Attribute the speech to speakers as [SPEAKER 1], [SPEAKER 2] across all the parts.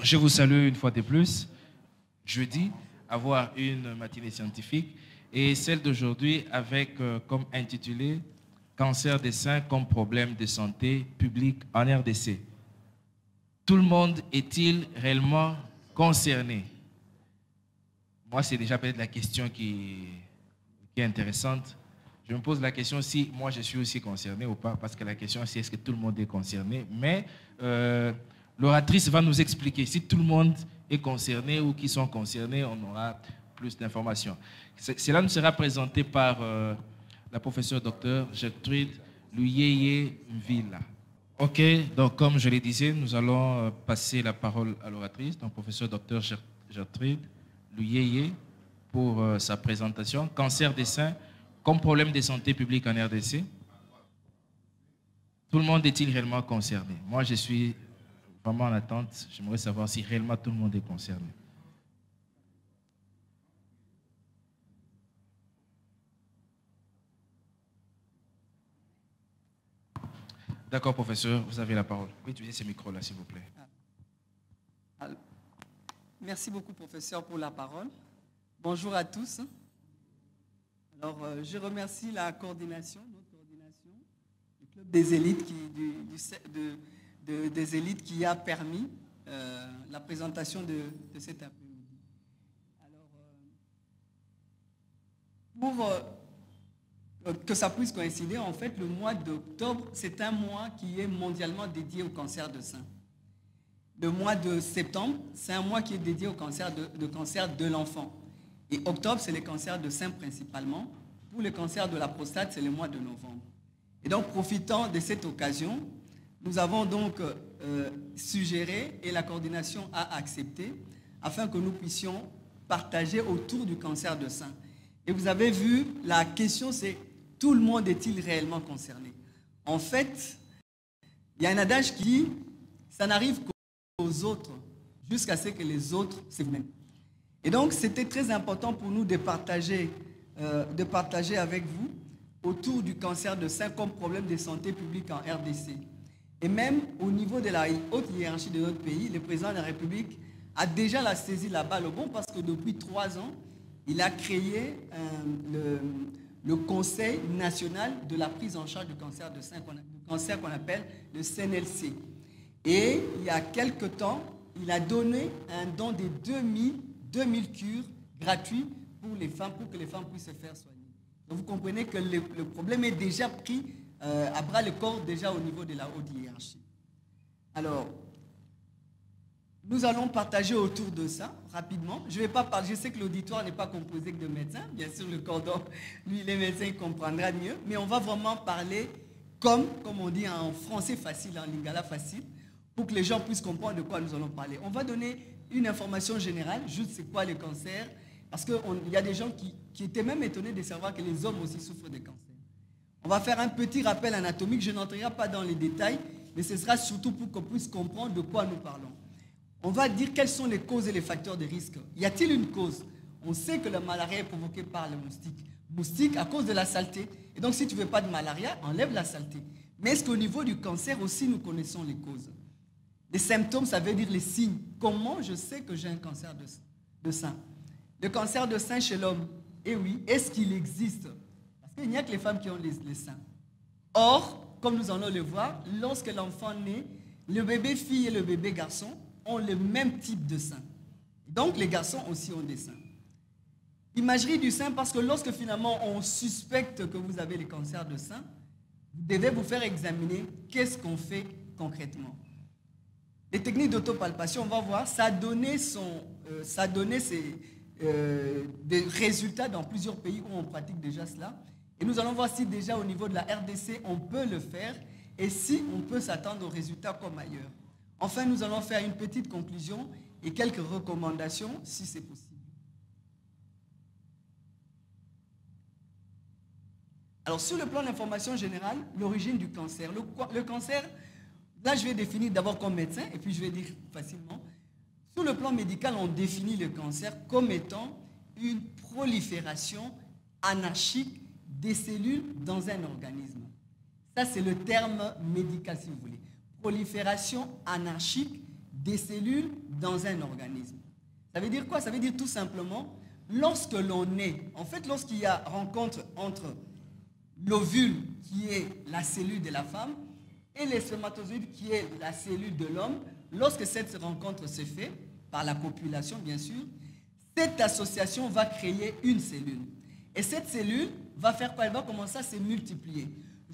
[SPEAKER 1] Je vous salue une fois de plus. Jeudi, avoir une matinée scientifique et celle d'aujourd'hui avec comme intitulé Cancer des seins comme problème de santé publique en RDC. Tout le monde est-il réellement concerné? Moi, c'est déjà peut-être la question qui est intéressante. Je me pose la question si moi je suis aussi concerné ou pas, parce que la question c'est est-ce que tout le monde est concerné. Mais l'oratrice va nous expliquer si tout le monde est concerné ou qui sont concernés, on aura plus d'informations. Cela nous sera présenté par la professeure docteur Gertrude Luyeye Mvila. Ok, donc comme je le disais, nous allons passer la parole à l'oratrice, donc professeur docteur Gertrude Luyeye pour sa présentation. Cancer des seins comme problème de santé publique en RDC. Tout le monde est-il réellement concerné? Moi, je suis vraiment en attente. J'aimerais savoir si réellement tout le monde est concerné. D'accord, professeur, vous avez la parole. Oui, utilisez ce micro-là, s'il vous plaît.
[SPEAKER 2] Merci beaucoup, professeur, pour la parole. Bonjour à tous. Alors, je remercie la coordination, notre coordination, du Club des élites des élites qui a permis la présentation de cet après-midi. Alors, pour que ça puisse coïncider, en fait, le mois d'octobre, c'est un mois qui est mondialement dédié au cancer de sein. Le mois de septembre, c'est un mois qui est dédié au cancer de l'enfant. Et octobre, c'est les cancers de sein principalement. Pour le cancer de la prostate, c'est le mois de novembre. Et donc, profitant de cette occasion, nous avons donc suggéré et la coordination a accepté afin que nous puissions partager autour du cancer de sein. Et vous avez vu, la question c'est tout le monde est-il réellement concerné? En fait, il y a un adage qui dit ça n'arrive qu'aux autres jusqu'à ce que les autres s'émènent. Et donc, c'était très important pour nous de partager avec vous autour du cancer de sein comme problème de santé publique en RDC. Et même au niveau de la haute hiérarchie de notre pays, le président de la République a déjà saisi la balle au bon parce que depuis 3 ans, il a créé le Conseil national de la prise en charge du cancer de sein, qu'on appelle le CNLC. Et il y a quelque temps, il a donné un don de 2000 cures gratuits pour les femmes, pour que les femmes puissent se faire soigner. Donc vous comprenez que le problème est déjà pris à bras le corps déjà au niveau de la haute hiérarchie. Alors, nous allons partager autour de ça rapidement. Je vais pas parler, je sais que l'auditoire n'est pas composé que de médecins, bien sûr le cordon, lui les médecins il comprendra mieux, mais on va vraiment parler comme on dit en français facile, en lingala facile, pour que les gens puissent comprendre de quoi nous allons parler. On va donner une information générale, juste c'est quoi le cancer, parce qu'il y a des gens qui étaient même étonnés de savoir que les hommes aussi souffrent de cancer. On va faire un petit rappel anatomique, je n'entrerai pas dans les détails, mais ce sera surtout pour qu'on puisse comprendre de quoi nous parlons. On va dire quelles sont les causes et les facteurs de risque. Y a-t-il une cause? On sait que la malaria est provoquée par le moustique. Moustique à cause de la saleté. Et donc si tu ne veux pas de malaria, enlève la saleté. Mais est-ce qu'au niveau du cancer aussi, nous connaissons les causes? Les symptômes, ça veut dire les signes. Comment je sais que j'ai un cancer de sein? Le cancer de sein chez l'homme, eh oui, est-ce qu'il existe? Parce qu'il n'y a que les femmes qui ont les seins. Or, comme nous allons le voir, lorsque l'enfant naît, le bébé fille et le bébé garçon ont le même type de sein. Donc, les garçons aussi ont des seins. Imagerie du sein, parce que lorsque finalement on suspecte que vous avez le cancer de sein, vous devez vous faire examiner qu'est-ce qu'on fait concrètement. Les techniques d'autopalpation, on va voir, ça a donné des résultats dans plusieurs pays où on pratique déjà cela. Et nous allons voir si déjà au niveau de la RDC, on peut le faire et si on peut s'attendre aux résultats comme ailleurs. Enfin, nous allons faire une petite conclusion et quelques recommandations si c'est possible. Alors, sur le plan de l'information générale, l'origine du cancer. Le cancer, là, je vais définir d'abord comme médecin et puis je vais dire facilement. Sur le plan médical, on définit le cancer comme étant une prolifération anarchique des cellules dans un organisme. Ça, c'est le terme médical, si vous voulez. Prolifération anarchique des cellules dans un organisme. Ça veut dire quoi? Ça veut dire tout simplement, lorsque l'on est, en fait, lorsqu'il y a rencontre entre l'ovule, qui est la cellule de la femme, et les spermatozoïdes, qui est la cellule de l'homme, lorsque cette rencontre se fait, par la copulation bien sûr, cette association va créer une cellule. Et cette cellule va faire quoi? Elle va commencer à se multiplier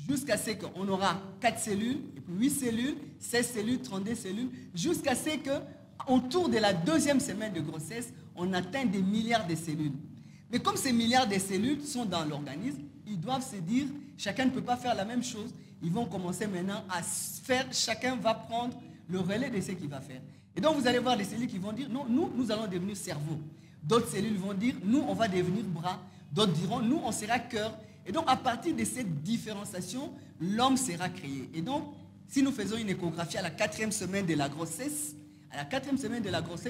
[SPEAKER 2] jusqu'à ce qu'on aura 4 cellules, et puis 8 cellules, 16 cellules, 32 cellules, jusqu'à ce qu'autour de la 2e semaine de grossesse, on atteint des milliards de cellules. Mais comme ces milliards de cellules sont dans l'organisme, ils doivent se dire, chacun ne peut pas faire la même chose. Ils vont commencer maintenant à faire, chacun va prendre le relais de ce qu'il va faire. Et donc vous allez voir des cellules qui vont dire, non, nous allons devenir cerveau. D'autres cellules vont dire, nous, on va devenir bras. D'autres diront, nous, on sera cœur. Et donc, à partir de cette différenciation, l'homme sera créé. Et donc, si nous faisons une échographie à la 4e semaine de la grossesse,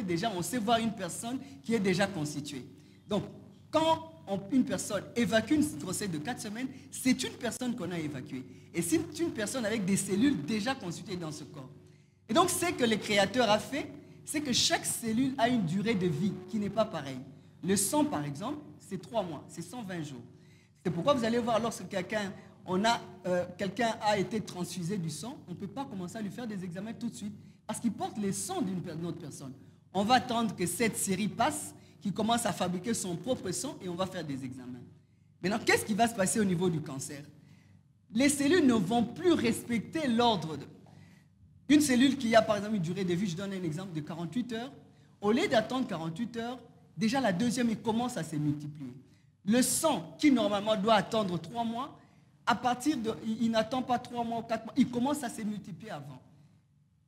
[SPEAKER 2] déjà, on sait voir une personne qui est déjà constituée. Donc, quand une personne évacue une grossesse de 4 semaines, c'est une personne qu'on a évacuée. Et c'est une personne avec des cellules déjà constituées dans ce corps. Et donc, ce que le Créateur a fait, c'est que chaque cellule a une durée de vie qui n'est pas pareille. Le sang, par exemple, c'est 3 mois, c'est 120 jours. C'est pourquoi vous allez voir, lorsque quelqu'un a été transfusé du sang, on ne peut pas commencer à lui faire des examens tout de suite, parce qu'il porte le sang d'une autre personne. On va attendre que cette série passe, qu'il commence à fabriquer son propre sang, et on va faire des examens. Maintenant, qu'est-ce qui va se passer au niveau du cancer? Les cellules ne vont plus respecter l'ordre. Une cellule qui a, par exemple, une durée de vie, je donne un exemple, de 48 heures, au lieu d'attendre 48 heures, déjà la 2e, il commence à se multiplier. Le sang, qui normalement doit attendre 3 mois, il n'attend pas 3 mois ou 4 mois, il commence à se multiplier avant.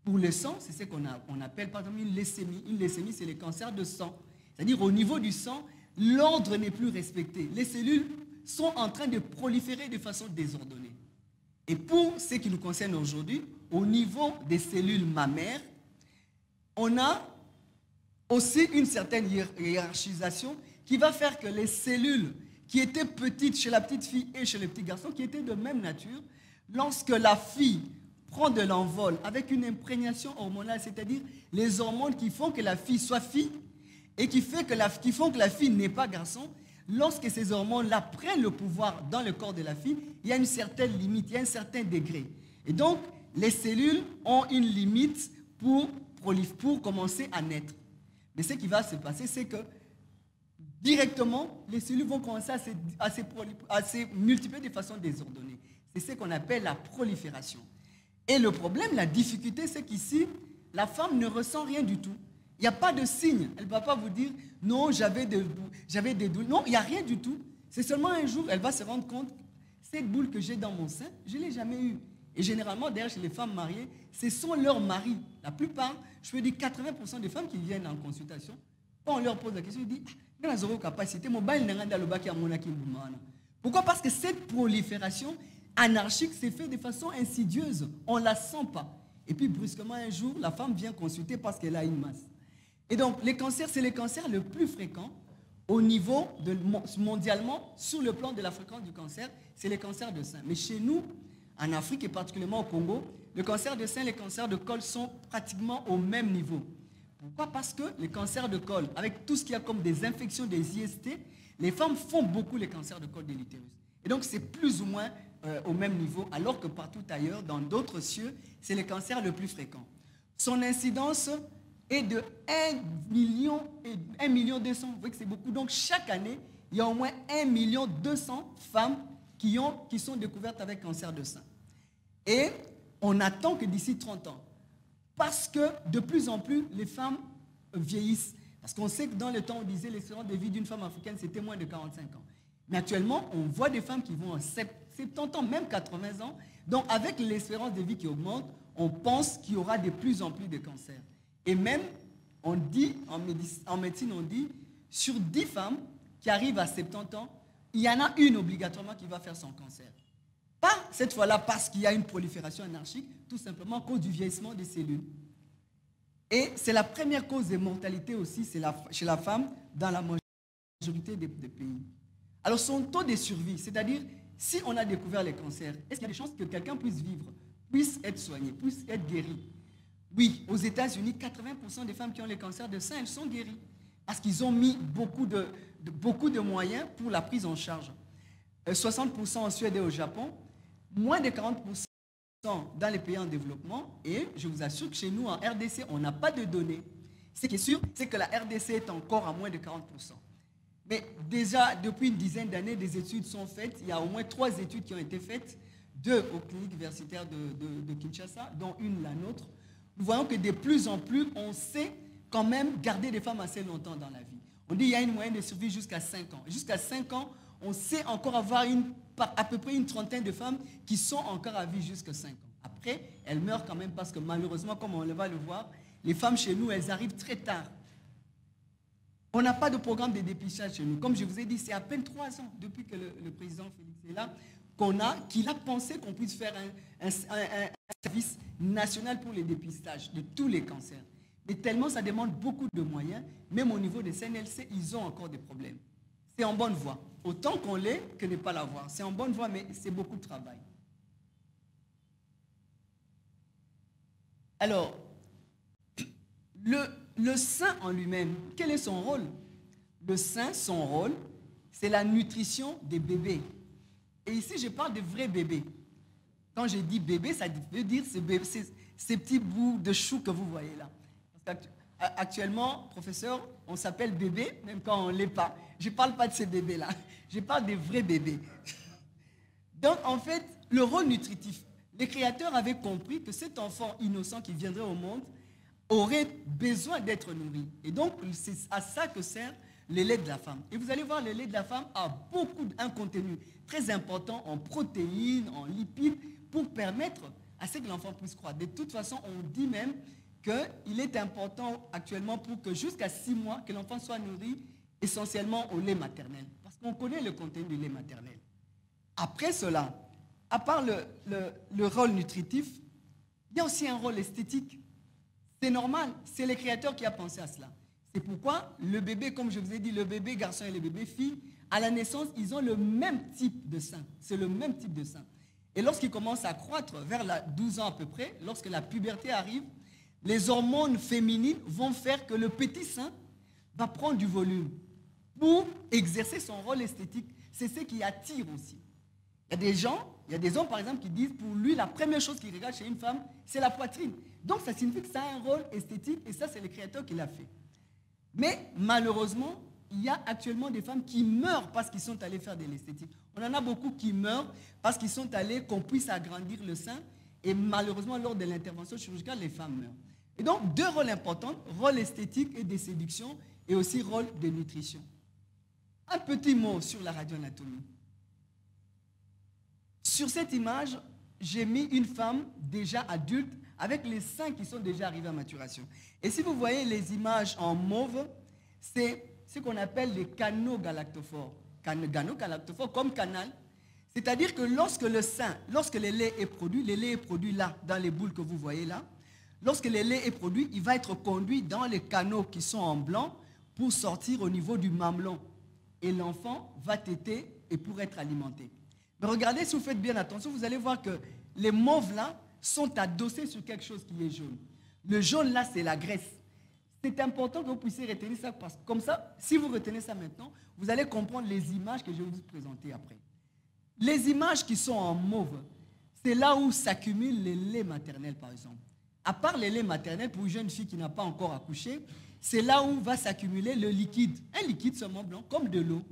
[SPEAKER 2] Pour le sang, c'est ce qu'on appelle par exemple une leucémie. Une leucémie, c'est le cancer de sang. C'est-à-dire au niveau du sang, l'ordre n'est plus respecté. Les cellules sont en train de proliférer de façon désordonnée. Et pour ce qui nous concerne aujourd'hui, au niveau des cellules mammaires, on a aussi une certaine hiérarchisation qui va faire que les cellules qui étaient petites chez la petite fille et chez le petit garçon, qui étaient de même nature, lorsque la fille prend de l'envol avec une imprégnation hormonale, c'est-à-dire les hormones qui font que la fille soit fille et qui font que la fille n'est pas garçon, lorsque ces hormones-là prennent le pouvoir dans le corps de la fille, il y a une certaine limite, il y a un certain degré. Et donc, les cellules ont une limite pour commencer à naître. Mais ce qui va se passer, c'est que directement, les cellules vont commencer à se multiplier de façon désordonnée. C'est ce qu'on appelle la prolifération. Et le problème, la difficulté, c'est qu'ici, la femme ne ressent rien du tout. Il n'y a pas de signe. Elle ne va pas vous dire, non, j'avais des douleurs. Non, il n'y a rien du tout. C'est seulement un jour, elle va se rendre compte, cette boule que j'ai dans mon sein, je ne l'ai jamais eue. Et généralement, d'ailleurs, chez les femmes mariées, ce sont leurs maris. La plupart, je peux dire 80% des femmes qui viennent en consultation, quand on leur pose la question, ils disent, pourquoi? Parce que cette prolifération anarchique s'est faite de façon insidieuse. On ne la sent pas. Et puis, brusquement, un jour, la femme vient consulter parce qu'elle a une masse. Et donc, les cancers, c'est les cancers le plus fréquents au niveau mondialement, sur le plan de la fréquence du cancer, c'est les cancers de sein. Mais chez nous, en Afrique et particulièrement au Congo, le cancer de sein et les cancers de col sont pratiquement au même niveau. Pourquoi? Parce que les cancers de col, avec tout ce qu'il y a comme des infections, des IST, les femmes font beaucoup les cancers de col de l'utérus. Et donc, c'est plus ou moins au même niveau, alors que partout ailleurs, dans d'autres cieux, c'est le cancer le plus fréquent. Son incidence est de 1,2 million. Vous voyez que c'est beaucoup. Donc, chaque année, il y a au moins 1,2 million femmes qui sont découvertes avec cancer de sein. Et on attend que d'ici 30 ans, parce que de plus en plus, les femmes vieillissent. Parce qu'on sait que dans le temps, on disait l'espérance de vie d'une femme africaine, c'était moins de 45 ans. Mais actuellement, on voit des femmes qui vont à 70 ans, même 80 ans. Donc, avec l'espérance de vie qui augmente, on pense qu'il y aura de plus en plus de cancers. Et même, on dit, en médecine, on dit, sur 10 femmes qui arrivent à 70 ans, il y en a une obligatoirement qui va faire son cancer. Pas cette fois-là parce qu'il y a une prolifération anarchique, tout simplement à cause du vieillissement des cellules. Et c'est la première cause de mortalité aussi, c'est chez la femme dans la majorité des pays. Alors son taux de survie, c'est-à-dire si on a découvert les cancers, est-ce qu'il y a des chances que quelqu'un puisse vivre, puisse être soigné, puisse être guéri? Oui, aux États-Unis, 80% des femmes qui ont les cancers de sein, elles sont guéries. Parce qu'ils ont mis beaucoup de moyens pour la prise en charge. 60% en Suède et au Japon, moins de 40% dans les pays en développement. Et je vous assure que chez nous, en RDC, on n'a pas de données. Ce qui est sûr, c'est que la RDC est encore à moins de 40%. Mais déjà, depuis une dizaine d'années, des études sont faites. Il y a au moins 3 études qui ont été faites, 2 aux cliniques universitaires de Kinshasa, dont une la nôtre. Nous voyons que de plus en plus, on sait quand même garder des femmes assez longtemps dans la vie. On dit qu'il y a une moyenne de survie jusqu'à 5 ans. Jusqu'à 5 ans, on sait encore avoir à peu près une trentaine de femmes qui sont encore à vie jusqu'à 5 ans. Après, elles meurent quand même parce que malheureusement, comme on va le voir, les femmes chez nous, elles arrivent très tard. On n'a pas de programme de dépistage chez nous. Comme je vous ai dit, c'est à peine 3 ans depuis que le président Félix est là qu'il a pensé qu'on puisse faire un service national pour les dépistages de tous les cancers. Mais tellement ça demande beaucoup de moyens, même au niveau des CNLC, ils ont encore des problèmes. C'est en bonne voie. Autant qu'on l'est que ne pas l'avoir. C'est en bonne voie, mais c'est beaucoup de travail. Alors, le sein en lui-même, quel est son rôle? Le sein, son rôle, c'est la nutrition des bébés. Et ici, je parle de vrais bébés. Quand je dis bébé, ça veut dire ces petits bouts de chou que vous voyez là. Parce qu'actuellement, professeur, on s'appelle bébé, même quand on ne l'est pas. Je ne parle pas de ces bébés-là. Je parle des vrais bébés. Donc, en fait, le rôle nutritif, les créateurs avaient compris que cet enfant innocent qui viendrait au monde aurait besoin d'être nourri. Et donc, c'est à ça que sert le lait de la femme. Et vous allez voir, le lait de la femme a un contenu très important en protéines, en lipides, pour permettre à ce que l'enfant puisse croître. De toute façon, on dit même qu'il est important actuellement pour que jusqu'à 6 mois, que l'enfant soit nourri essentiellement au lait maternel. Parce qu'on connaît le contenu du lait maternel. Après cela, à part le rôle nutritif, il y a aussi un rôle esthétique. C'est normal, c'est le créateur qui a pensé à cela. C'est pourquoi le bébé, comme je vous ai dit, le bébé garçon et le bébé fille, à la naissance, ils ont le même type de sein. C'est le même type de sein. Et lorsqu'ils commencent à croître, vers 12 ans à peu près, lorsque la puberté arrive, les hormones féminines vont faire que le petit sein va prendre du volume pour exercer son rôle esthétique. C'est ce qui attire aussi. Il y a des hommes, par exemple, qui disent, pour lui, la première chose qu'il regarde chez une femme, c'est la poitrine. Donc, ça signifie que ça a un rôle esthétique, et ça, c'est le créateur qui l'a fait. Mais, malheureusement, il y a actuellement des femmes qui meurent parce qu'ils sont allés faire de l'esthétique. On en a beaucoup qui meurent parce qu'ils sont allés, qu'on puisse agrandir le sein, et malheureusement, lors de l'intervention chirurgicale, les femmes meurent. Et donc, 2 rôles importants, rôle esthétique et de séduction, et aussi rôle de nutrition. Un petit mot sur la radioanatomie. Sur cette image, j'ai mis une femme déjà adulte avec les seins qui sont déjà arrivés à maturation. Et si vous voyez les images en mauve, c'est ce qu'on appelle les canaux galactophores. Canaux galactophores comme canal. C'est-à-dire que lorsque le lait est produit là, dans les boules que vous voyez là, lorsque le lait est produit, il va être conduit dans les canaux qui sont en blanc pour sortir au niveau du mamelon. Et l'enfant va téter et pour être alimenté. Mais regardez, si vous faites bien attention, vous allez voir que les mauves là sont adossés sur quelque chose qui est jaune. Le jaune là, c'est la graisse. C'est important que vous puissiez retenir ça, parce que comme ça, si vous retenez ça maintenant, vous allez comprendre les images que je vais vous présenter après. Les images qui sont en mauve, c'est là où s'accumulent les laits maternels, par exemple. À part les laits maternels, pour une jeune fille qui n'a pas encore accouché, c'est là où va s'accumuler le liquide. Un liquide seulement blanc, comme de l'eau.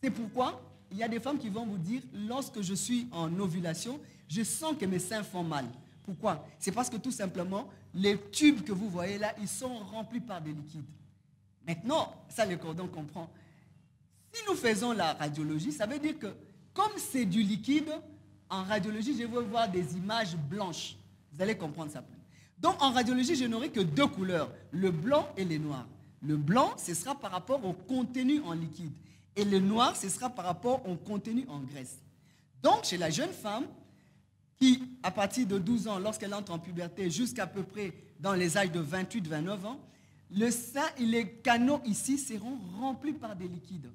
[SPEAKER 2] C'est pourquoi il y a des femmes qui vont vous dire, lorsque je suis en ovulation, je sens que mes seins font mal. Pourquoi? C'est parce que tout simplement, les tubes que vous voyez là, ils sont remplis par des liquides. Maintenant, ça le cordon comprend. Si nous faisons la radiologie, ça veut dire que comme c'est du liquide, en radiologie, je vais voir des images blanches. Vous allez comprendre ça plus. Donc en radiologie, je n'aurai que 2 couleurs, le blanc et le noir. Le blanc, ce sera par rapport au contenu en liquide. Et le noir, ce sera par rapport au contenu en graisse. Donc, chez la jeune femme, qui, à partir de 12 ans, lorsqu'elle entre en puberté, jusqu'à peu près dans les âges de 28-29 ans, le sein et les canaux ici seront remplis par des liquides.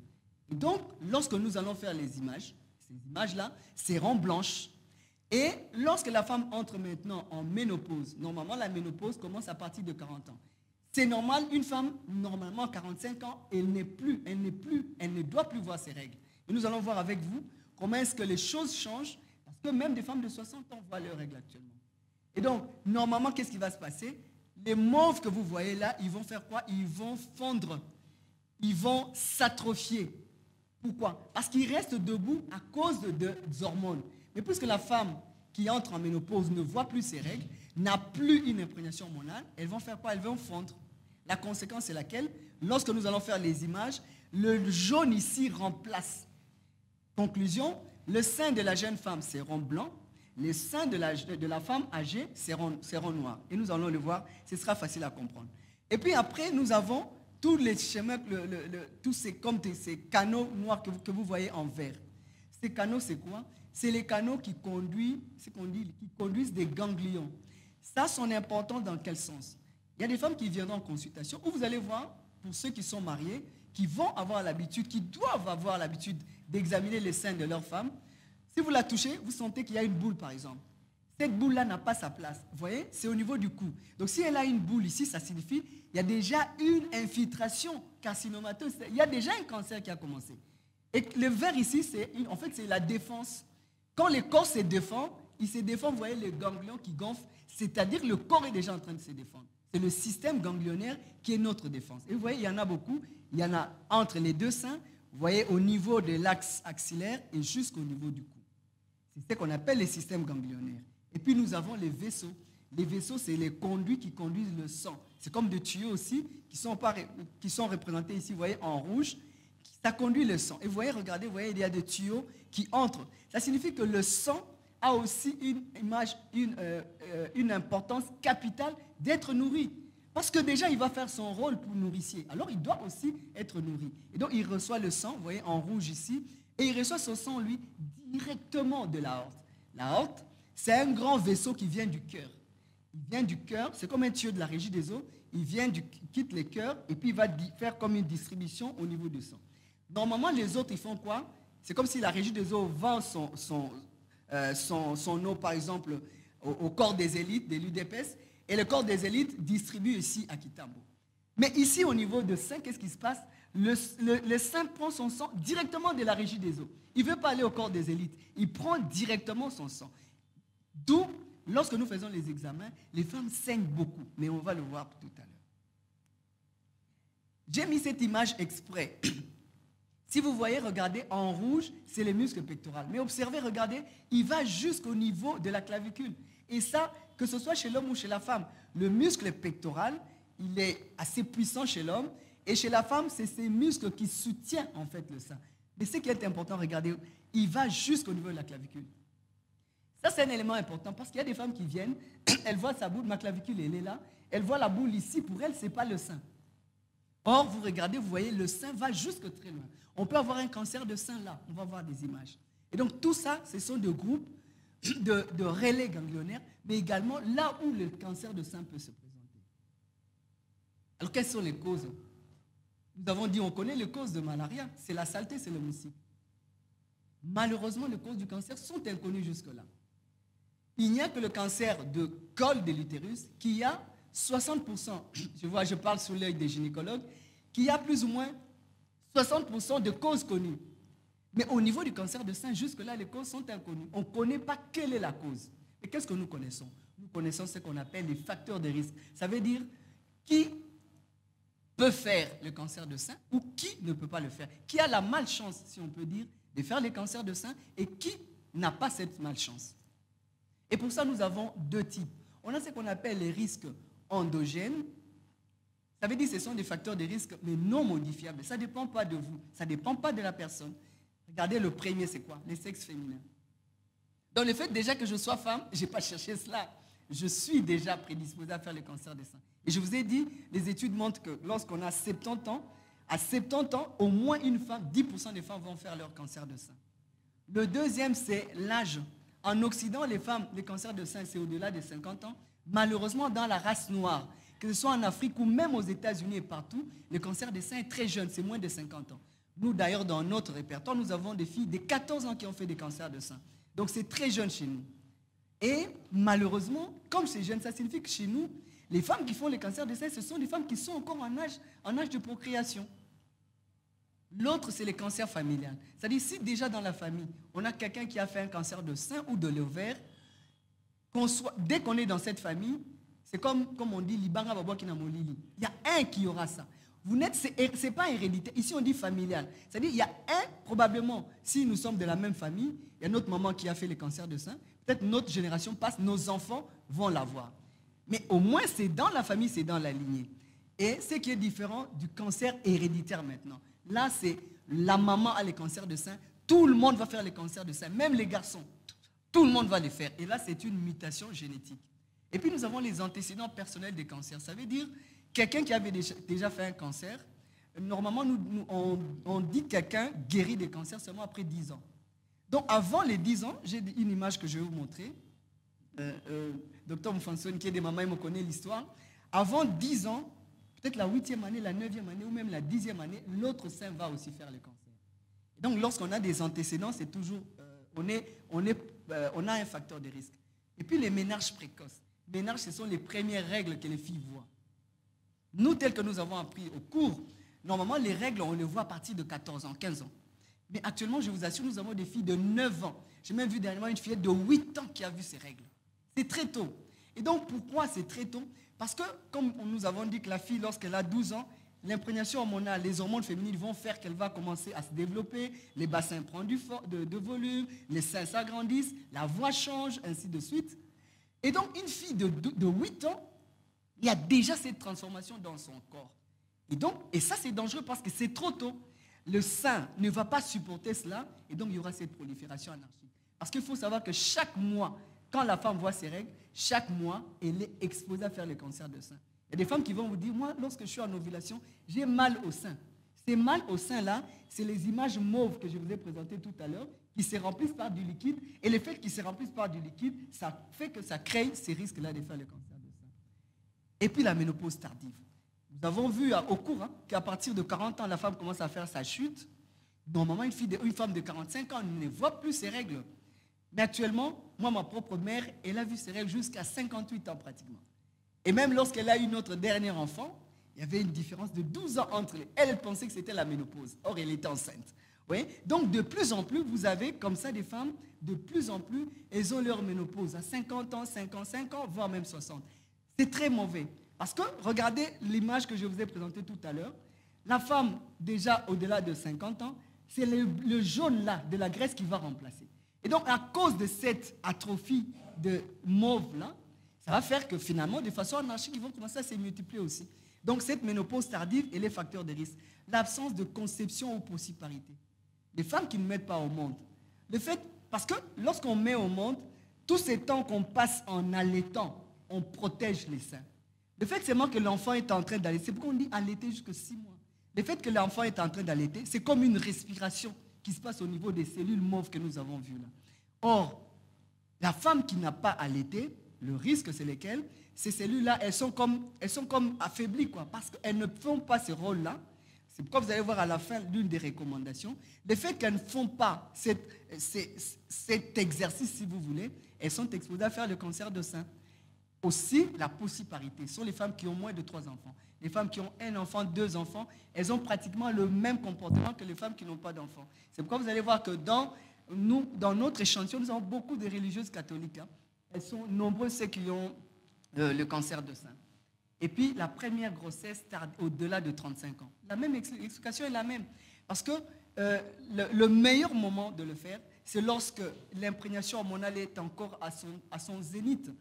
[SPEAKER 2] Et donc, lorsque nous allons faire les images, ces images-là seront blanches. Et lorsque la femme entre maintenant en ménopause, normalement la ménopause commence à partir de 40 ans. C'est normal, une femme, normalement à 45 ans, elle ne doit plus voir ses règles. Et nous allons voir avec vous comment est-ce que les choses changent, parce que même des femmes de 60 ans voient leurs règles actuellement. Et donc, normalement, qu'est-ce qui va se passer? Les mauves que vous voyez là, ils vont faire quoi? Ils vont fondre, ils vont s'atrophier. Pourquoi? Parce qu'ils restent debout à cause des hormones. Mais puisque la femme qui entre en ménopause ne voit plus ses règles, n'a plus une imprégnation hormonale, elles vont faire quoi? Elles vont fondre. La conséquence est laquelle? Lorsque nous allons faire les images, le jaune ici remplace. Conclusion, le sein de la jeune femme seront blancs, les seins de la femme âgée seront noirs. Et nous allons le voir, ce sera facile à comprendre. Et puis après, nous avons tous les schémas, tous ces canaux noirs que vous voyez en vert. Ces canaux, c'est quoi? C'est les canaux qui conduisent des ganglions. Ça, son importance dans quel sens? Il y a des femmes qui viendront en consultation où vous allez voir, pour ceux qui sont mariés, qui vont avoir l'habitude, qui doivent avoir l'habitude d'examiner les seins de leur femme. Si vous la touchez, vous sentez qu'il y a une boule, par exemple. Cette boule-là n'a pas sa place. Vous voyez, c'est au niveau du cou. Donc, si elle a une boule ici, ça signifie qu'il y a déjà une infiltration carcinomateuse. Il y a déjà un cancer qui a commencé. Et le vert ici, en fait, c'est la défense. Quand le corps se défend, il se défend, vous voyez les ganglions qui gonflent, c'est-à-dire que le corps est déjà en train de se défendre. C'est le système ganglionnaire qui est notre défense. Et vous voyez, il y en a beaucoup. Il y en a entre les deux seins, vous voyez, au niveau de l'axe axillaire et jusqu'au niveau du cou. C'est ce qu'on appelle les systèmes ganglionnaires. Et puis nous avons les vaisseaux. Les vaisseaux, c'est les conduits qui conduisent le sang. C'est comme des tuyaux aussi qui sont représentés ici, vous voyez, en rouge. Ça conduit le sang. Et vous voyez, regardez, vous voyez, il y a des tuyaux qui entrent. Ça signifie que le sang a aussi une importance capitale d'être nourri. Parce que déjà, il va faire son rôle pour nourricier. Alors, il doit aussi être nourri. Et donc, il reçoit le sang, vous voyez, en rouge ici, et il reçoit ce sang, lui, directement de l'aorte. L'aorte, c'est un grand vaisseau qui vient du cœur. Il vient du cœur, c'est comme un tuyau de la régie des eaux, il quitte le cœur, et puis il va faire comme une distribution au niveau du sang. Normalement, les autres, ils font quoi? C'est comme si la régie des eaux vend son eau, par exemple, au corps des élites, de l'UDPS, et le corps des élites distribue ici à Kitambo. Mais ici, au niveau de sein, qu'est-ce qui se passe? Le sein prend son sang directement de la régie des eaux. Il ne veut pas aller au corps des élites. Il prend directement son sang. D'où, lorsque nous faisons les examens, les femmes saignent beaucoup. Mais on va le voir tout à l'heure. J'ai mis cette image exprès. Si vous voyez, regardez, en rouge, c'est les muscles pectoraux. Mais observez, regardez, il va jusqu'au niveau de la clavicule. Et ça, que ce soit chez l'homme ou chez la femme, le muscle pectoral, il est assez puissant chez l'homme. Et chez la femme, c'est ces muscles qui soutiennent en fait le sein. Mais ce qui est important, regardez, il va jusqu'au niveau de la clavicule. Ça, c'est un élément important parce qu'il y a des femmes qui viennent, elles voient sa boule, ma clavicule, elle est là. Elles voient la boule ici, pour elles, ce n'est pas le sein. Or, vous regardez, vous voyez, le sein va jusque très loin. On peut avoir un cancer de sein là, on va voir des images. Et donc, tout ça, ce sont des groupes de relais ganglionnaires, mais également là où le cancer de sein peut se présenter. Alors, quelles sont les causes? Nous avons dit, on connaît les causes de malaria, c'est la saleté, c'est le moustique. Malheureusement, les causes du cancer sont inconnues jusque-là. Il n'y a que le cancer de col de l'utérus qui a 60%, je parle sous l'œil des gynécologues, qui a plus ou moins 60% de causes connues. Mais au niveau du cancer de sein, jusque-là, les causes sont inconnues. On ne connaît pas quelle est la cause. Et qu'est-ce que nous connaissons? Nous connaissons ce qu'on appelle les facteurs de risque. Ça veut dire qui peut faire le cancer de sein ou qui ne peut pas le faire. Qui a la malchance, si on peut dire, de faire les cancers de sein et qui n'a pas cette malchance. Et pour ça, nous avons deux types. On a ce qu'on appelle les risques endogènes. Ça veut dire que ce sont des facteurs de risque, mais non modifiables. Ça ne dépend pas de vous, ça ne dépend pas de la personne. Regardez, le premier, c'est quoi? Les sexes féminins. Donc, le fait déjà que je sois femme, je n'ai pas cherché cela. Je suis déjà prédisposée à faire le cancer des seins. Et je vous ai dit, les études montrent que lorsqu'on a 70 ans, à 70 ans, au moins une femme, 10% des femmes vont faire leur cancer de sein. Le deuxième, c'est l'âge. En Occident, les femmes, les cancers de sein, c'est au-delà de 50 ans. Malheureusement, dans la race noire, que ce soit en Afrique ou même aux États-Unis et partout, le cancer des seins est très jeune, c'est moins de 50 ans. Nous, d'ailleurs, dans notre répertoire, nous avons des filles de 14 ans qui ont fait des cancers de sein. Donc, c'est très jeune chez nous. Et malheureusement, comme c'est jeune, ça signifie que chez nous, les femmes qui font les cancers de sein, ce sont des femmes qui sont encore en âge de procréation. L'autre, c'est les cancers familiales. C'est-à-dire, si déjà dans la famille, on a quelqu'un qui a fait un cancer de sein ou de l'ovaire, dès qu'on est dans cette famille, c'est comme on dit, Libanga Babo Kinamolili. Il y a un qui aura ça. C'est pas héréditaire. Ici, on dit familial. C'est-à-dire, il y a un, probablement, si nous sommes de la même famille, il y a notre maman qui a fait le cancer de sein, peut-être notre génération passe, nos enfants vont l'avoir. Mais au moins, c'est dans la famille, c'est dans la lignée. Et ce qui est différent du cancer héréditaire maintenant. Là, c'est la maman a les cancers de sein, tout le monde va faire les cancers de sein, même les garçons. Tout le monde va les faire. Et là, c'est une mutation génétique. Et puis, nous avons les antécédents personnels des cancers. Ça veut dire, quelqu'un qui avait déjà fait un cancer, normalement, on dit que quelqu'un guérit des cancers seulement après 10 ans. Donc, avant les 10 ans, j'ai une image que je vais vous montrer. Docteur Mfanson, qui est des mamans, il me connaît l'histoire. Avant 10 ans, peut-être la 8e année, la 9e année ou même la 10e année, l'autre sein va aussi faire le cancer. Donc, lorsqu'on a des antécédents, c'est toujours, on a un facteur de risque. Et puis, les ménages précoces. Les ménages, ce sont les premières règles que les filles voient. Nous, telles que nous avons appris au cours, normalement, les règles, on les voit à partir de 14 ans, 15 ans. Mais actuellement, je vous assure, nous avons des filles de 9 ans. J'ai même vu dernièrement une fillette de 8 ans qui a vu ces règles. C'est très tôt. Et donc, pourquoi c'est très tôt? Parce que, comme nous avons dit que la fille, lorsqu'elle a 12 ans, l'imprégnation hormonale, les hormones féminines vont faire qu'elle va commencer à se développer, les bassins prennent de volume, les seins s'agrandissent, la voix change, ainsi de suite. Et donc, une fille de 8 ans, il y a déjà cette transformation dans son corps. Et ça, c'est dangereux parce que c'est trop tôt. Le sein ne va pas supporter cela, et donc il y aura cette prolifération anarchique. Parce qu'il faut savoir que chaque mois, quand la femme voit ses règles, chaque mois, elle est exposée à faire le cancer de sein. Il y a des femmes qui vont vous dire, moi, lorsque je suis en ovulation, j'ai mal au sein. Ces mal au sein-là, c'est les images mauves que je vous ai présentées tout à l'heure, qui se remplissent par du liquide. Et le fait qu'ils se remplissent par du liquide, ça fait que ça crée ces risques-là de faire le cancer de sein. Et puis la ménopause tardive. Nous avons vu au cours qu'à partir de 40 ans, la femme commence à faire sa chute. Normalement, une femme de 45 ans ne voit plus ses règles. Mais actuellement, moi, ma propre mère, elle a vu ses règles jusqu'à 58 ans pratiquement. Et même lorsqu'elle a eu notre dernier enfant, il y avait une différence de 12 ans entre elles. Elle pensait que c'était la ménopause. Or, elle était enceinte. Oui? Donc, de plus en plus, vous avez comme ça des femmes, de plus en plus, elles ont leur ménopause à 50 ans, 55 ans, voire même 60. C'est très mauvais. Parce que, regardez l'image que je vous ai présentée tout à l'heure. La femme, déjà au-delà de 50 ans, c'est le jaune là, de la graisse qui va remplacer. Et donc, à cause de cette atrophie de mauve là, ça va faire que finalement, de façon anarchique, ils vont commencer à se multiplier aussi. Donc, cette ménopause tardive et les facteurs de risque. L'absence de conception ou possiparité. Les femmes qui ne mettent pas au monde. Le fait, parce que lorsqu'on met au monde, tous ces temps qu'on passe en allaitant, on protège les seins. Le fait seulement que l'enfant est en train d'allaiter, c'est pourquoi on dit allaiter jusqu'à 6 mois. Le fait que l'enfant est en train d'allaiter, c'est comme une respiration qui se passe au niveau des cellules mauves que nous avons vues là. Or, la femme qui n'a pas allaité, le risque c'est lesquelles? Ces cellules-là, elles sont comme affaiblies, quoi, parce qu'elles ne font pas ce rôle-là. C'est pourquoi vous allez voir à la fin l'une des recommandations. Le fait qu'elles ne font pas cet exercice, si vous voulez, elles sont exposées à faire le cancer de sein. Aussi, la possiparité. Ce sont les femmes qui ont moins de 3 enfants. Les femmes qui ont 1 enfant, 2 enfants, elles ont pratiquement le même comportement que les femmes qui n'ont pas d'enfants. C'est pourquoi vous allez voir que dans notre échantillon, nous avons beaucoup de religieuses catholiques. Elles sont nombreuses, celles qui ont le cancer de sein. Et puis, la première grossesse tarde au-delà de 35 ans. La même explication est la même. Parce que le meilleur moment de le faire, c'est lorsque l'imprégnation hormonale est encore à son zénith.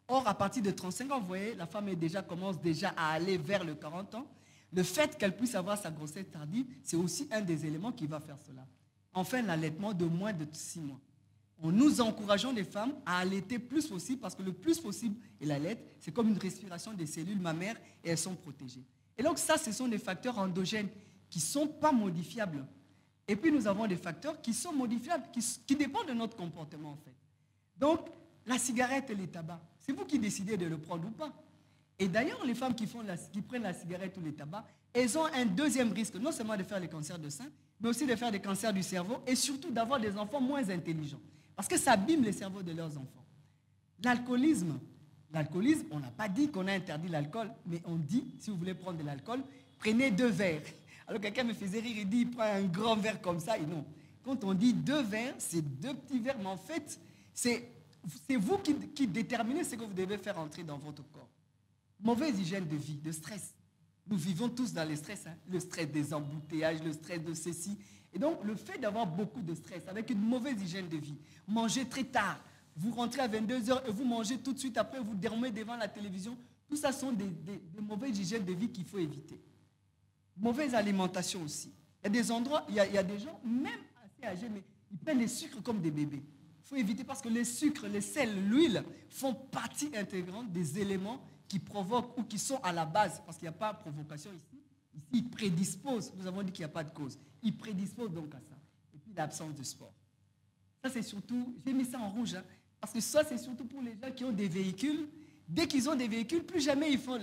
[SPEAKER 2] Or, à partir de 35 ans, vous voyez, la femme commence déjà à aller vers le 40 ans. Le fait qu'elle puisse avoir sa grossesse tardive, c'est aussi un des éléments qui va faire cela. Enfin, l'allaitement de moins de 6 mois. Nous encourageons les femmes à allaiter plus possible parce que le plus possible, et la lait, c'est comme une respiration des cellules mammaires et elles sont protégées. Et donc ça, ce sont des facteurs endogènes qui ne sont pas modifiables. Et puis nous avons des facteurs qui sont modifiables, qui dépendent de notre comportement en fait. Donc, la cigarette et les tabacs, c'est vous qui décidez de le prendre ou pas. Et d'ailleurs, les femmes qui prennent la cigarette ou les tabacs, elles ont un deuxième risque, non seulement de faire les cancers de sein, mais aussi de faire des cancers du cerveau et surtout d'avoir des enfants moins intelligents. Parce que ça abîme le cerveau de leurs enfants. L'alcoolisme. L'alcoolisme, on n'a pas dit qu'on a interdit l'alcool, mais on dit, si vous voulez prendre de l'alcool, prenez 2 verres. Alors quelqu'un me faisait rire, il dit, il prend un grand verre comme ça, et non. Quand on dit 2 verres, c'est 2 petits verres, mais en fait, c'est vous qui déterminez ce que vous devez faire entrer dans votre corps. Mauvaise hygiène de vie, de stress. Nous vivons tous dans le stress, hein? Le stress des embouteillages, le stress de ceci. Et donc, le fait d'avoir beaucoup de stress, avec une mauvaise hygiène de vie, manger très tard, vous rentrez à 22 h et vous mangez tout de suite après, vous dormez devant la télévision, tout ça sont des mauvaises hygiènes de vie qu'il faut éviter. Mauvaise alimentation aussi. Il y a des endroits, il y a des gens, même assez âgés, mais ils prennent les sucres comme des bébés. Il faut éviter parce que les sucres, les sels, l'huile font partie intégrante des éléments qui provoquent ou qui sont à la base, parce qu'il n'y a pas de provocation ici. Ici, ils prédisposent. Nous avons dit qu'il n'y a pas de cause. Ils prédisposent donc à ça. Et puis l'absence de sport. Ça, c'est surtout, j'ai mis ça en rouge, hein, parce que ça, c'est surtout pour les gens qui ont des véhicules. Dès qu'ils ont des véhicules, plus jamais il faut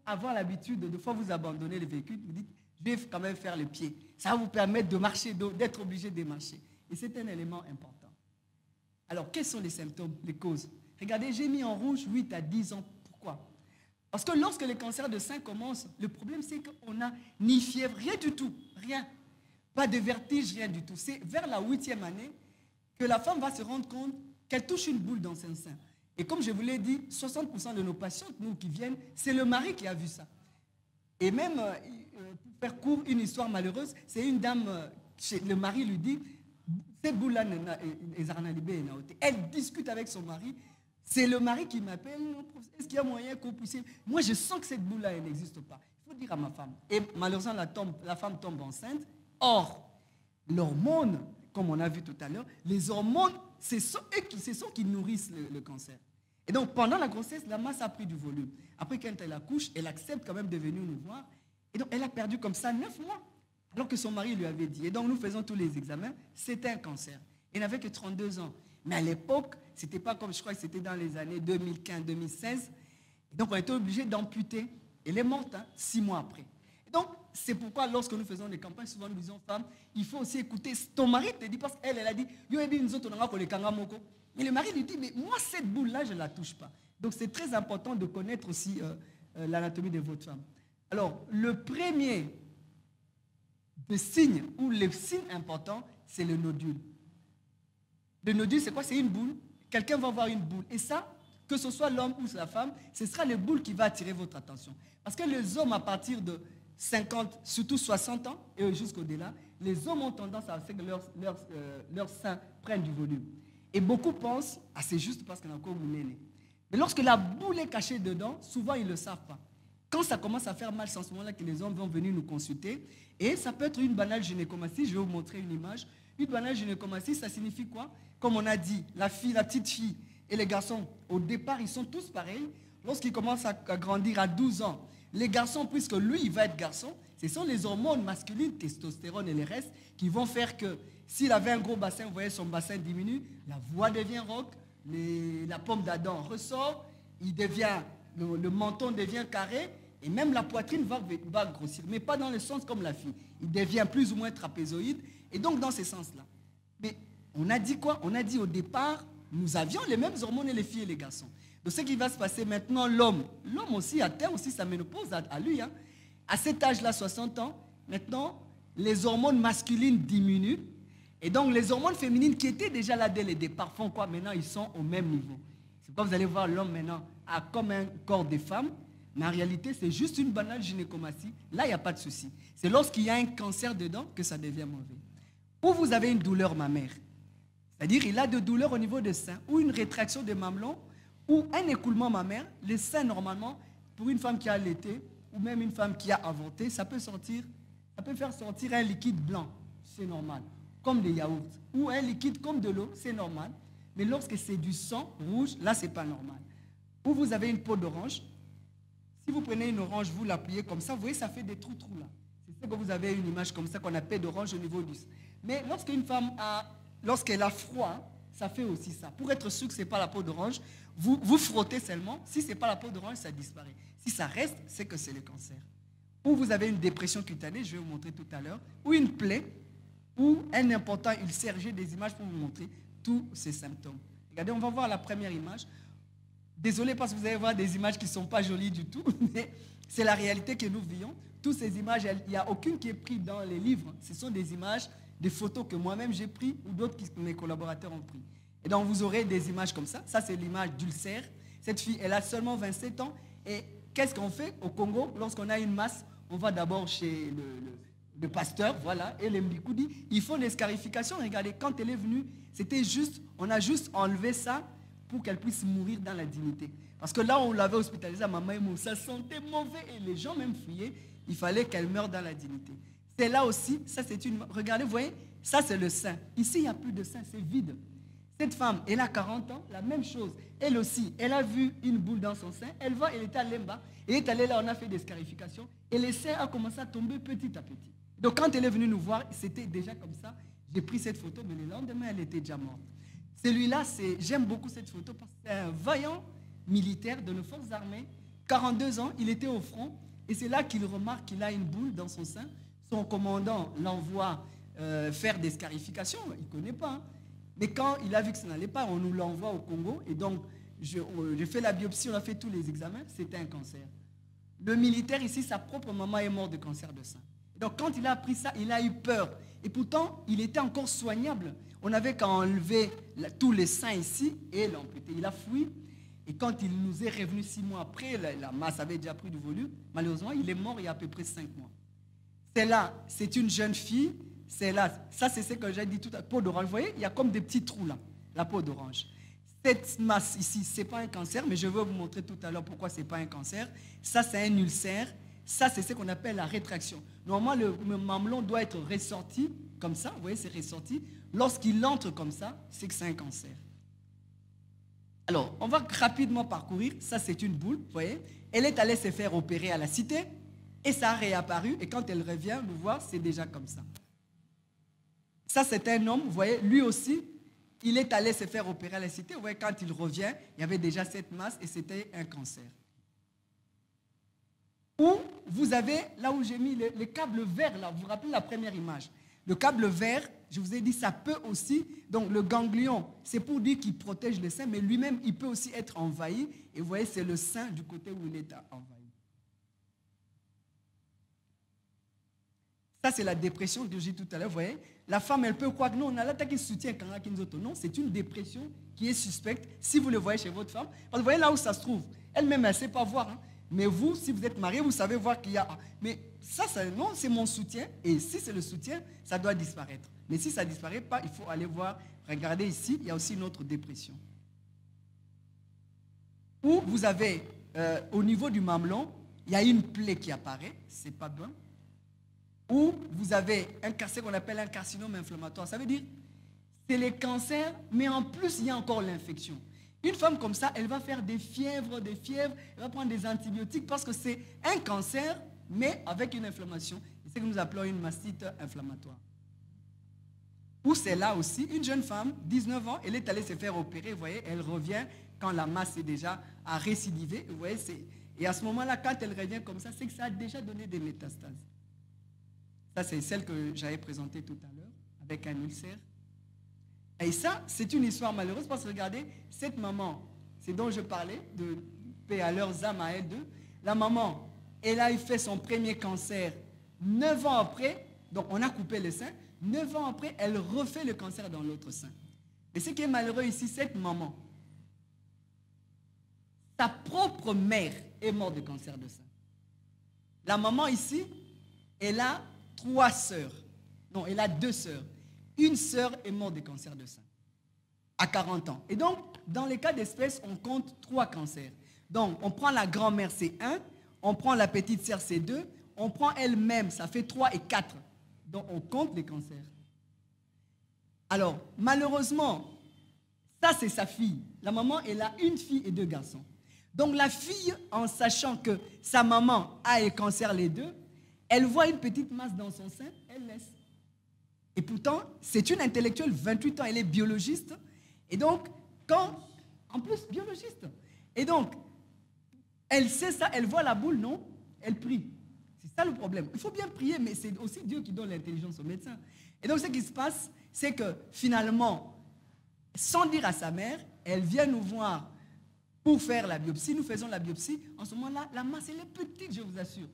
[SPEAKER 2] avoir l'habitude de fois vous abandonner les véhicules. Vous dites, je vais quand même faire le pied. Ça va vous permettre de marcher, d'être obligé de marcher. Et c'est un élément important. Alors, quels sont les symptômes, les causes? Regardez, j'ai mis en rouge 8 à 10 ans. Pourquoi? Parce que lorsque les cancers de sein commencent, le problème c'est qu'on n'a ni fièvre, rien du tout, rien. Pas de vertige, rien du tout. C'est vers la 8e année que la femme va se rendre compte qu'elle touche une boule dans son sein. Et comme je vous l'ai dit, 60% de nos patientes, nous qui viennent, c'est le mari qui a vu ça. Et même, pour faire court, une histoire malheureuse, c'est une dame, le mari lui dit, cette boule-là, elle discute avec son mari. C'est le mari qui m'appelle, est-ce qu'il y a moyen qu'on puisse... Moi, je sens que cette boule-là, elle n'existe pas. Il faut dire à ma femme. Et malheureusement, la femme tombe enceinte. Or, l'hormone, comme on a vu tout à l'heure, les hormones, c'est ce qui nourrissent le cancer. Et donc, pendant la grossesse, la masse a pris du volume. Après, quand elle accouche, elle accepte quand même de venir nous voir. Et donc, elle a perdu comme ça 9 mois, alors que son mari lui avait dit. Et donc, nous faisons tous les examens. C'était un cancer. Elle n'avait que 32 ans. Mais à l'époque, ce n'était pas comme, je crois que c'était dans les années 2015-2016. Donc, on était obligé d'amputer. Elle est morte 6 mois après. Et donc, c'est pourquoi, lorsque nous faisons des campagnes, souvent nous disons, femmes, il faut aussi écouter. Ton mari te dit, parce qu'elle a dit, mais le mari lui dit, mais moi, cette boule-là, je ne la touche pas. Donc, c'est très important de connaître aussi l'anatomie de votre femme. Alors, le premier des signes, ou le signe important, c'est le nodule. Le nodule, c'est quoi? C'est une boule. Quelqu'un va voir une boule. Et ça, que ce soit l'homme ou la femme, ce sera le boule qui va attirer votre attention. Parce que les hommes, à partir de 50, surtout 60 ans et jusqu'au-delà, les hommes ont tendance à ce que leurs seins prennent du volume. Et beaucoup pensent, ah c'est juste parce qu'on a encore une aînée. Mais lorsque la boule est cachée dedans, souvent ils ne le savent pas. Quand ça commence à faire mal, c'est en ce moment-là que les hommes vont venir nous consulter. Et ça peut être une banale gynécomastie. Je vais vous montrer une image. Une banale gynécomastie, ça signifie quoi? Comme on a dit, la petite fille et les garçons, au départ, ils sont tous pareils. Lorsqu'ils commencent à grandir à 12 ans, les garçons, puisque lui, il va être garçon, ce sont les hormones masculines, testostérone et les restes, qui vont faire que s'il avait un gros bassin, vous voyez, son bassin diminue, la voix devient rauque, la pomme d'Adam ressort, le menton devient carré, et même la poitrine va grossir, mais pas dans le sens comme la fille. Il devient plus ou moins trapézoïde, et donc dans ce sens-là. Mais on a dit quoi? On a dit au départ, nous avions les mêmes hormones, les filles et les garçons. Donc ce qui va se passer maintenant, l'homme aussi atteint aussi sa ménopause à lui. Hein. À cet âge-là, 60 ans, maintenant, les hormones masculines diminuent. Et donc les hormones féminines qui étaient déjà là dès le départ font quoi? Maintenant, ils sont au même niveau. C'est pourquoi vous allez voir l'homme maintenant a comme un corps de femme, mais en réalité, c'est juste une banale gynécomastie. Là, il n'y a pas de souci. C'est lorsqu'il y a un cancer dedans que ça devient mauvais. Ou vous avez une douleur mammaire. C'est-à-dire il a de douleurs au niveau des seins, ou une rétraction des mamelons, ou un écoulement mammaire. Les seins, normalement, pour une femme qui a allaité, ou même une femme qui a avorté, ça peut faire sortir un liquide blanc, c'est normal, comme des yaourts. Ou un liquide comme de l'eau, c'est normal. Mais lorsque c'est du sang rouge, là, ce n'est pas normal. Ou vous avez une peau d'orange. Si vous prenez une orange, vous l'appuyez comme ça, vous voyez, ça fait des trous là. C'est ça que vous avez une image comme ça qu'on appelle d'orange au niveau du sein. Mais lorsqu'une femme lorsqu'elle a froid, ça fait aussi ça. Pour être sûr que ce n'est pas la peau d'orange, vous frottez seulement. Si ce n'est pas la peau d'orange, ça disparaît. Si ça reste, c'est que c'est le cancer. Ou vous avez une dépression cutanée, je vais vous montrer tout à l'heure, ou une plaie, ou un important ulcère. J'ai des images pour vous montrer tous ces symptômes. Regardez, on va voir la première image. Désolé parce que vous allez voir des images qui ne sont pas jolies du tout, mais c'est la réalité que nous vivons. Toutes ces images, il n'y a aucune qui est prise dans les livres. Ce sont des images, des photos que moi-même j'ai prises ou d'autres que mes collaborateurs ont prises. Et donc, vous aurez des images comme ça. Ça, c'est l'image d'ulcère. Cette fille, elle a seulement 27 ans. Et qu'est-ce qu'on fait au Congo? Lorsqu'on a une masse, on va d'abord chez le pasteur, voilà, et les Mbikoudi. Ils font des scarifications. Regardez, quand elle est venue, c'était juste, on a juste enlevé ça pour qu'elle puisse mourir dans la dignité. Parce que là, on l'avait hospitalisée à Maman, ça sentait mauvais et les gens même fuyaient. Il fallait qu'elle meure dans la dignité. C'est là aussi, ça c'est une... Regardez, vous voyez, ça c'est le sein. Ici, il n'y a plus de sein, c'est vide. Cette femme, elle a 40 ans, la même chose. Elle aussi, elle a vu une boule dans son sein. Elle va, elle était à Lemba. Elle est allée là, on a fait des scarifications. Et le sein a commencé à tomber petit à petit. Donc quand elle est venue nous voir, c'était déjà comme ça. J'ai pris cette photo, mais le lendemain, elle était déjà morte. Celui-là, j'aime beaucoup cette photo parce que c'est un vaillant militaire de nos forces armées. 42 ans, il était au front. Et c'est là qu'il remarque qu'il a une boule dans son sein. Son commandant l'envoie faire des scarifications. Il ne connaît pas. Hein. Mais quand il a vu que ça n'allait pas, on nous l'envoie au Congo. Et donc, j'ai fait la biopsie, on a fait tous les examens. C'était un cancer. Le militaire ici, sa propre maman est morte de cancer de sein. Donc, quand il a appris ça, il a eu peur. Et pourtant, il était encore soignable. On n'avait qu'à enlever tous les seins ici et l'amputer. Il a fui. Et quand il nous est revenu 6 mois après, la masse avait déjà pris du volume. Malheureusement, il est mort il y a à peu près 5 mois. C'est là, c'est une jeune fille. C'est là, ça c'est ce que j'ai dit tout à l'heure. Peau d'orange, vous voyez, il y a comme des petits trous là, la peau d'orange. Cette masse ici, ce n'est pas un cancer, mais je vais vous montrer tout à l'heure pourquoi ce n'est pas un cancer. Ça, c'est un ulcère. Ça, c'est ce qu'on appelle la rétraction. Normalement, le mamelon doit être ressorti comme ça. Vous voyez, c'est ressorti. Lorsqu'il entre comme ça, c'est que c'est un cancer. Alors, on va rapidement parcourir. Ça, c'est une boule, vous voyez. Elle est allée se faire opérer à la cité et ça a réapparu. Et quand elle revient nous voir, c'est déjà comme ça. Ça, c'est un homme, vous voyez, lui aussi, il est allé se faire opérer à la cité. Vous voyez, quand il revient, il y avait déjà cette masse et c'était un cancer. Ou vous avez, là où j'ai mis le câble vert, là, vous vous rappelez la première image. Le câble vert, je vous ai dit, ça peut aussi, donc le ganglion, c'est pour dire qu'il protège le sein, mais lui-même, il peut aussi être envahi. Et vous voyez, c'est le sein du côté où il est envahi. Ça, c'est la dépression que j'ai dit tout à l'heure, vous voyez. La femme, elle peut croire que non, on a l'attaque qui soutient quand on a nous autres. Non, c'est une dépression qui est suspecte si vous le voyez chez votre femme. Parce que vous voyez là où ça se trouve. Elle-même, elle ne sait pas voir. Hein. Mais vous, si vous êtes marié, vous savez voir qu'il y a... Mais ça, non, c'est mon soutien. Et si c'est le soutien, ça doit disparaître. Mais si ça ne disparaît pas, il faut aller voir. Regardez ici, il y a aussi une autre dépression. Ou vous avez, au niveau du mamelon, il y a une plaie qui apparaît. Ce n'est pas bon. Ou vous avez un cancer qu'on appelle un carcinome inflammatoire. Ça veut dire, c'est les cancers, mais en plus, il y a encore l'infection. Une femme comme ça, elle va faire des fièvres, elle va prendre des antibiotiques parce que c'est un cancer, mais avec une inflammation. C'est ce que nous appelons une mastite inflammatoire. Ou c'est là aussi, une jeune femme, 19 ans, elle est allée se faire opérer, vous voyez, elle revient quand la masse est déjà à récidiver, vous voyez, et à ce moment-là, quand elle revient comme ça, c'est que ça a déjà donné des métastases. Ça, c'est celle que j'avais présentée tout à l'heure, avec un ulcère. Et ça, c'est une histoire malheureuse parce que regardez, cette maman, c'est dont je parlais, de paix à leurs âmes à elle deux. La maman, elle a fait son premier cancer 9 ans après, donc on a coupé le sein. 9 ans après, elle refait le cancer dans l'autre sein. Et ce qui est malheureux ici, cette maman, sa propre mère est morte de cancer de sein. La maman ici, elle a 3 sœurs. Non, elle a 2 sœurs. Une sœur est morte de cancer de sein à 40 ans. Et donc, dans les cas d'espèce, on compte 3 cancers. Donc, on prend la grand-mère, c'est 1. On prend la petite sœur, c'est 2. On prend elle-même, ça fait 3 et 4. Donc, on compte les cancers. Alors, malheureusement, ça, c'est sa fille. La maman, elle a une fille et 2 garçons. Donc, la fille, en sachant que sa maman a le cancer les 2, elle voit une petite masse dans son sein, elle laisse. Et pourtant, c'est une intellectuelle, 28 ans, elle est biologiste. Et donc, en plus, biologiste. Et donc, elle sait ça, elle voit la boule, non? Elle prie. C'est ça le problème. Il faut bien prier, mais c'est aussi Dieu qui donne l'intelligence au médecin. Et donc, ce qui se passe, c'est que finalement, sans dire à sa mère, elle vient nous voir pour faire la biopsie. Nous faisons la biopsie. En ce moment-là, la masse, elle est petite, je vous assure.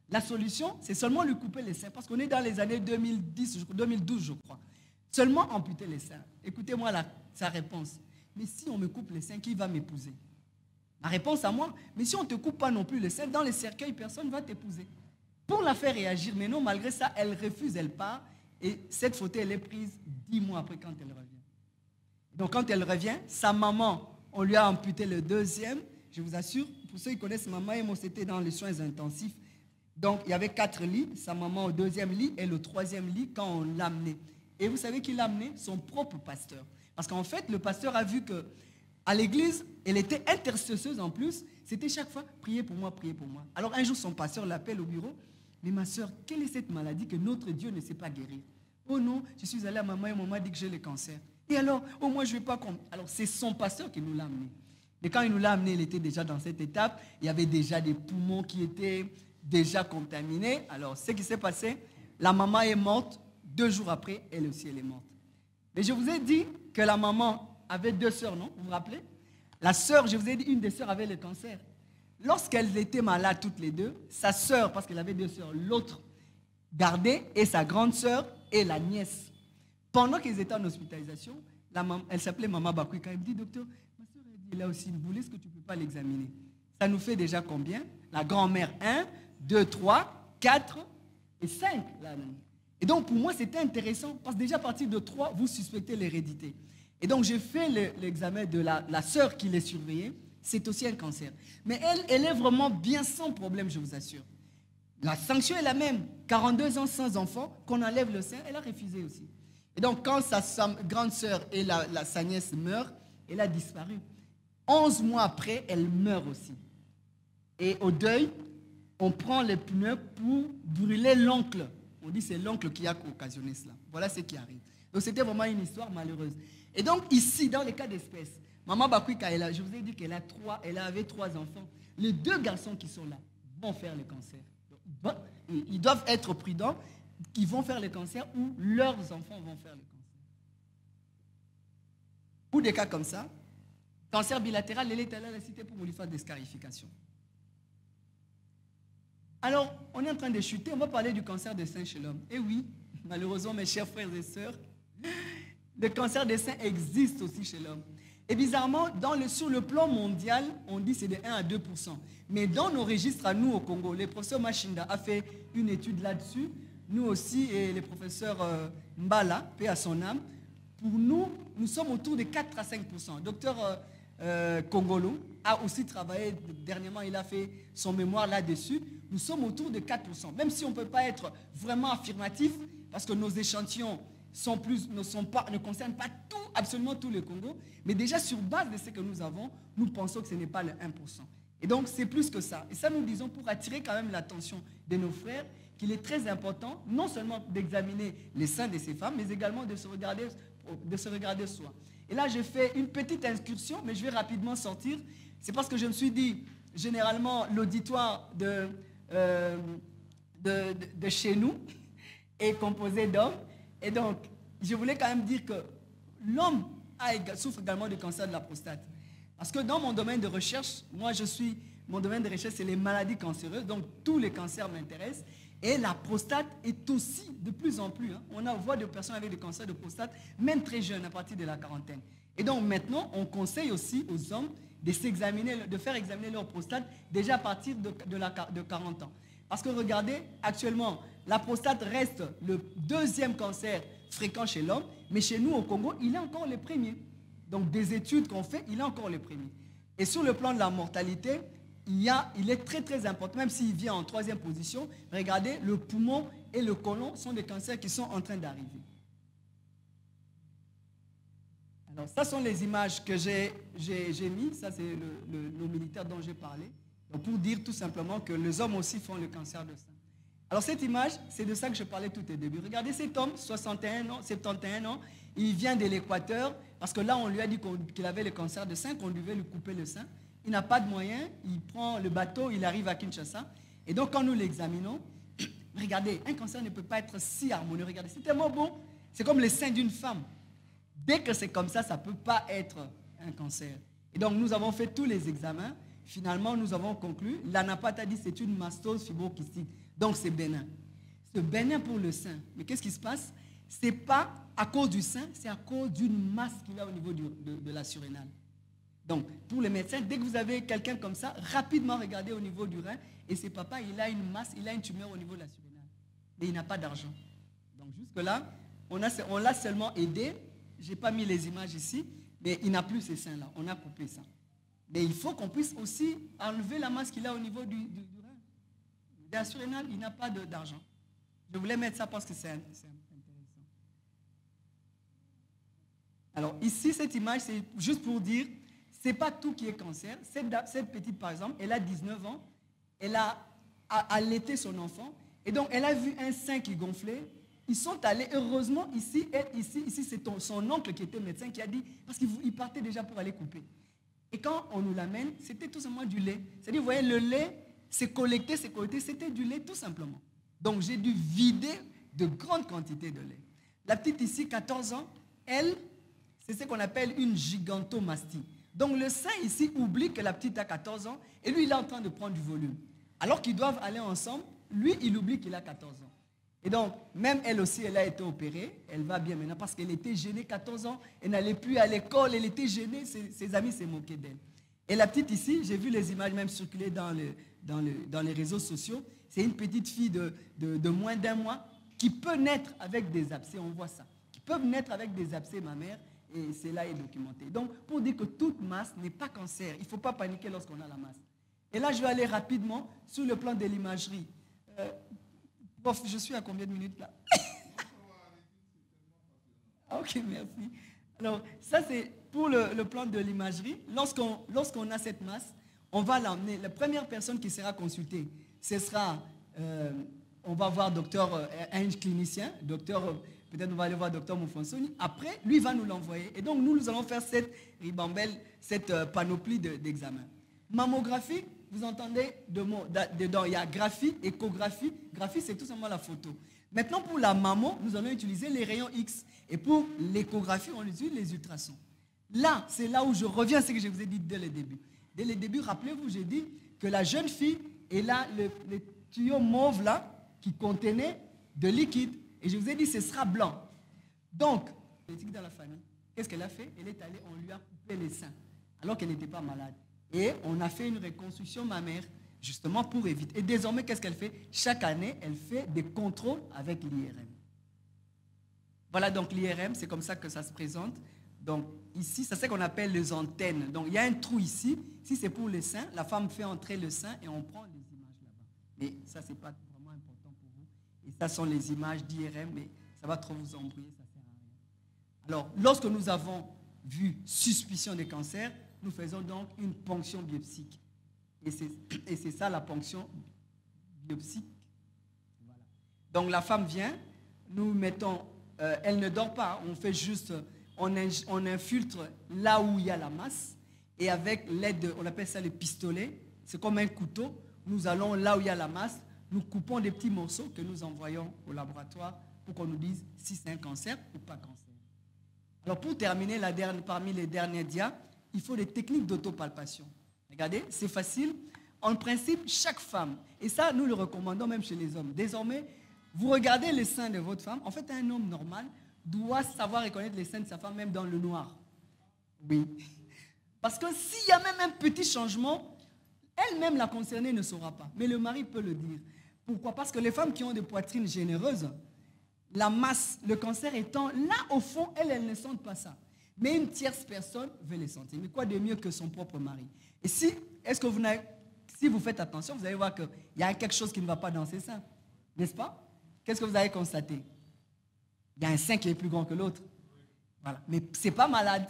[SPEAKER 2] La solution, c'est seulement lui couper les seins, parce qu'on est dans les années 2012, je crois. Seulement amputer les seins. Écoutez-moi sa réponse. Mais si on me coupe les seins, qui va m'épouser? Ma réponse à moi, mais si on ne te coupe pas non plus les seins, dans les cercueils, personne ne va t'épouser. Pour la faire réagir, mais non, malgré ça, elle refuse, elle part. Et cette photo, elle est prise 10 mois après quand elle revient. Donc quand elle revient, sa maman, on lui a amputé le deuxième. Je vous assure, pour ceux qui connaissent maman et moi, c'était dans les soins intensifs. Donc il y avait 4 lits, sa maman au deuxième lit et le troisième lit quand on l'a amené. Et vous savez qui l'a amené? Son propre pasteur. Parce qu'en fait, le pasteur a vu qu'à l'église, elle était intercesseuse en plus. C'était chaque fois, priez pour moi, priez pour moi. Alors un jour, son pasteur l'appelle au bureau. Mais ma soeur, quelle est cette maladie que notre Dieu ne sait pas guérir? Oh non, je suis allée à maman et maman a dit que j'ai le cancer. Et alors, oh moi je ne vais pas comprendre. Alors c'est son pasteur qui nous l'a amené. Mais quand il nous l'a amené, il était déjà dans cette étape. Il y avait déjà des poumons qui étaient déjà contaminés. Alors ce qui s'est passé, la maman est morte. 2 jours après, elle aussi, elle est morte. Mais je vous ai dit que la maman avait 2 sœurs, non? Vous vous rappelez? La sœur, je vous ai dit, une des sœurs avait le cancer. Lorsqu'elles étaient malades toutes les deux, sa sœur, parce qu'elle avait 2 sœurs, l'autre gardait, et sa grande sœur et la nièce. Pendant qu'ils étaient en hospitalisation, elle s'appelait Maman Bakwika. Elle me dit, docteur, ma sœur a dit, là aussi une boule, est-ce que tu ne peux pas l'examiner? Ça nous fait déjà combien? La grand-mère, 1, 2, 3, 4 et 5. Et donc, pour moi, c'était intéressant, parce que déjà à partir de 3, vous suspectez l'hérédité. Et donc, j'ai fait l'examen de la sœur qui les surveillait. C'est aussi un cancer. Mais elle est vraiment bien sans problème, je vous assure. La sanction est la même. 42 ans sans enfant, qu'on enlève le sein, elle a refusé aussi. Et donc, quand sa grande sœur et sa nièce meurent, elle a disparu. 11 mois après, elle meurt aussi. Et au deuil, on prend les pneus pour brûler l'oncle. On dit que c'est l'oncle qui a occasionné cela. Voilà ce qui arrive. Donc, c'était vraiment une histoire malheureuse. Et donc, ici, dans les cas d'espèce, Maman Bakwika, je vous ai dit qu'elle avait 3 enfants. Les 2 garçons qui sont là vont faire le cancer. Donc, ils doivent être prudents qu'ils vont faire le cancer ou leurs enfants vont faire le cancer. Pour des cas comme ça, cancer bilatéral, elle est allée à la cité pour lui faire des scarifications. Alors, on est en train de chuter, on va parler du cancer des seins chez l'homme. Et oui, malheureusement, mes chers frères et sœurs, le cancer des seins existe aussi chez l'homme. Et bizarrement, sur le plan mondial, on dit que c'est de 1 à 2%. Mais dans nos registres à nous au Congo, le professeur Machinda a fait une étude là-dessus. Nous aussi, et le professeur Mbala, paix à son âme, pour nous, nous sommes autour de 4 à 5%. Docteur Kongolo a aussi travaillé, dernièrement, il a fait son mémoire là-dessus. Nous sommes autour de 4%. Même si on ne peut pas être vraiment affirmatif, parce que nos échantillons ne concernent pas absolument tout le Congo, mais déjà sur base de ce que nous avons, nous pensons que ce n'est pas le 1%. Et donc c'est plus que ça. Et ça nous disons pour attirer quand même l'attention de nos frères qu'il est très important non seulement d'examiner les seins de ces femmes, mais également de se regarder soi. Et là j'ai fait une petite incursion, mais je vais rapidement sortir. C'est parce que je me suis dit, généralement l'auditoire de chez nous est composé d'hommes. Et donc, je voulais quand même dire que l'homme souffre également du cancer de la prostate. Parce que dans mon domaine de recherche, mon domaine de recherche, c'est les maladies cancéreuses. Donc, tous les cancers m'intéressent. Et la prostate est aussi de plus en plus. On voit des personnes avec des cancers de prostate, même très jeunes, à partir de la quarantaine. Et donc, maintenant, on conseille aussi aux hommes de faire examiner leur prostate déjà à partir de 40 ans. Parce que regardez, actuellement, la prostate reste le 2e cancer fréquent chez l'homme, mais chez nous au Congo, il est encore le premier. Donc des études qu'on fait, il est encore le premier. Et sur le plan de la mortalité, il est très très important, même s'il vient en 3e position. Regardez, le poumon et le côlon sont des cancers qui sont en train d'arriver. Alors ça sont les images que j'ai mises, ça c'est le militaire dont j'ai parlé. Donc, pour dire tout simplement que les hommes aussi font le cancer de sein. Alors cette image, c'est de ça que je parlais tout au début. Regardez cet homme, 71 ans, il vient de l'Équateur, parce que là on lui a dit qu'il avait le cancer de sein, qu'on devait lui couper le sein. Il n'a pas de moyens, il prend le bateau, il arrive à Kinshasa. Et donc quand nous l'examinons, regardez, un cancer ne peut pas être si harmonieux. Regardez, c'est tellement bon, c'est comme le sein d'une femme. Dès que c'est comme ça ne peut pas être un cancer. Et donc, nous avons fait tous les examens. Finalement, nous avons conclu, l'anapathe a dit c'est une mastose fibrokystique. Donc, c'est bénin. C'est bénin pour le sein. Mais qu'est-ce qui se passe? Ce n'est pas à cause du sein, c'est à cause d'une masse qu'il a au niveau de la surrénale. Donc, pour les médecins, dès que vous avez quelqu'un comme ça, rapidement regardez au niveau du rein. Et c'est papa, il a une masse, il a une tumeur au niveau de la surrénale. Mais il n'a pas d'argent. Donc, jusque-là, on l'a seulement aidé. Je n'ai pas mis les images ici, mais il n'a plus ces seins-là. On a coupé ça. Mais il faut qu'on puisse aussi enlever la masse qu'il a au niveau du rein. De la surrénale, il n'a pas d'argent. Je voulais mettre ça parce que c'est intéressant. Alors, ici, cette image, c'est juste pour dire, ce n'est pas tout qui est cancer. Cette petite, par exemple, elle a 19 ans. Elle a allaité son enfant. Et donc, elle a vu un sein qui gonflait. Ils sont allés, heureusement, ici c'est son oncle qui était médecin qui a dit, parce qu'il partait déjà pour aller couper. Et quand on nous l'amène, c'était tout simplement du lait. C'est-à-dire, vous voyez, le lait, c'est collecté, c'était du lait tout simplement. Donc, j'ai dû vider de grandes quantités de lait. La petite ici, 14 ans, elle, c'est ce qu'on appelle une gigantomastie. Donc, le sein ici oublie que la petite a 14 ans et lui, il est en train de prendre du volume. Alors qu'ils doivent aller ensemble, lui, il oublie qu'il a 14 ans. Et donc, même elle aussi, elle a été opérée. Elle va bien maintenant parce qu'elle était gênée, 14 ans. Elle n'allait plus à l'école, elle était gênée. Ses amis s'est moqués d'elle. Et la petite ici, j'ai vu les images même circuler dans les réseaux sociaux. C'est une petite fille de moins d'un mois qui peut naître avec des abcès. On voit ça. Qui peuvent naître avec des abcès mammaires. Et cela est documenté. Donc, pour dire que toute masse n'est pas cancer, il ne faut pas paniquer lorsqu'on a la masse. Et là, je vais aller rapidement sur le plan de l'imagerie. Prof, je suis à combien de minutes là? Ok, merci. Alors, ça c'est pour le plan de l'imagerie. Lorsqu'on a cette masse, on va l'emmener. La première personne qui sera consultée, ce sera, on va voir un clinicien, peut-être on va aller voir docteur Mufonsoni. Après, lui va nous l'envoyer. Et donc, nous allons faire cette ribambelle, cette panoplie d'examens. Mammographie, vous entendez dedans, il y a graphie, échographie. Graphie, c'est tout simplement la photo. Maintenant, pour la mammo, nous allons utiliser les rayons X. Et pour l'échographie, on utilise les ultrasons. Là, c'est là où je reviens à ce que je vous ai dit dès le début. Dès le début, rappelez-vous, j'ai dit que la jeune fille est là, le tuyau mauve là, qui contenait de liquide. Et je vous ai dit, ce sera blanc. Donc, dans la famille, qu'est-ce qu'elle a fait? Elle est allée, on lui a coupé les seins, alors qu'elle n'était pas malade. Et on a fait une reconstruction mammaire, justement pour éviter. Et désormais, qu'est-ce qu'elle fait? Chaque année, elle fait des contrôles avec l'IRM. Voilà, donc l'IRM, c'est comme ça que ça se présente. Donc, ici, c'est ce qu'on appelle les antennes. Donc, il y a un trou ici. Si c'est pour les seins, la femme fait entrer le sein et on prend les images là-bas. Mais ça, ce n'est pas vraiment important pour vous. Et ça sont les images d'IRM, mais ça va trop vous embrouiller, ça ne sert à rien. Alors, lorsque nous avons vu suspicion de cancer, nous faisons donc une ponction biopsique. Et c'est ça la ponction biopsique. Voilà. Donc la femme vient, nous mettons, elle ne dort pas, on fait juste, on infiltre là où il y a la masse, et avec l'aide, on appelle ça le pistolet, c'est comme un couteau, nous allons là où il y a la masse, nous coupons des petits morceaux que nous envoyons au laboratoire pour qu'on nous dise si c'est un cancer ou pas cancer. Alors pour terminer, parmi les derniers dias, il faut des techniques d'autopalpation. Regardez, c'est facile. En principe, chaque femme, et ça, nous le recommandons même chez les hommes. Désormais, vous regardez les seins de votre femme. En fait, un homme normal doit savoir reconnaître les seins de sa femme, même dans le noir. Oui. Parce que s'il y a même un petit changement, elle-même, la concernée, ne saura pas. Mais le mari peut le dire. Pourquoi? Parce que les femmes qui ont des poitrines généreuses, la masse, le cancer étant là au fond, elles ne sentent pas ça. Mais une tierce personne veut les sentir. Mais quoi de mieux que son propre mari? Et si vous faites attention, vous allez voir qu'il y a quelque chose qui ne va pas dans ses seins. N'est-ce pas? Qu'est-ce que vous avez constaté? Il y a un sein qui est plus grand que l'autre. Voilà. Mais ce n'est pas malade.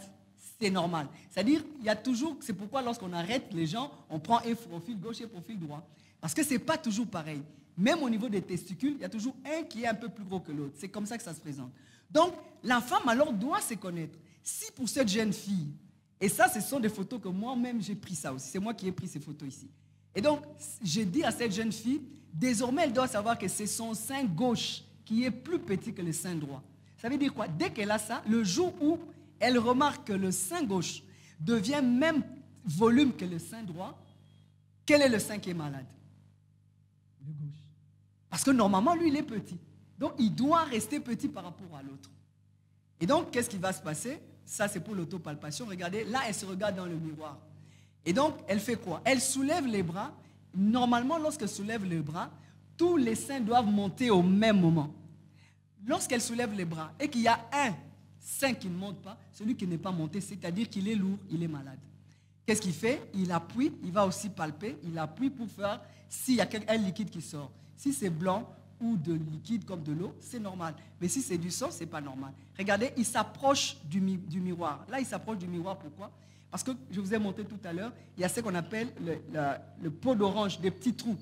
[SPEAKER 2] C'est normal. C'est-à-dire, il y a toujours, c'est pourquoi lorsqu'on arrête les gens, on prend un profil gauche et profil droit. Parce que ce n'est pas toujours pareil. Même au niveau des testicules, il y a toujours un qui est un peu plus gros que l'autre. C'est comme ça que ça se présente. Donc, la femme alors doit se connaître. Si pour cette jeune fille, et ça, ce sont des photos que moi-même j'ai pris ça aussi. C'est moi qui ai pris ces photos ici. Et donc, j'ai dit à cette jeune fille, désormais, elle doit savoir que c'est son sein gauche qui est plus petit que le sein droit. Ça veut dire quoi? Dès qu'elle a ça, le jour où elle remarque que le sein gauche devient même volume que le sein droit, quel est le sein qui est malade? Le gauche. Parce que normalement, lui, il est petit. Donc, il doit rester petit par rapport à l'autre. Et donc, qu'est-ce qui va se passer? Ça, c'est pour l'autopalpation. Regardez, là, elle se regarde dans le miroir. Et donc, elle fait quoi? Elle soulève les bras. Normalement, lorsqu'elle soulève les bras, tous les seins doivent monter au même moment. Lorsqu'elle soulève les bras et qu'il y a un sein qui ne monte pas, celui qui n'est pas monté, c'est-à-dire qu'il est lourd, il est malade. Qu'est-ce qu'il fait? Il appuie, il va aussi palper, il appuie pour faire s'il y a un liquide qui sort. Si c'est blanc ou de liquide comme de l'eau, c'est normal. Mais si c'est du sang, ce n'est pas normal. Regardez, il s'approche du miroir. Là, il s'approche du miroir, pourquoi? Parce que je vous ai montré tout à l'heure, il y a ce qu'on appelle le pot d'orange, des petits trous.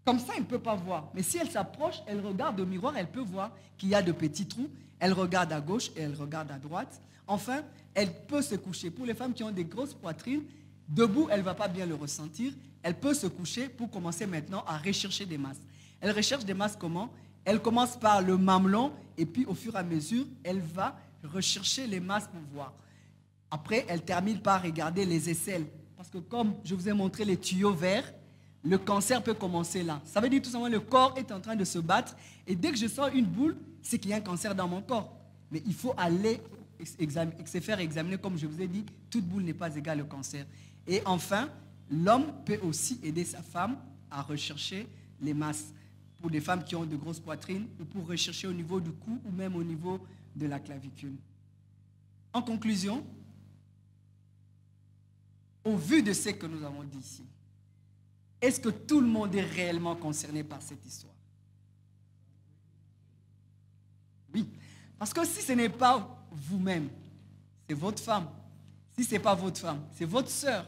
[SPEAKER 2] Comme ça, elle ne peut pas voir. Mais si elle s'approche, elle regarde au miroir, elle peut voir qu'il y a de petits trous. Elle regarde à gauche et elle regarde à droite. Enfin, elle peut se coucher. Pour les femmes qui ont des grosses poitrines, debout, elle ne va pas bien le ressentir. Elle peut se coucher pour commencer maintenant à rechercher des masses. Elle recherche des masses comment? Elle commence par le mamelon et puis au fur et à mesure, elle va rechercher les masses pour voir. Après, elle termine par regarder les aisselles. Parce que comme je vous ai montré les tuyaux verts, le cancer peut commencer là. Ça veut dire tout simplement que le corps est en train de se battre. Et dès que je sens une boule, c'est qu'il y a un cancer dans mon corps. Mais il faut aller se faire examiner. Comme je vous ai dit, toute boule n'est pas égale au cancer. Et enfin, l'homme peut aussi aider sa femme à rechercher les masses. Pour des femmes qui ont de grosses poitrines ou pour rechercher au niveau du cou ou même au niveau de la clavicule. En conclusion, au vu de ce que nous avons dit ici, est-ce que tout le monde est réellement concerné par cette histoire? Oui. Parce que si ce n'est pas vous-même, c'est votre femme. Si ce n'est pas votre femme, c'est votre sœur.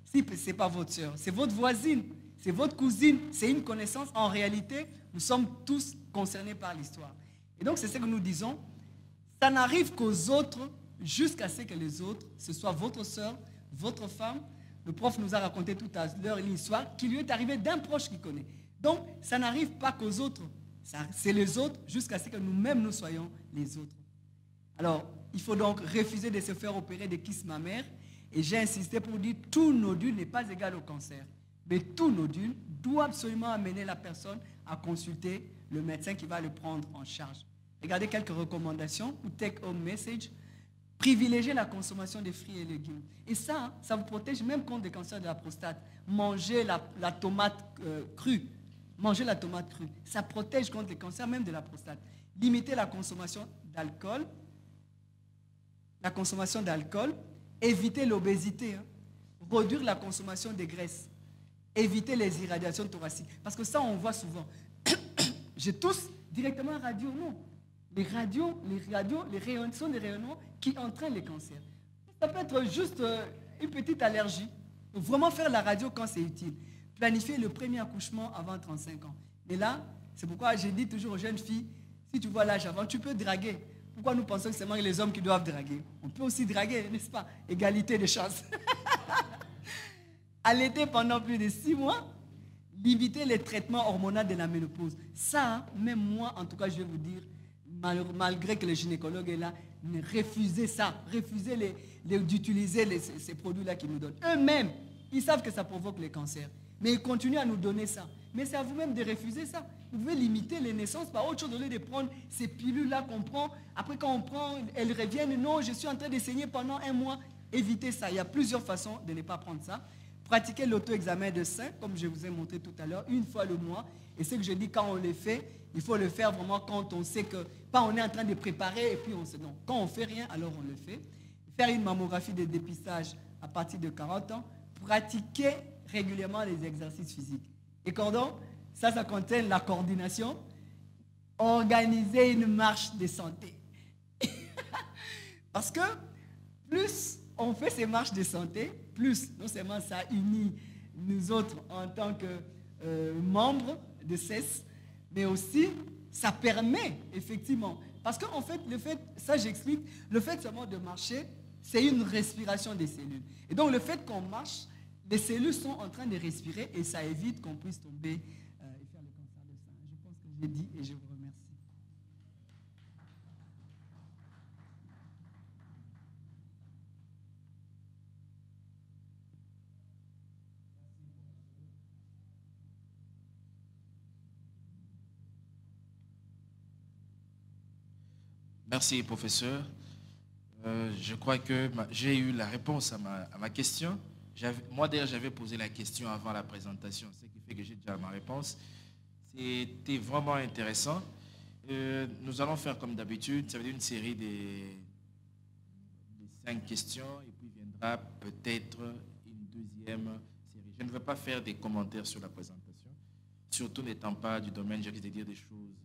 [SPEAKER 2] Si ce n'est pas votre sœur, c'est votre voisine, c'est votre cousine, c'est une connaissance. En réalité, nous sommes tous concernés par l'histoire. Et donc, c'est ce que nous disons. Ça n'arrive qu'aux autres jusqu'à ce que les autres, ce soit votre sœur, votre femme. Le prof nous a raconté tout à l'heure une histoire qui lui est arrivée d'un proche qu'il connaît. Donc, ça n'arrive pas qu'aux autres. C'est les autres jusqu'à ce que nous-mêmes nous soyons les autres. Alors, il faut donc refuser de se faire opérer des kystes mammaires. Et j'ai insisté pour dire que tout nodule n'est pas égal au cancer. Mais tout nodule doit absolument amener la personne à consulter le médecin qui va le prendre en charge. Regardez quelques recommandations ou take-home message. Privilégiez la consommation des fruits et légumes. Et ça vous protège même contre des cancers de la prostate. Mangez la tomate crue. Mangez la tomate crue. Ça protège contre les cancers même de la prostate. Limitez la consommation d'alcool. La consommation d'alcool. Évitez l'obésité. Réduire la consommation des graisses. Éviter les irradiations thoraciques. Parce que ça, on voit souvent. Je tousse directement à radio, non. Les rayons sont des rayonnements qui entraînent les cancers. Ça peut être juste une petite allergie. Donc, vraiment faire la radio quand c'est utile. Planifier le premier accouchement avant 35 ans. Mais là, c'est pourquoi j'ai dit toujours aux jeunes filles, si tu vois l'âge avant, tu peux draguer. Pourquoi nous pensons que c'est seulement les hommes qui doivent draguer? On peut aussi draguer, n'est-ce pas? Égalité de chances. Allaiter pendant plus de 6 mois, limiter les traitements hormonaux de la ménopause. Ça, même moi, en tout cas, je vais vous dire, malgré que le gynécologue est là, refusez ça. Refusez d'utiliser ces produits-là qu'ils nous donnent. Eux-mêmes, ils savent que ça provoque les cancers. Mais ils continuent à nous donner ça. Mais c'est à vous-même de refuser ça. Vous pouvez limiter les naissances par autre chose, au lieu de prendre ces pilules-là qu'on prend. Après, quand on prend, elles reviennent. Non, je suis en train de saigner pendant 1 mois. Évitez ça. Il y a plusieurs façons de ne pas prendre ça. Pratiquez l'auto-examen de sein, comme je vous ai montré tout à l'heure, 1 fois le mois. Et ce que je dis, quand on le fait, il faut le faire vraiment quand on sait que, pas on est en train de préparer et puis on sait non. Quand on ne fait rien, alors on le fait. Faire une mammographie de dépistage à partir de 40 ans. Pratiquer régulièrement les exercices physiques. Et cordon, ça contient la coordination. Organiser une marche de santé. Parce que plus on fait ces marches de santé, plus non seulement ça unit nous autres en tant que membres de CES, mais aussi ça permet effectivement, parce qu'en fait, ça j'explique, le fait seulement de marcher, c'est une respiration des cellules. Et donc le fait qu'on marche, les cellules sont en train de respirer et ça évite qu'on puisse tomber et faire le cancer de sein. Je pense que j'ai dit et je vous remercie.
[SPEAKER 1] Merci, professeur. Je crois que j'ai eu la réponse à ma question. Moi, d'ailleurs, j'avais posé la question avant la présentation, ce qui fait que j'ai déjà ma réponse. C'était vraiment intéressant. Nous allons faire comme d'habitude, ça veut dire une série des 5 questions, et puis viendra peut-être une deuxième série. Je ne veux pas faire des commentaires sur la présentation, surtout n'étant pas du domaine, je risque de dire des choses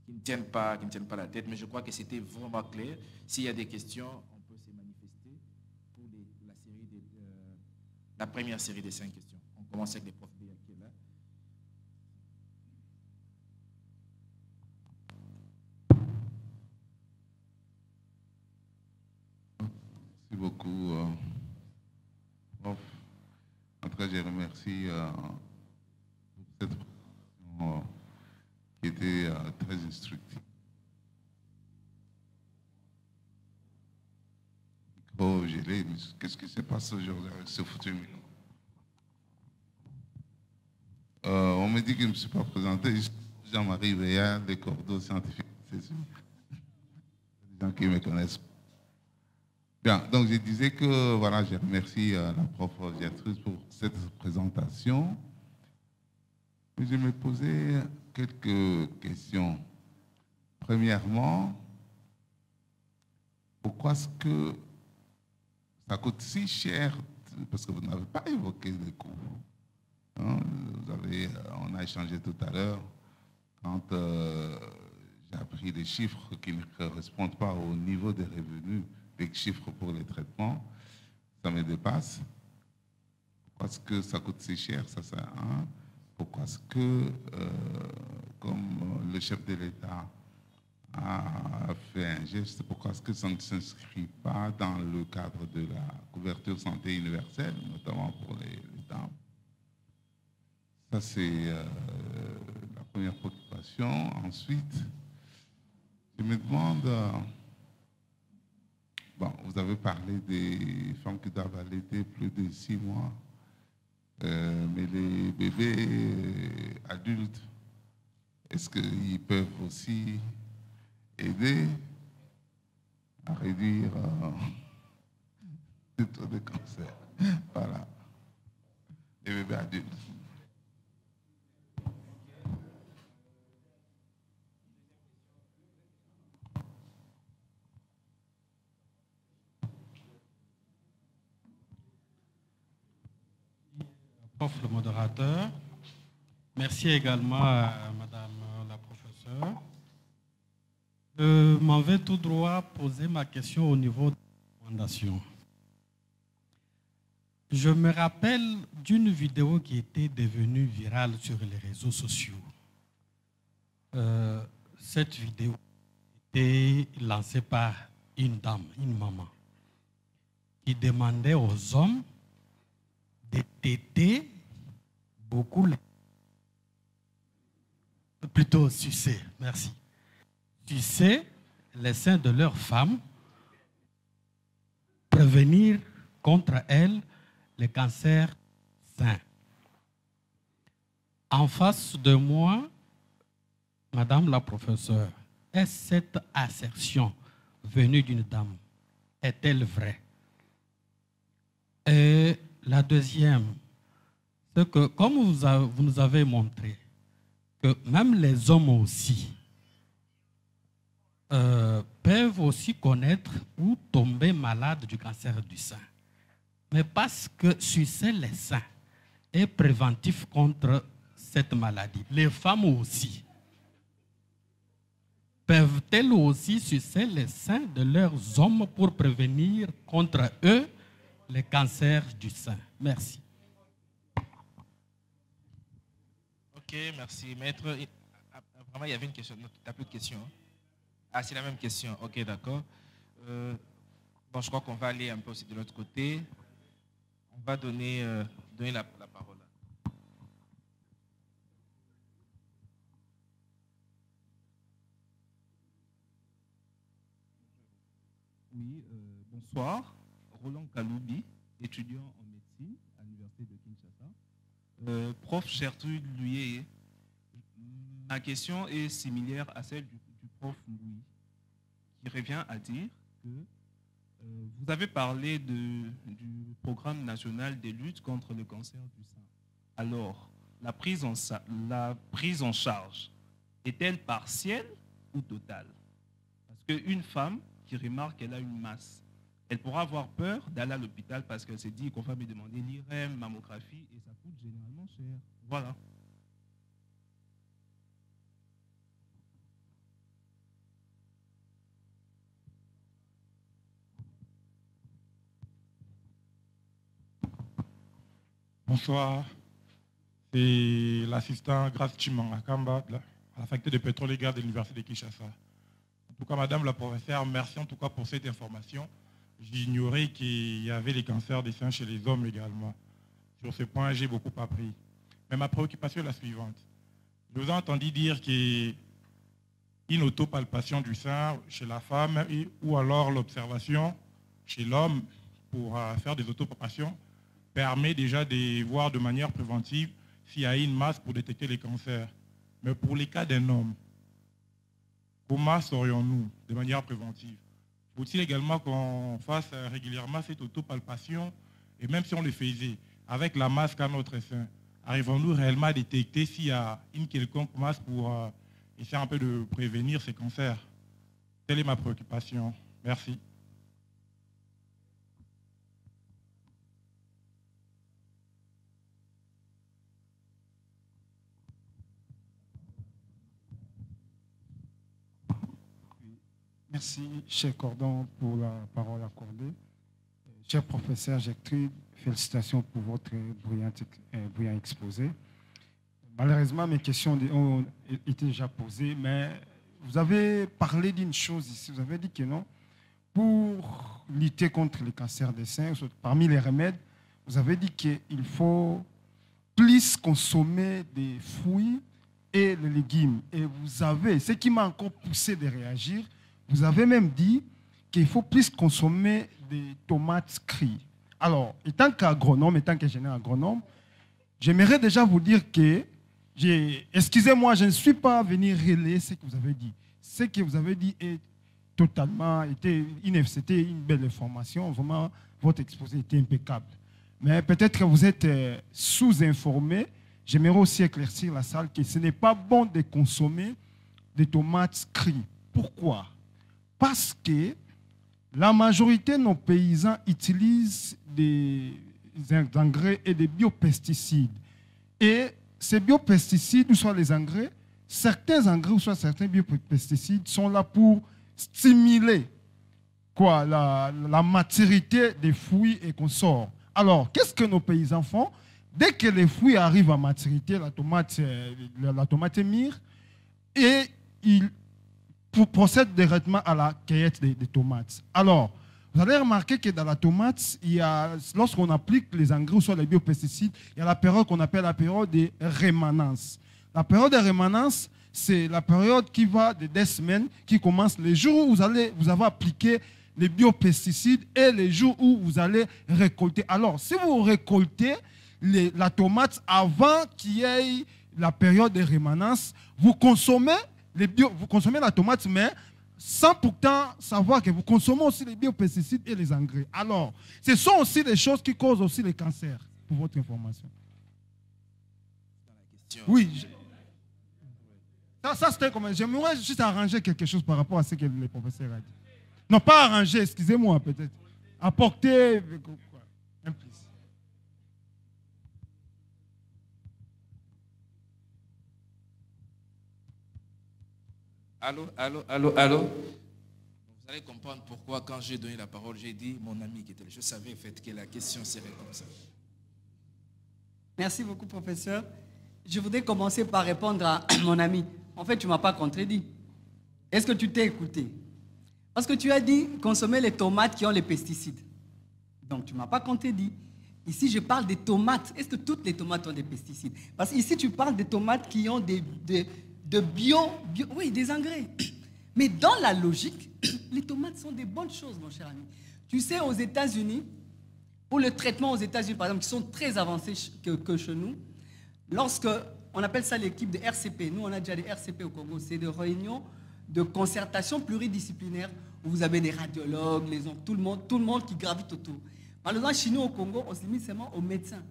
[SPEAKER 1] qui ne tiennent pas la tête, mais je crois que c'était vraiment clair. S'il y a des questions, on peut se manifester pour la première série des 5 questions. On commence avec les profs B qui est là.
[SPEAKER 3] Merci beaucoup, prof. En tout cas, je remercie pour cette présentation qui était très instructive. Micro gelé, mais qu'est-ce qui se passe aujourd'hui avec ce foutu micro? On me dit que je ne me suis pas présenté. Jean-Marie Veillard, des cordeaux scientifiques, c'est sûr. Des gens qui me connaissent. Bien, donc je disais que voilà, je remercie la prof Gertrude pour cette présentation. Je me posais quelques questions. Premièrement, pourquoi est-ce que ça coûte si cher? Parce que vous n'avez pas évoqué les coûts. Hein? On a échangé tout à l'heure quand j'ai appris des chiffres qui ne correspondent pas au niveau des revenus, des chiffres pour les traitements, ça me dépasse. Pourquoi est-ce que ça coûte si cher? Ça sert à un. Pourquoi est-ce que, comme le chef de l'État a fait un geste, pourquoi est-ce que ça ne s'inscrit pas dans le cadre de la couverture santé universelle, notamment pour les dames? Ça, c'est la première préoccupation. Ensuite, je me demande, bon, vous avez parlé des femmes qui doivent allaiter plus de 6 mois, mais les bébés adultes, est-ce qu'ils peuvent aussi aider à réduire le taux de cancer? Voilà, les bébés adultes.
[SPEAKER 4] Prof, le modérateur. Merci également à Madame la professeure. Je m'en vais tout droit poser ma question au niveau de la fondation. Je me rappelle d'une vidéo qui était devenue virale sur les réseaux sociaux. Cette vidéo était lancée par une dame, une maman, qui demandait aux hommes de téter beaucoup, plutôt sucer, merci, sucer les seins de leurs femmes, prévenir contre elles les cancers seins. En face de moi, Madame la professeure, est-ce cette assertion venue d'une dame est-elle vraie? Et la deuxième, c'est que comme vous nous avez montré que même les hommes aussi peuvent aussi connaître ou tomber malades du cancer du sein. Mais parce que sucer les seins est préventif contre cette maladie, les femmes aussi peuvent-elles aussi sucer les seins de leurs hommes pour prévenir contre eux les cancers du sein? Merci.
[SPEAKER 1] Ok, merci. Maître, vraiment, il y avait une question. Tu n'as plus de questions. Ah, c'est la même question. Ok, d'accord. Bon, je crois qu'on va aller un peu aussi de l'autre côté. On va donner la parole.
[SPEAKER 5] Oui, bonsoir. Roland Kaloubi, étudiant en médecine à l'Université de Kinshasa. Prof Gertrude Luyeye, ma question est similaire à celle du prof Mboui. qui revient à dire que vous avez parlé du programme national de lutte contre le cancer du sein. Alors, la prise en charge est-elle partielle ou totale? Parce qu'une femme qui remarque qu'elle a une masse, elle pourra avoir peur d'aller à l'hôpital parce qu'elle s'est dit qu'on va me demander l'IRM, mammographie, et ça coûte généralement cher. Voilà.
[SPEAKER 6] Bonsoir, c'est l'assistant Grace Chimang Akamba à la faculté de pétrole et gaz de l'université de Kinshasa. En tout cas, madame la professeure, merci en tout cas pour cette information. J'ignorais qu'il y avait les cancers des seins chez les hommes également. Sur ce point, j'ai beaucoup appris. Mais ma préoccupation est la suivante. Je vous ai entendu dire qu'une autopalpation du sein chez la femme ou alors l'observation chez l'homme pour faire des autopalpations permet déjà de voir de manière préventive s'il y a une masse pour détecter les cancers. Mais pour les cas d'un homme, comment saurions-nous de manière préventive? Faut-il également qu'on fasse régulièrement cette autopalpation? Et même si on le faisait avec la masse à notre sein, arrivons-nous réellement à détecter s'il y a une quelconque masse pour essayer un peu de prévenir ces cancers? Telle est ma préoccupation. Merci.
[SPEAKER 7] Merci, cher Cordon, pour la parole accordée. Cher professeur Gertrude, félicitations pour votre brillant exposé. Malheureusement, mes questions ont été déjà posées, mais vous avez parlé d'une chose ici. Vous avez dit que non, pour lutter contre le cancer des seins, parmi les remèdes, vous avez dit qu'il faut plus consommer des fruits et les légumes. Et vous avez, ce qui m'a encore poussé de réagir, vous avez même dit qu'il faut plus consommer des tomates criées. Alors, étant qu'agronome, étant qu'ingénieur agronome, j'aimerais déjà vous dire que, excusez-moi, je ne suis pas venu relayer ce que vous avez dit. Ce que vous avez dit est totalement, c'était une belle information. Vraiment, votre exposé était impeccable. Mais peut-être que vous êtes sous-informé. J'aimerais aussi éclaircir la salle que ce n'est pas bon de consommer des tomates criées. Pourquoi? Parce que la majorité de nos paysans utilisent des engrais et des biopesticides. Et ces biopesticides, ou soit les engrais, certains engrais ou soit certains biopesticides sont là pour stimuler la maturité des fruits et consorts. Alors, qu'est-ce que nos paysans font? Dès que les fruits arrivent à maturité, la tomate est mûre et ils procèdent directement à la cueillette des tomates. Alors, vous allez remarquer que dans la tomate, lorsqu'on applique les engrais ou soit les biopesticides, il y a la période qu'on appelle la période de rémanence. La période de rémanence, c'est la période qui va de 2 semaines, qui commence les jours où vous avez appliqué les biopesticides et les jours où vous allez récolter. Alors, si vous récoltez la tomate avant qu'il y ait la période de rémanence, vous consommez la tomate, mais sans pourtant savoir que vous consommez aussi les biopesticides et les engrais. Alors, ce sont aussi des choses qui causent aussi les cancers, pour votre information. Oui. Ça c'était comme... J'aimerais juste arranger quelque chose par rapport à ce que le professeur a dit. Non, pas arranger, excusez-moi peut-être. Apporter... Un plus.
[SPEAKER 1] Allô, allô, allô, allô. Vous allez comprendre pourquoi quand j'ai donné la parole, j'ai dit mon ami qui était là. Je savais en fait que la question serait comme ça.
[SPEAKER 2] Merci beaucoup, professeur. Je voudrais commencer par répondre à mon ami. En fait, tu ne m'as pas contredit. Est-ce que tu t'es écouté? Parce que tu as dit consommer les tomates qui ont les pesticides. Donc, tu ne m'as pas contredit. Ici, je parle des tomates. Est-ce que toutes les tomates ont des pesticides? Parce qu'ici, tu parles des tomates qui ont des engrais. Mais dans la logique, les tomates sont des bonnes choses, mon cher ami. Tu sais, aux États-Unis, pour le traitement aux États-Unis, par exemple, qui sont très avancés que chez nous, lorsque on appelle ça l'équipe de RCP, nous on a déjà des RCP au Congo, c'est des réunions de concertation pluridisciplinaire où vous avez des radiologues, tout le monde qui gravite autour. Malheureusement, chez nous au Congo, on se limite seulement aux médecins.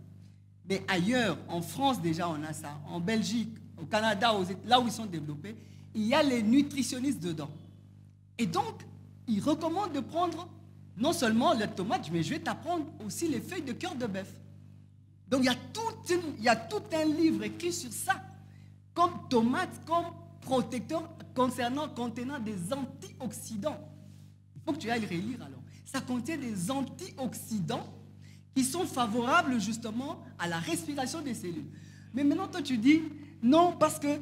[SPEAKER 2] Mais ailleurs, en France déjà, on a ça. En Belgique, au Canada, là où ils sont développés, il y a les nutritionnistes dedans. Et donc, ils recommandent de prendre non seulement les tomates, mais je vais t'apprendre aussi les feuilles de cœur de bœuf. Donc, il y a tout un livre écrit sur ça, comme tomate, comme protecteur contenant des antioxydants. Il faut que tu ailles le relire alors. Ça contient des antioxydants qui sont favorables justement à la respiration des cellules. Mais maintenant, toi, tu dis, non, parce que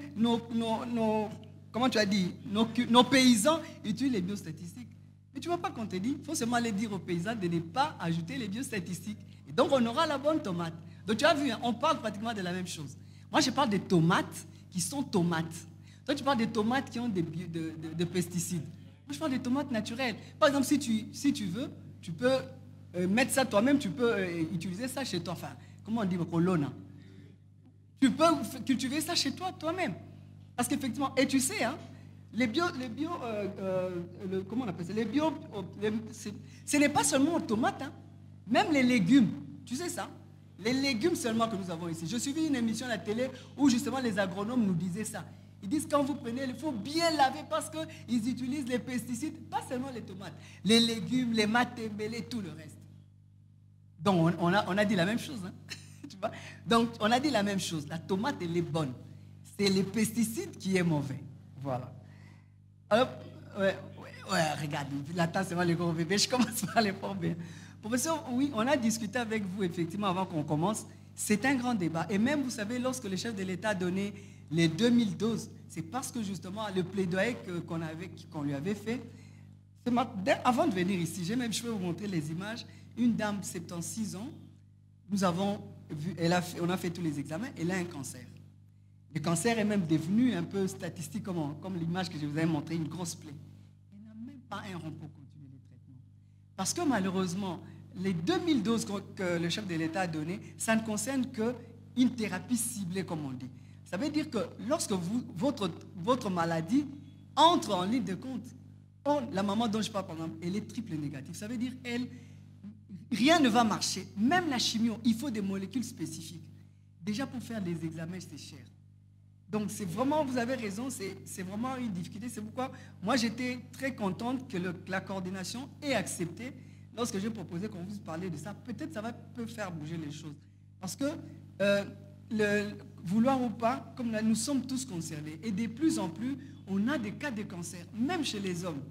[SPEAKER 2] comment tu as dit, nos paysans utilisent les biostatistiques. Mais tu ne vois pas qu'on te dit, il faut seulement aller dire aux paysans de ne pas ajouter les biostatistiques. Et donc, on aura la bonne tomate. Donc, tu as vu, hein, on parle pratiquement de la même chose. Moi, je parle des tomates qui sont tomates. Toi, tu parles des tomates qui ont de pesticides. Moi, je parle des tomates naturelles. Par exemple, si tu veux, tu peux mettre ça toi-même, tu peux utiliser ça chez toi. Enfin, comment on dit, colonna. Tu peux cultiver ça chez toi, toi-même. Parce qu'effectivement, et tu sais, hein, comment on appelle ça? Ce n'est pas seulement aux tomates, hein, même les légumes. Tu sais ça? Les légumes seulement que nous avons ici. Je suivis une émission à la télé où justement les agronomes nous disaient ça. Ils disent quand vous prenez, il faut bien laver parce qu'ils utilisent les pesticides, pas seulement les tomates, les légumes, les matembele, tout le reste. Donc on a dit la même chose. Hein? Tu vois? Donc on a dit la même chose. La tomate, elle est bonne. C'est les pesticides qui est mauvais. Voilà. Alors, ouais, regarde, la tasse, c'est moi le gros bébé, je commence par les former. Professeur, oui, on a discuté avec vous, effectivement, avant qu'on commence. C'est un grand débat. Et même, vous savez, lorsque le chef de l'État a donné les 2000 doses, c'est parce que, justement, le plaidoyer qu'on lui avait fait, avant de venir ici, je vais vous montrer les images. Une dame de 76 ans, nous avons vu, on a fait tous les examens, elle a un cancer. Le cancer est même devenu un peu statistique, comme l'image que je vous ai montrée, une grosse plaie. Elle n'a même pas un rond pour continuer les traitements. Parce que malheureusement, les 2000 doses que le chef de l'État a données, ça ne concerne qu'une thérapie ciblée, comme on dit. Ça veut dire que lorsque votre maladie entre en ligne de compte, la maman dont je parle, par exemple, elle est triple négative. Ça veut dire rien ne va marcher. Même la chimio, il faut des molécules spécifiques. Déjà, pour faire des examens, c'est cher. Donc, c'est vraiment, vous avez raison, c'est vraiment une difficulté. C'est pourquoi moi, j'étais très contente que la coordination ait accepté lorsque j'ai proposé qu'on vous parle de ça. Peut-être ça peut faire bouger les choses. Parce que, vouloir ou pas, comme là, nous sommes tous concernés. Et de plus en plus, on a des cas de cancer, même chez les hommes.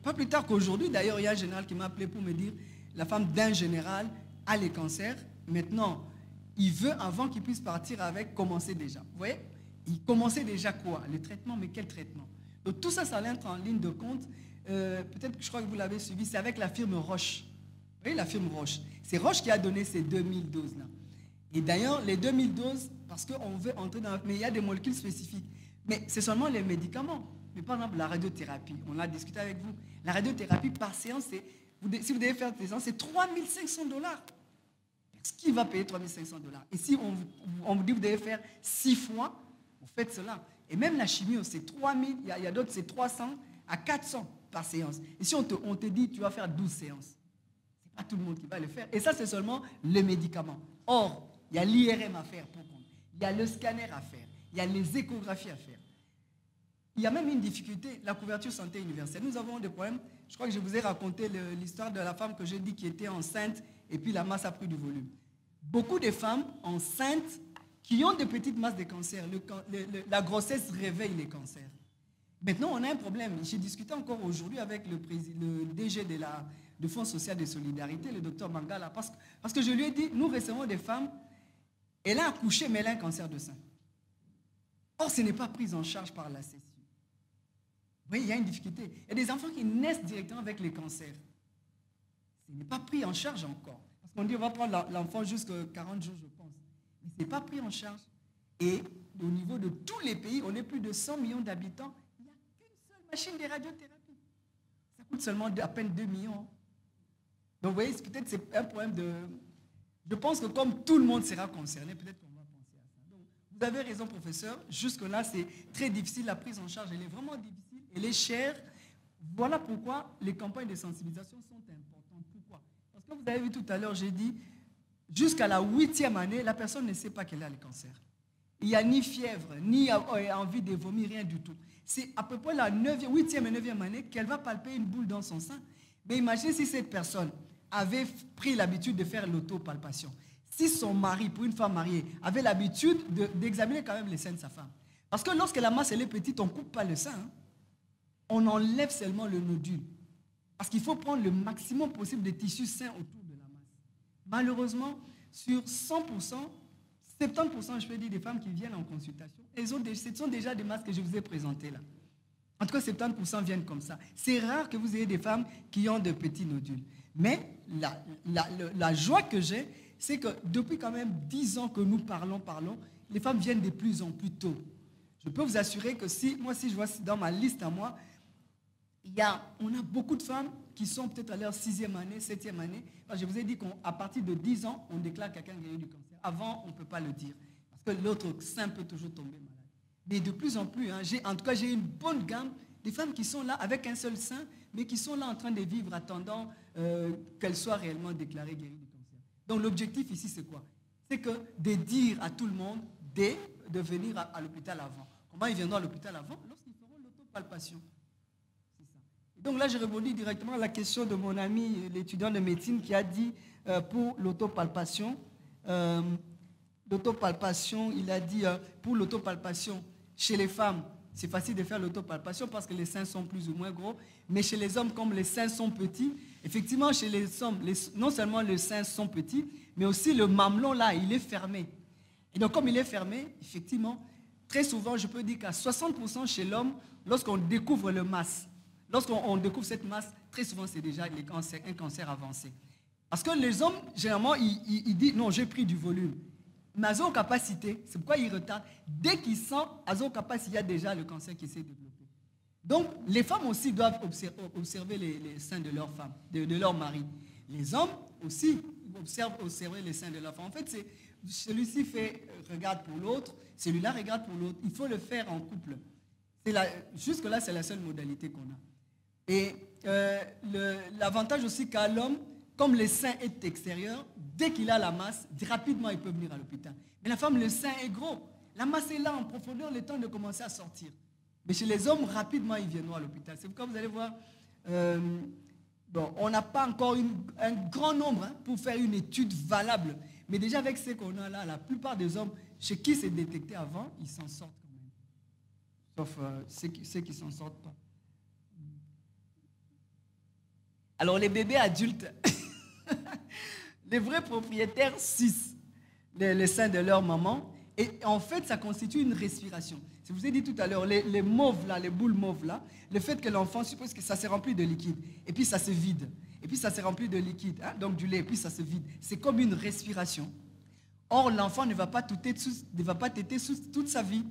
[SPEAKER 2] Pas plus tard qu'aujourd'hui, d'ailleurs, il y a un général qui m'a appelé pour me dire la femme d'un général a les cancers. Maintenant, il veut, avant qu'il puisse partir avec, commencer déjà. Vous voyez? Il commençait déjà quoi? Le traitement, mais quel traitement? Donc tout ça, ça entre en ligne de compte. Peut-être que je crois que vous l'avez suivi, c'est avec la firme Roche. Vous voyez la firme Roche? C'est Roche qui a donné ces 2000 doses-là. Et d'ailleurs, les 2000 doses, parce qu'on veut entrer dans... Mais il y a des molécules spécifiques. Mais c'est seulement les médicaments. Mais par exemple, la radiothérapie, on a discuté avec vous. La radiothérapie par séance, si vous devez faire des séances, c'est 3500 $. Qui va payer 3500 $? Et si on vous dit que vous devez faire 6 fois, vous faites cela. Et même la chimio, c'est 3000, il y a d'autres, c'est 300 à 400 par séance. Et si on te dit tu vas faire 12 séances, ce n'est pas tout le monde qui va le faire. Et ça, c'est seulement les médicaments. Or, il y a l'IRM à faire pour compte. Il y a le scanner à faire. Il y a les échographies à faire. Il y a même une difficulté, la couverture santé universelle. Nous avons des problèmes. Je crois que je vous ai raconté l'histoire de la femme que j'ai dit qui était enceinte et puis la masse a pris du volume. Beaucoup de femmes enceintes qui ont des petites masses de cancer, la grossesse réveille les cancers. Maintenant, on a un problème. J'ai discuté encore aujourd'hui avec le DG du Fonds social de solidarité, le docteur Mangala, parce que je lui ai dit, nous recevons des femmes, elle a accouché, mais elle a un cancer de sein. Or, ce n'est pas pris en charge par la CSU. Oui, il y a une difficulté. Il y a des enfants qui naissent directement avec les cancers. Ce n'est pas pris en charge encore. Parce qu'on dit on va prendre l'enfant jusqu'à 40 jours, je pense. Mais ce n'est pas pris en charge. Et au niveau de tous les pays, on est plus de 100 millions d'habitants. Il n'y a qu'une seule machine de radiothérapie. Ça coûte seulement à peine 2 millions. Donc vous voyez, peut-être c'est un problème de... Je pense que comme tout le monde sera concerné, peut-être qu'on va penser à ça. Donc Vous avez raison, professeur. Jusque-là, c'est très difficile. La prise en charge, elle est vraiment difficile. Elle est chère. Voilà pourquoi les campagnes de sensibilisation sont importantes. Pourquoi? Parce que vous avez vu tout à l'heure, j'ai dit, jusqu'à la 8e année, la personne ne sait pas qu'elle a le cancer. Il n'y a ni fièvre, ni envie de vomir, rien du tout. C'est à peu près la 8e et 9e année qu'elle va palper une boule dans son sein. Mais imaginez si cette personne avait pris l'habitude de faire l'autopalpation. Si son mari, pour une femme mariée, avait l'habitude d'examiner quand même les seins de sa femme. Parce que lorsque la masse elle est petite, on ne coupe pas le sein. Hein. On enlève seulement le nodule. Parce qu'il faut prendre le maximum possible de tissus sains autour de la masse. Malheureusement, sur 100%, 70%, je peux dire, des femmes qui viennent en consultation, ce sont déjà des masses que je vous ai présentées là. En tout cas, 70% viennent comme ça. C'est rare que vous ayez des femmes qui ont de petits nodules. Mais la joie que j'ai, c'est que depuis quand même 10 ans que nous parlons, les femmes viennent de plus en plus tôt. Je peux vous assurer que si je vois dans ma liste à moi, on a beaucoup de femmes qui sont peut-être à leur 6e année, 7e année. Enfin, je vous ai dit qu'à partir de 10 ans, on déclare quelqu'un guéri du cancer. Avant, on ne peut pas le dire. Parce que l'autre sein peut toujours tomber malade. Mais de plus en plus, en tout cas, j'ai une bonne gamme des femmes qui sont là avec un seul sein, mais qui sont là en train de vivre, attendant qu'elles soient réellement déclarées guéries du cancer. Donc l'objectif ici, c'est quoi? C'est que de dire à tout le monde de venir à l'hôpital avant. Comment ils viendront à l'hôpital avant? Lorsqu'ils feront l'autopalpation. C'est ça. Et donc là, je rebondis directement à la question de mon ami, l'étudiant de médecine, qui a dit pour l'autopalpation, il a dit pour l'autopalpation, chez les femmes, c'est facile de faire l'autopalpation parce que les seins sont plus ou moins gros. Mais chez les hommes, comme les seins sont petits, effectivement, chez les hommes, non seulement les seins sont petits, mais aussi le mamelon, là, il est fermé. Et donc, comme il est fermé, effectivement, très souvent, je peux dire qu'à 60% chez l'homme, lorsqu'on découvre le masse, lorsqu'on découvre cette masse, très souvent, c'est déjà un cancer avancé. Parce que les hommes, généralement, ils disent, non, j'ai pris du volume. Mais à zone capacité, c'est pourquoi ils retardent. Dès qu'ils sentent à zone capacité, il y a déjà le cancer qui s'est développé. Donc, les femmes aussi doivent observer les seins de leur femme, de leur mari. Les hommes aussi observer les seins de leur femme. En fait, celui-ci regarde pour l'autre, celui-là regarde pour l'autre. Il faut le faire en couple. Jusque-là, c'est la seule modalité qu'on a. Et l'avantage aussi qu'a l'homme, comme le sein est extérieur, dès qu'il a la masse, rapidement il peut venir à l'hôpital. Mais la femme, le sein est gros. La masse est là en profondeur, le temps de commencer à sortir. Mais chez les hommes, rapidement ils viendront à l'hôpital. C'est pourquoi vous allez voir, on n'a pas encore un grand nombre pour faire une étude valable. Mais déjà avec ce qu'on a là, la plupart des hommes, chez qui c'est détecté avant, ils s'en sortent quand même. Sauf ceux qui ne s'en sortent pas. Alors les bébés adultes, les vrais propriétaires sucent les seins de leur maman et en fait ça constitue une respiration. Je vous ai dit tout à l'heure, les mauves là, les boules mauves là, le fait que l'enfant suppose que ça se remplit de liquide et puis ça se vide et puis ça se remplit de liquide, donc du lait et puis ça se vide. C'est comme une respiration. Or l'enfant ne va pas téter toute sa vie.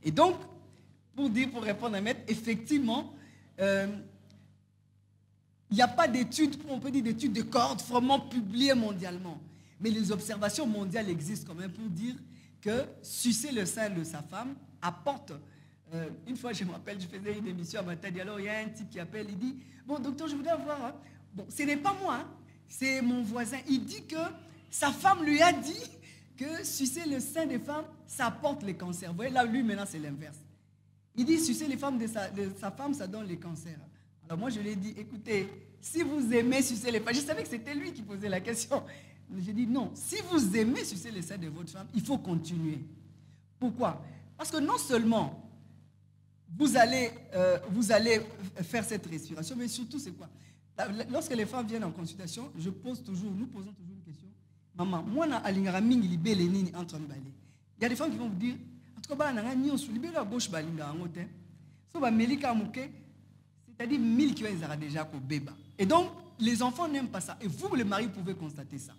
[SPEAKER 2] Et donc, pour répondre à Maître, effectivement, il n'y a pas d'études, on peut dire d'études de cohorte vraiment publiées mondialement. Mais les observations mondiales existent quand même pour dire que sucer le sein de sa femme apporte. Une fois, je me rappelle, je faisais une émission à Matadi, alors il y a un type qui appelle, il dit, bon docteur, je voudrais voir, bon, ce n'est pas moi, c'est mon voisin. Il dit que sa femme lui a dit que sucer le sein des femmes, ça apporte les cancers. Vous voyez, là, lui, maintenant, c'est l'inverse. Il dit, sucer les femmes de sa femme, ça donne les cancers. Alors moi, je lui ai dit, écoutez, si vous aimez sucer les femmes, je savais que c'était lui qui posait la question. J'ai dit, non, si vous aimez sucer les seins de votre femme, il faut continuer. Pourquoi? Parce que non seulement vous allez faire cette respiration, mais surtout, c'est quoi? Lorsque les femmes viennent en consultation, nous posons toujours une question. Maman, moi, je suis entre il y a des femmes qui vont vous dire, en tout cas, je suis libéré à gauche, c'est-à-dire 1000 qui ont déjà qu'au bébé. Et donc, les enfants n'aiment pas ça. Et vous, les maris, pouvez constater ça.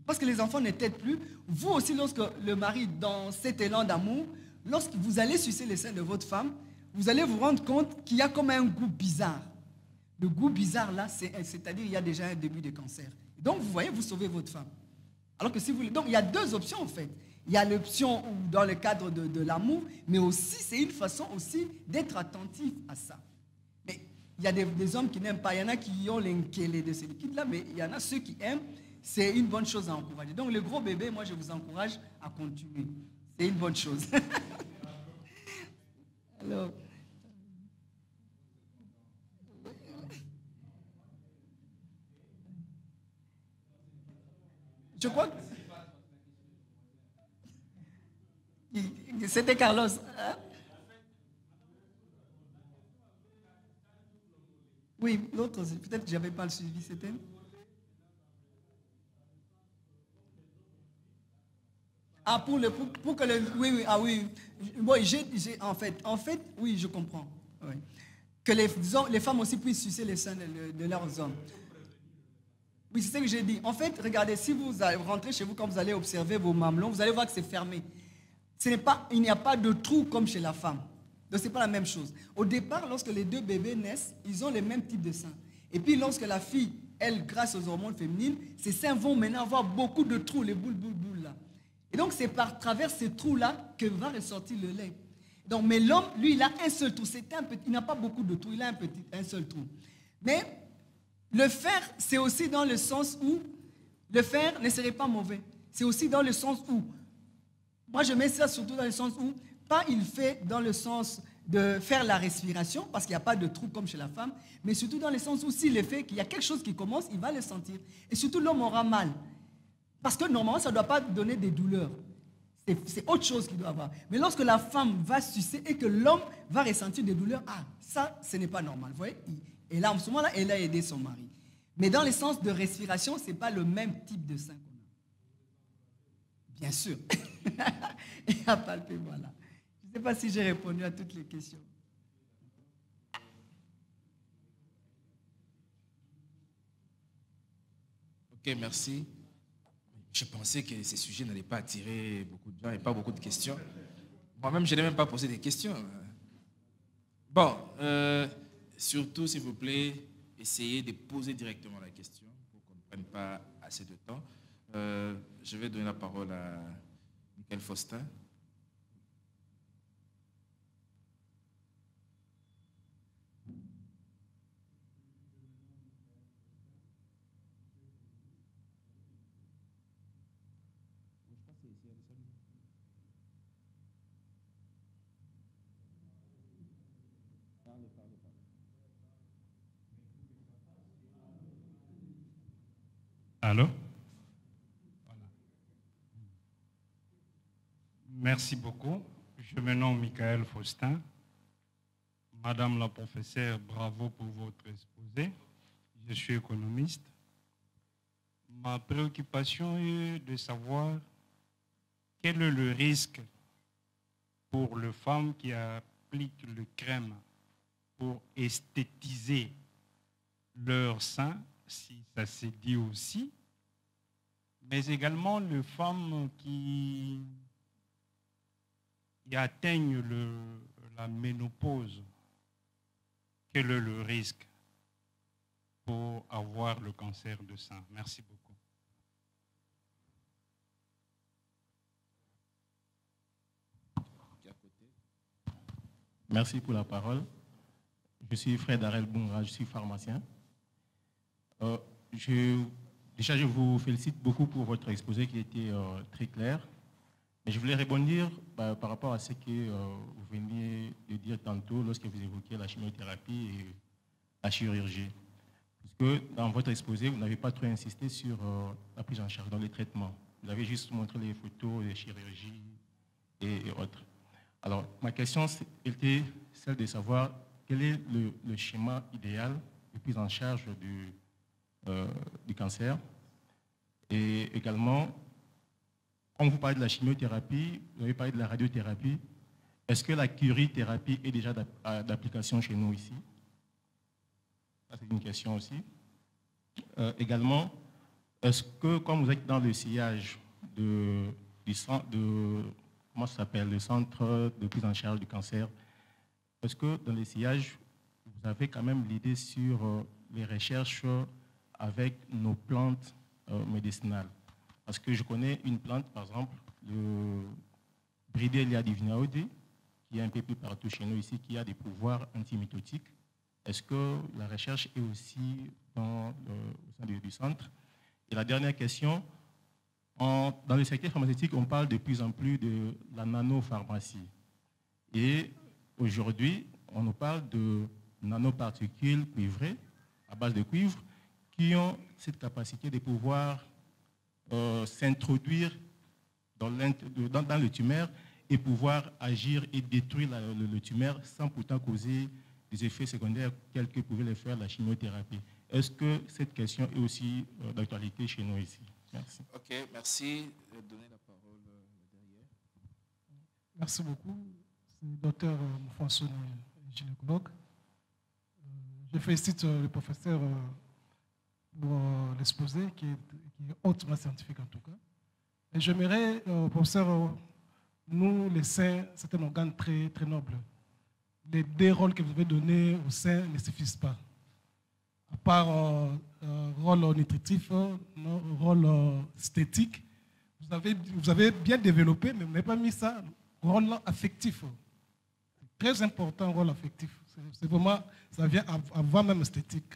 [SPEAKER 2] Parce que les enfants ne t'aident plus. Vous aussi, lorsque le mari, dans cet élan d'amour, lorsque vous allez sucer les seins de votre femme, vous allez vous rendre compte qu'il y a comme un goût bizarre. Le goût bizarre, là, c'est-à-dire qu'il y a déjà un début de cancer. Donc, vous voyez, vous sauvez votre femme. Alors que si vous... Donc, il y a deux options, en fait. Il y a l'option dans le cadre de l'amour, mais aussi, c'est une façon aussi d'être attentif à ça. Mais il y a des hommes qui n'aiment pas. Il y en a qui ont l'inquiétude de ces liquides-là, mais il y en a ceux qui aiment. C'est une bonne chose à encourager. Donc, le gros bébé, moi, je vous encourage à continuer. C'est une bonne chose. Alors, je crois que c'était Carlos. Hein? Oui, l'autre, peut-être que je n'avais pas le suivi, c'était. Ah, pour que le. Oui, oui, ah oui. Bon, en fait, oui, je comprends. Oui. Que les femmes aussi puissent sucer les seins de leurs hommes. Oui, c'est ce que j'ai dit. En fait, regardez, si vous rentrez chez vous, quand vous allez observer vos mamelons, vous allez voir que c'est fermé. Il n'y a pas de trou comme chez la femme. Donc, ce n'est pas la même chose. Au départ, lorsque les deux bébés naissent, ils ont le même type de sein. Et puis, lorsque la fille, elle, grâce aux hormones féminines, ses seins vont maintenant avoir beaucoup de trous, les boules là. Et donc, c'est par travers ces trous-là que va ressortir le lait. Donc, mais l'homme, lui, il a un seul trou. Il n'a pas beaucoup de trous, il a un seul trou. Mais le fer, c'est aussi dans le sens où le fer ne serait pas mauvais. C'est aussi dans le sens où, moi je mets ça surtout dans le sens où, pas il fait dans le sens de faire la respiration, parce qu'il n'y a pas de trou comme chez la femme, mais surtout dans le sens où s'il le fait, qu'il y a quelque chose qui commence, il va le sentir. Et surtout l'homme aura mal. Parce que normalement, ça ne doit pas donner des douleurs. C'est autre chose qu'il doit avoir. Mais lorsque la femme va sucer et que l'homme va ressentir des douleurs, ah, ça, ce n'est pas normal. Vous voyez? Et là, en ce moment-là, elle a aidé son mari. Mais dans le sens de respiration, ce n'est pas le même type de sein qu'on a. Bien sûr. Et à palper, voilà. Je ne sais pas si j'ai répondu à toutes les questions.
[SPEAKER 1] Ok, merci. Je pensais que ces sujets n'allaient pas attirer beaucoup de gens et pas beaucoup de questions. Moi-même, je n'ai même pas posé des questions. Bon, surtout, s'il vous plaît, essayez de poser directement la question pour qu'on ne prenne pas assez de temps. Je vais donner la parole à Michael Faustin.
[SPEAKER 7] Allô? Voilà. Merci beaucoup. Je me nomme Michael Faustin. Madame la professeure, bravo pour votre exposé. Je suis économiste. Ma préoccupation est de savoir quel est le risque pour les femmes qui appliquent le crème pour esthétiser leur sein, si ça se dit aussi, mais également les femmes qui atteignent la ménopause. Quel est le risque pour avoir le cancer de sein? Merci beaucoup.
[SPEAKER 8] Merci pour la parole. Je suis Fred Arel Bunga, je suis pharmacien. Déjà, je vous félicite beaucoup pour votre exposé qui était très clair. Mais je voulais rebondir par rapport à ce que vous veniez de dire tantôt lorsque vous évoquiez la chimiothérapie et la chirurgie. Parce que dans votre exposé, vous n'avez pas trop insisté sur la prise en charge dans les traitements. Vous avez juste montré les photos des chirurgies et autres. Alors, ma question était celle de savoir quel est le schéma idéal de prise en charge du cancer. Et également, quand vous parlez de la chimiothérapie, vous avez parlé de la radiothérapie. Est-ce que la curithérapie est déjà d'application chez nous ici? Ça, c'est une question aussi. Également, est-ce que quand vous êtes dans le sillage du centre comment ça s'appelle, le centre de prise en charge du cancer, est-ce que dans les sillages, vous avez quand même l'idée sur les recherches avec nos plantes médicinales? Parce que je connais une plante, par exemple, le Bridelia divinaode, qui est un peu plus partout chez nous ici, qui a des pouvoirs antimitotiques. Est-ce que la recherche est aussi au sein du centre? Et la dernière question, dans le secteur pharmaceutique, on parle de plus en plus de la nanopharmacie. Et aujourd'hui, on nous parle de nanoparticules cuivrées, à base de cuivre, qui ont cette capacité de pouvoir s'introduire dans le tumeur et pouvoir agir et détruire le tumeur sans pourtant causer des effets secondaires tels que pouvait le faire la chimiothérapie. Est-ce que cette question est aussi d'actualité chez nous ici? Merci.
[SPEAKER 1] Ok, merci. Je vais donner la parole derrière.
[SPEAKER 9] Merci beaucoup. C'est le docteur Moufansoun, gynécologue. Je félicite le professeur pour l'exposé, qui est hautement scientifique en tout cas. Et j'aimerais, professeur, nous, les seins, c'est un organe très, très noble. Les deux rôles que vous avez donnés aux seins ne suffisent pas. À part rôle nutritif, rôle esthétique, vous avez bien développé, mais vous n'avez pas mis ça, rôle affectif. C'est très important, rôle affectif. C'est vraiment, ça vient avant même esthétique.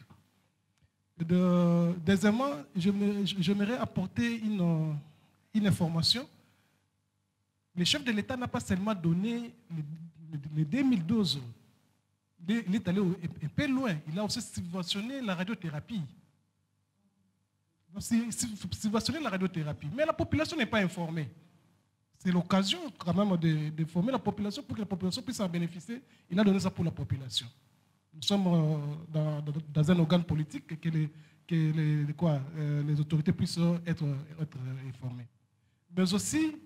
[SPEAKER 9] Deuxièmement, j'aimerais apporter une information. Le chef de l'État n'a pas seulement donné les 2012. Il est allé un peu loin. Il a aussi subventionné la radiothérapie. Subventionné la radiothérapie. Mais la population n'est pas informée. C'est l'occasion quand même de former la population pour que la population puisse en bénéficier. Il a donné ça pour la population. Nous sommes dans un organe politique que les autorités puissent être informées. Mais aussi,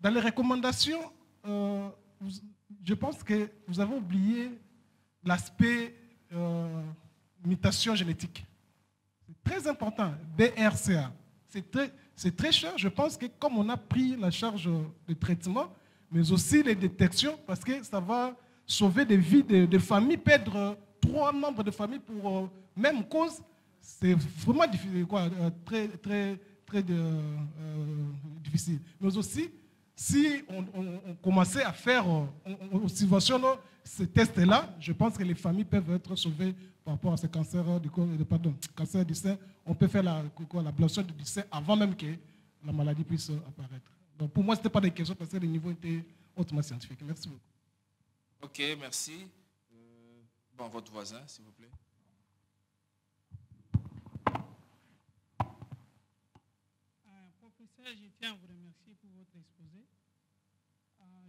[SPEAKER 9] dans les recommandations, je pense que vous avez oublié l'aspect mutation génétique. C'est très important, BRCA. C'est très cher. Je pense que comme on a pris la charge de traitement, mais aussi les détections, parce que ça va sauver des vies de familles, perdre 3 membres de famille pour même cause, c'est vraiment difficile, très, très, très difficile. Mais aussi, si on commençait à faire, on subventionne ces tests-là, je pense que les familles peuvent être sauvées par rapport à ce cancer cancer du sein. On peut faire l'ablation du sein avant même que la maladie puisse apparaître. Donc pour moi, ce n'était pas des questions parce que le niveau était hautement scientifique. Merci beaucoup.
[SPEAKER 1] Ok, merci. Votre voisin, s'il vous plaît.
[SPEAKER 10] Professeur, je tiens à vous remercier pour votre exposé.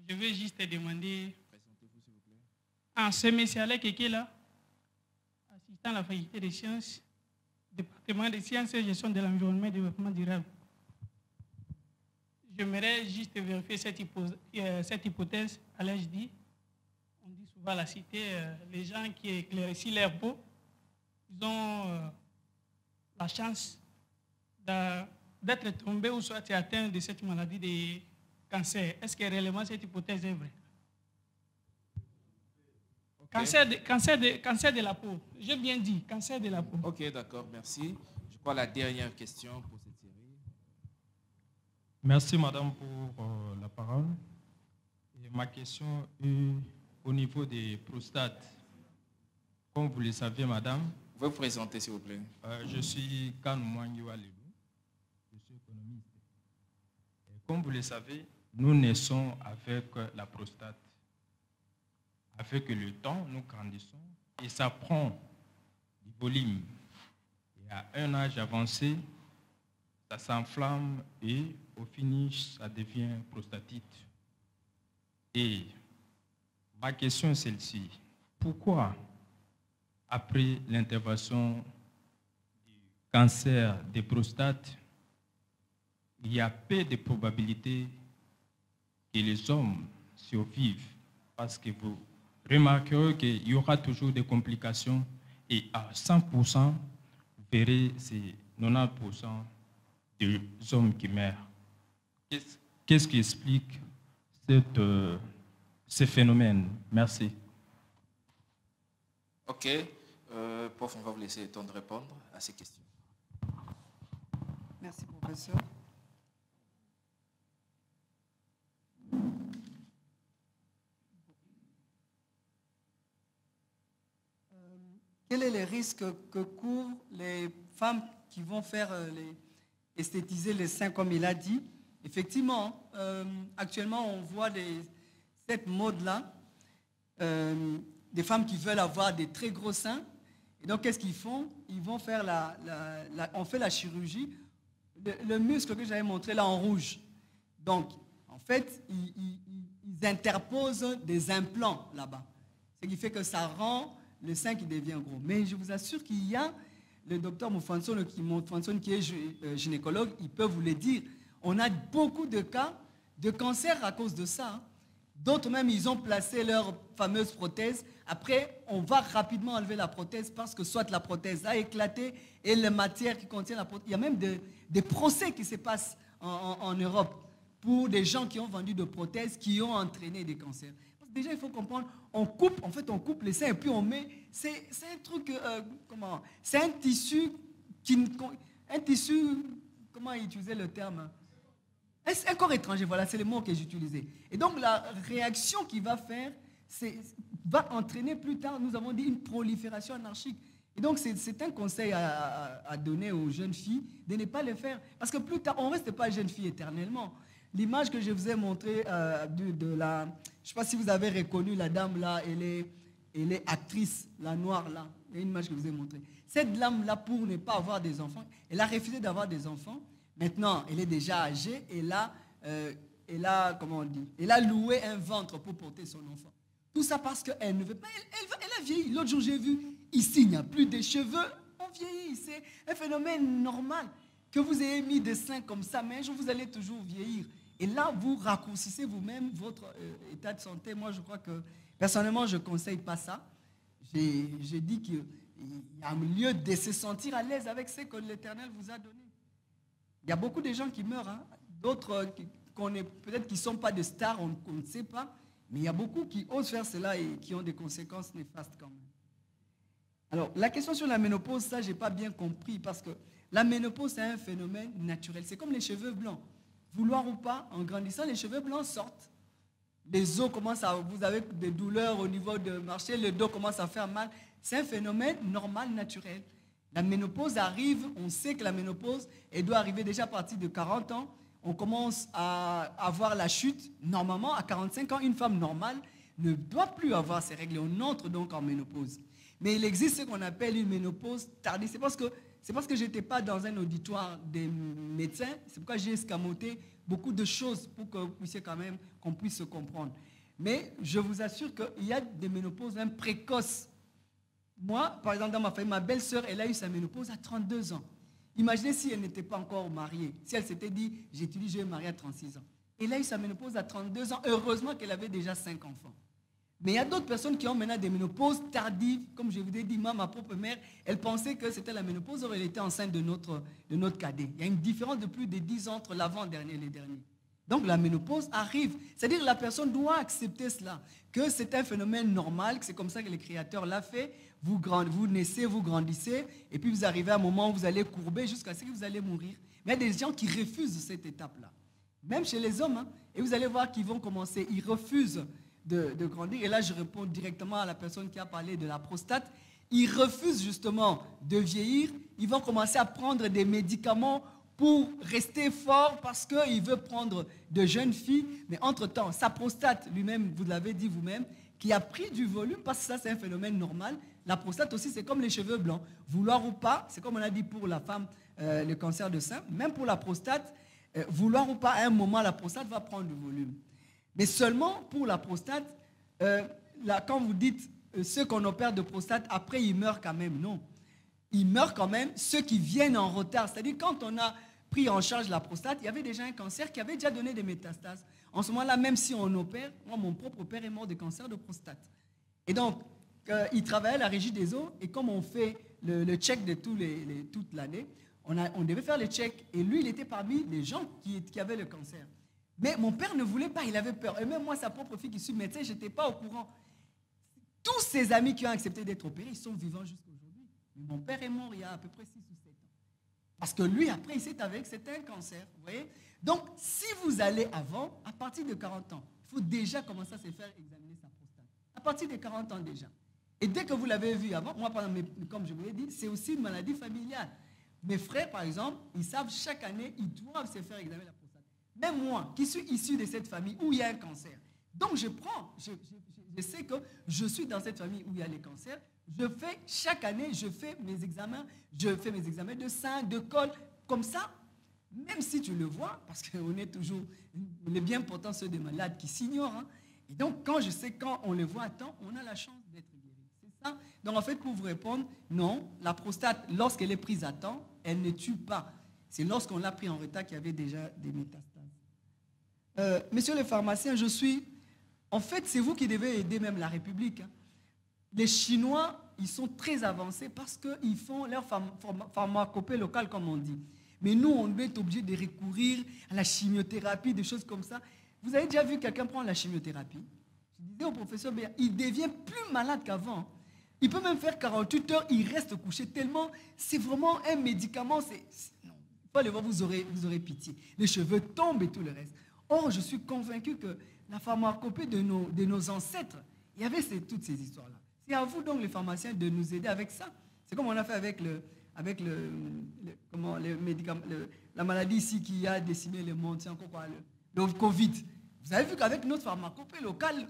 [SPEAKER 10] Je vais juste te demander. Présentez-vous, s'il vous plaît. Ce monsieur-là qui est là, assistant à la faculté des sciences, département des sciences et gestion de l'environnement et développement durable. J'aimerais juste vérifier cette hypothèse. Alors je dis, on dit souvent à la cité, les gens qui éclaircissent leur peau, ils ont la chance d'être tombés ou soit atteints de cette maladie de cancer. Est-ce que réellement cette hypothèse est vraie? Okay. Cancer de la peau. J'ai bien dit, cancer de la peau.
[SPEAKER 1] Ok, d'accord, merci. Je crois la dernière question pour cette série.
[SPEAKER 11] Merci, madame, pour la parole. Et ma question est au niveau des prostates. Comme vous le savez, madame.
[SPEAKER 1] Vous pouvez vous présenter, s'il vous plaît.
[SPEAKER 11] Je suis Kanou Mwangiwa Lelou. Je suis économiste. Et comme vous le savez, nous naissons avec la prostate. Avec le temps, nous grandissons et ça prend du volume. Et à un âge avancé, ça s'enflamme et au finish, ça devient prostatite. Et ma question est celle-ci. Pourquoi, après l'intervention du cancer des prostates, il y a peu de probabilités que les hommes survivent? Parce que vous remarquerez qu'il y aura toujours des complications et à 100%, vous verrez, c'est 90% des hommes qui meurent. Qu'est-ce qui explique ce phénomène? Merci.
[SPEAKER 1] Ok. Prof, on va vous laisser le temps de répondre à ces questions.
[SPEAKER 2] Merci, professeur. quels sont les risques que courent les femmes qui vont faire esthétiser les seins, comme il a dit? Effectivement, actuellement, on voit cette mode-là, des femmes qui veulent avoir des très gros seins. Et donc, qu'est-ce qu'ils font? Ils vont faire on fait la chirurgie. Le muscle que j'avais montré là en rouge. Donc, en fait, ils interposent des implants là-bas. Ce qui fait que ça rend le sein qui devient gros. Mais je vous assure qu'il y a le docteur Mofanson qui est gynécologue, il peut vous le dire. On a beaucoup de cas de cancer à cause de ça. Hein. D'autres même, ils ont placé leur fameuse prothèse. Après, on va rapidement enlever la prothèse parce que soit la prothèse a éclaté et la matière qui contient la prothèse. Il y a même des procès qui se passent en Europe pour des gens qui ont vendu des prothèses qui ont entraîné des cancers. Parce que déjà, il faut comprendre, on coupe les seins et puis on met... C'est un truc... c'est un tissu comment utiliser le terme? Un corps étranger, voilà, c'est le mot que j'utilisais. Et donc, la réaction qu'il va faire, va entraîner plus tard, nous avons dit, une prolifération anarchique. Et donc, c'est un conseil à donner aux jeunes filles de ne pas le faire. Parce que plus tard, on ne reste pas jeune fille éternellement. L'image que je vous ai montrée de la... Je ne sais pas si vous avez reconnu la dame là, elle est actrice, la noire là. Il y a une image que je vous ai montrée. Cette dame-là, pour ne pas avoir des enfants, elle a refusé d'avoir des enfants. Maintenant, elle est déjà âgée et là, elle a loué un ventre pour porter son enfant. Tout ça parce qu'elle ne veut pas, elle a vieilli. L'autre jour, j'ai vu, ici, il n'y a plus de cheveux, on vieillit. C'est un phénomène normal. Que vous ayez mis des seins comme ça, mais un jour, vous allez toujours vieillir. Et là, vous raccourcissez vous-même votre état de santé. Moi, je crois que, personnellement, je ne conseille pas ça. J'ai dit qu'il y a un lieu de se sentir à l'aise avec ce que l'Éternel vous a donné. Il y a beaucoup de gens qui meurent, hein. D'autres peut-être qui ne sont pas des stars, on ne sait pas, mais il y a beaucoup qui osent faire cela et qui ont des conséquences néfastes quand même. Alors, la question sur la ménopause, ça, je n'ai pas bien compris, parce que la ménopause, c'est un phénomène naturel. C'est comme les cheveux blancs. Vouloir ou pas, en grandissant, les cheveux blancs sortent. Les os commencent vous avez des douleurs au niveau de marcher, le dos commence à faire mal. C'est un phénomène normal, naturel. La ménopause arrive, on sait que la ménopause, elle doit arriver déjà à partir de 40 ans. On commence à avoir la chute. Normalement, à 45 ans, une femme normale ne doit plus avoir ses règles. On entre donc en ménopause. Mais il existe ce qu'on appelle une ménopause tardive. C'est parce que je n'étais pas dans un auditoire des médecins. C'est pourquoi j'ai escamoté beaucoup de choses pour que vous puissiez quand même, qu'on puisse se comprendre. Mais je vous assure qu'il y a des ménopauses même précoces. Moi, par exemple, dans ma famille, ma belle-sœur, elle a eu sa ménopause à 32 ans. Imaginez si elle n'était pas encore mariée. Si elle s'était dit, j'étudie, je vais me marier à 36 ans. Elle a eu sa ménopause à 32 ans. Heureusement qu'elle avait déjà 5 enfants. Mais il y a d'autres personnes qui ont maintenant des ménopauses tardives. Comme je vous ai dit, moi, ma propre mère, elle pensait que c'était la ménopause, or elle était enceinte de notre cadet. Il y a une différence de plus de 10 ans entre l'avant-dernier et les derniers. Donc la ménopause arrive. C'est-à-dire que la personne doit accepter cela, que c'est un phénomène normal, que c'est comme ça que le Créateur l'a fait. Vous naissez, vous grandissez, et puis vous arrivez à un moment où vous allez courber jusqu'à ce que vous allez mourir. Mais il y a des gens qui refusent cette étape-là. Même chez les hommes, hein, et vous allez voir qu'ils vont commencer, ils refusent de grandir. Et là, je réponds directement à la personne qui a parlé de la prostate. Ils refusent justement de vieillir. Ils vont commencer à prendre des médicaments pour rester fort parce qu'il veut prendre de jeunes filles. Mais entre-temps, sa prostate lui-même, vous l'avez dit vous-même, qui a pris du volume, parce que ça, c'est un phénomène normal. La prostate aussi, c'est comme les cheveux blancs. Vouloir ou pas, c'est comme on a dit pour la femme, le cancer de sein. Même pour la prostate, vouloir ou pas, à un moment, la prostate va prendre du volume. Mais seulement pour la prostate, quand vous dites ceux qu'on opère de prostate, après ils meurent quand même. Non. Ils meurent quand même ceux qui viennent en retard. C'est-à-dire quand on a pris en charge la prostate, il y avait déjà un cancer qui avait déjà donné des métastases. En ce moment-là, même si on opère, moi, mon propre père est mort de cancer de prostate. Et donc, il travaillait à la Régie des eaux, et comme on fait le check de toute l'année, on devait faire le check. Et lui, il était parmi les gens qui avaient le cancer. Mais mon père ne voulait pas, il avait peur. Et même moi, sa propre fille qui suis médecin, je n'étais pas au courant. Tous ses amis qui ont accepté d'être opérés, ils sont vivants jusqu'à aujourd'hui. Mais mon père est mort il y a à peu près 6 ou 7 ans. Parce que lui, après, il s'est avéré que c'était un cancer. Vous voyez? Donc, si vous allez avant, à partir de 40 ans, il faut déjà commencer à se faire examiner sa prostate. À partir de 40 ans déjà. Et dès que vous l'avez vu avant, moi, par exemple, comme je vous l'ai dit, c'est aussi une maladie familiale. Mes frères, par exemple, ils savent chaque année, ils doivent se faire examiner la prostate. Même moi, qui suis issu de cette famille où il y a un cancer. Donc, je sais que je suis dans cette famille où il y a les cancers. Chaque année, je fais mes examens de sein, de col, comme ça. Même si tu le vois, parce qu'on est toujours, on est bien pourtant ceux des malades qui s'ignorent. Hein. Et donc, quand on le voit à temps, on a la chance d'être guéri. C'est ça. Donc, en fait, pour vous répondre, non, la prostate, lorsqu'elle est prise à temps, elle ne tue pas. C'est lorsqu'on l'a pris en retard qu'il y avait déjà des métastases. Messieurs les pharmaciens, en fait, c'est vous qui devez aider même la République. Hein. Les Chinois, ils sont très avancés parce qu'ils font leur pharmacopée locale, comme on dit. Mais nous, on est obligé de recourir à la chimiothérapie, des choses comme ça. Vous avez déjà vu quelqu'un prendre la chimiothérapie? Je disais au professeur Béa, il devient plus malade qu'avant. Il peut même faire 48 heures, il reste couché tellement, c'est vraiment un médicament. Non, il faut aller voir, vous aurez pitié. Les cheveux tombent et tout le reste. Or, je suis convaincu que la pharmacopée de nos ancêtres, il y avait toutes ces histoires-là. C'est à vous donc, les pharmaciens, de nous aider avec ça. C'est comme on a fait avec la maladie ici qui a décimé le monde, c'est encore quoi, le Covid. Vous avez vu qu'avec notre pharmacopée locale,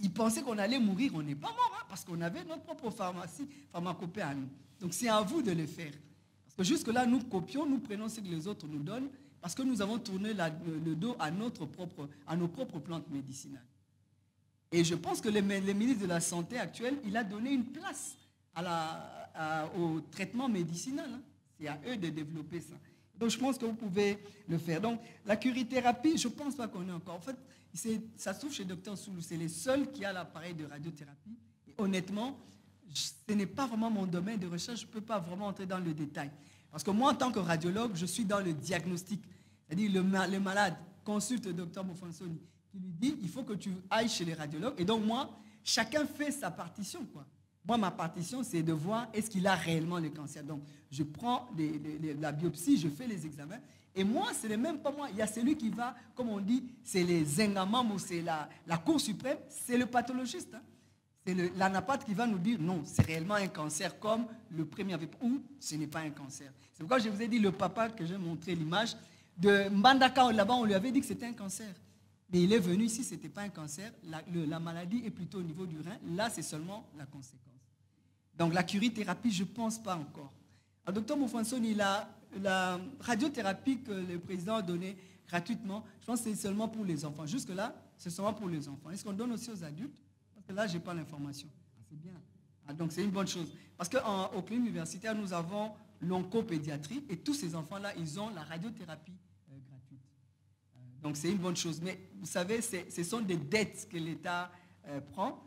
[SPEAKER 2] ils pensaient qu'on allait mourir. On n'est pas mort, hein, parce qu'on avait notre propre pharmacopée à nous. Donc c'est à vous de le faire. Parce que jusque-là, nous copions, nous prenons ce que les autres nous donnent, parce que nous avons tourné le dos à nos propres plantes médicinales. Et je pense que le ministre de la Santé actuel, il a donné une place au traitement médicinal. Hein. C'est à eux de développer ça. Donc, je pense que vous pouvez le faire. Donc, la curithérapie, je ne pense pas qu'on ait encore. En fait, ça se trouve chez Dr Soulou. C'est les seuls qui a l'appareil de radiothérapie. Et honnêtement, ce n'est pas vraiment mon domaine de recherche. Je ne peux pas vraiment entrer dans le détail. Parce que moi, en tant que radiologue, je suis dans le diagnostic. C'est-à-dire, le malade consulte le Dr Mofansoni qui lui dit, il faut que tu ailles chez les radiologues. Et donc, moi, chacun fait sa partition, quoi. Moi, ma partition, c'est de voir est-ce qu'il a réellement le cancer. Donc, je prends la biopsie, je fais les examens. Et moi, ce n'est même pas moi. Il y a celui qui va, comme on dit, c'est les zengamam ou c'est la Cour suprême, c'est le pathologiste. Hein. C'est l'anapathe qui va nous dire non, c'est réellement un cancer comme le premier avait, ou ce n'est pas un cancer. C'est pourquoi je vous ai dit, le papa que j'ai montré l'image de Mbandaka, là-bas, on lui avait dit que c'était un cancer. Mais il est venu ici, ce n'était pas un cancer. La maladie est plutôt au niveau du rein. Là, c'est seulement la conséquence. Donc, la curithérapie, je ne pense pas encore. Le docteur Mofansoni, la radiothérapie que le président a donnée gratuitement, je pense que c'est seulement pour les enfants. Jusque-là, c'est seulement pour les enfants. Est-ce qu'on donne aussi aux adultes? Parce que là, je n'ai pas l'information. C'est bien. Donc, c'est une bonne chose. Parce qu'au clinique universitaire, nous avons l'oncopédiatrie et tous ces enfants-là, ils ont la radiothérapie gratuite. Donc, c'est une bonne chose. Mais vous savez, ce sont des dettes que l'État prend.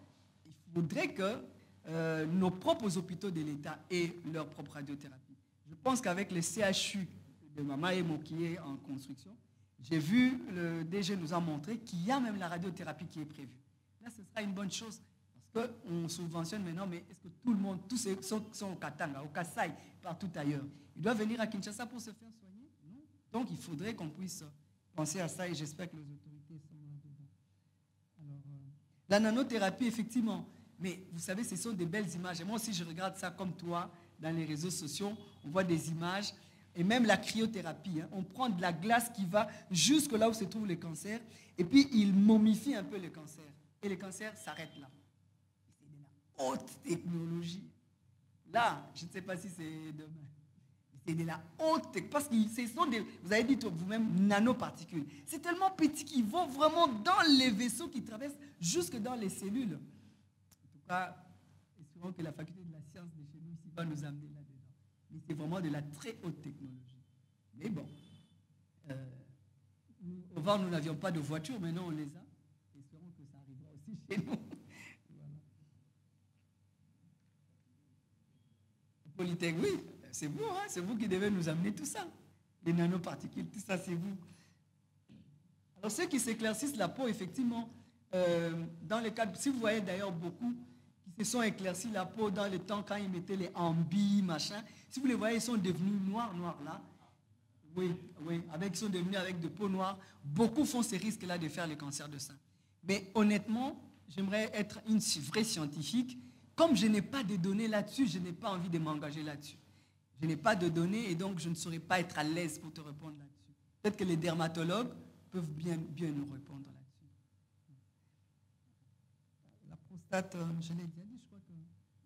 [SPEAKER 2] Il faudrait que nos propres hôpitaux de l'État aient leur propre radiothérapie. Je pense qu'avec le CHU de Mamaemo qui est en construction, j'ai vu, le DG nous a montré qu'il y a même la radiothérapie qui est prévue. Là, ce sera une bonne chose. Parce qu'on subventionne maintenant, mais est-ce que tout le monde, tous ceux sont au Katanga, au Kasaï, partout ailleurs, ils doivent venir à Kinshasa pour se faire soigner? Non. Donc, il faudrait qu'on puisse penser à ça et j'espère que les autorités sont là-dedans. Alors, la nanothérapie, effectivement, mais vous savez, ce sont des belles images. Et moi aussi, je regarde ça comme toi, dans les réseaux sociaux, on voit des images. Et même la cryothérapie, hein, on prend de la glace qui va jusque là où se trouve le cancer, et puis il momifie un peu le cancer. Et le cancer s'arrête là. C'est de la haute technologie. Là, je ne sais pas si c'est demain. C'est de la haute technologie. Parce que ce sont des, vous avez dit vous-même, nanoparticules. C'est tellement petit qu'ils vont vraiment dans les vaisseaux qui traversent jusque dans les cellules. Espérons que la faculté de la science de chez nous ici va nous amener là-dedans. Mais c'est vraiment de la très haute technologie. Mais bon, avant nous n'avions pas de voiture, maintenant on les a. Espérons que ça arrivera aussi chez nous. Voilà. Polytech, oui, c'est vous, hein, c'est vous qui devez nous amener tout ça. Les nanoparticules, tout ça, c'est vous. Alors ceux qui s'éclaircissent la peau, effectivement, dans le cadre, si vous voyez d'ailleurs beaucoup qui se sont éclaircis la peau dans le temps quand ils mettaient les ambis, machin, si vous les voyez, ils sont devenus noirs là. Oui, ils sont devenus avec de peau noire. Beaucoup font ces risques-là de faire le cancer de sein. Mais honnêtement, j'aimerais être une vraie scientifique. comme je n'ai pas de données là-dessus, je n'ai pas envie de m'engager là-dessus. Je n'ai pas de données et donc je ne saurais pas être à l'aise pour te répondre là-dessus. Peut-être que les dermatologues peuvent bien nous répondre là-dessus. La prostate, je l'ai déjà dit, je crois que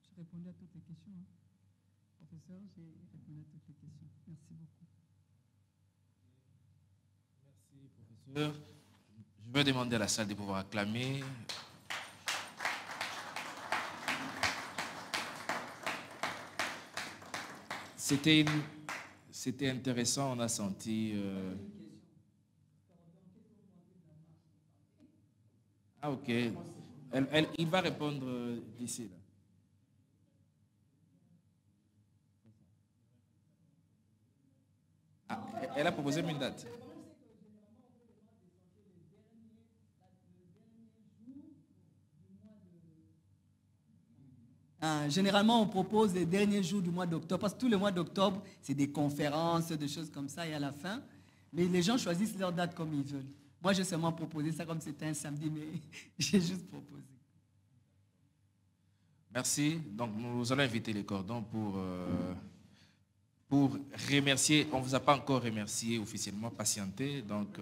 [SPEAKER 2] j'ai répondu à toutes les questions. Hein. Professeur, j'ai répondu à toutes les questions. Merci beaucoup.
[SPEAKER 1] Merci, professeur. Je vais demander à la salle de pouvoir acclamer. C'était intéressant, on a senti... Ah, ok. Il va répondre d'ici, là. Ah, elle a proposé une date.
[SPEAKER 2] Généralement, on propose les derniers jours du mois d'octobre, parce que tout le mois d'octobre, c'est des conférences, des choses comme ça, et à la fin, mais les gens choisissent leur date comme ils veulent. Moi, j'ai seulement proposé ça comme c'était un samedi, mais j'ai juste proposé.
[SPEAKER 1] Merci. Donc, nous allons inviter les cordons pour remercier. On ne vous a pas encore remercié officiellement, patientez. Donc,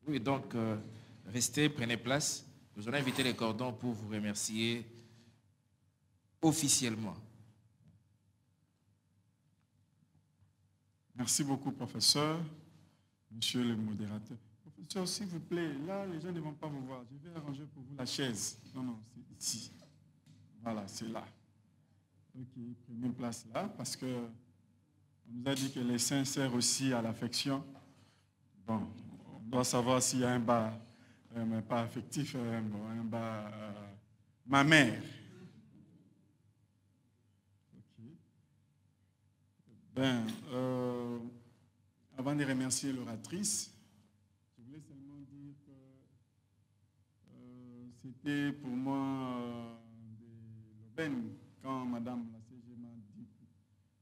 [SPEAKER 1] oui, donc, restez, prenez place. Nous allons inviter les cordons pour vous remercier officiellement.
[SPEAKER 12] Merci beaucoup, professeur. Monsieur le modérateur. Professeur, s'il vous plaît, là, les gens ne vont pas vous voir. Je vais arranger pour vous la chaise. Non, c'est ici. Voilà, c'est là. Ok, prenez place là, parce que on nous a dit que les seins servent aussi à l'affection. Bon, on doit savoir s'il y a un bas, mais pas affectif, un bas mammaire. Ok. Ben, avant de remercier l'oratrice, je voulais seulement dire que c'était pour moi de l'aubaine quand Madame la CG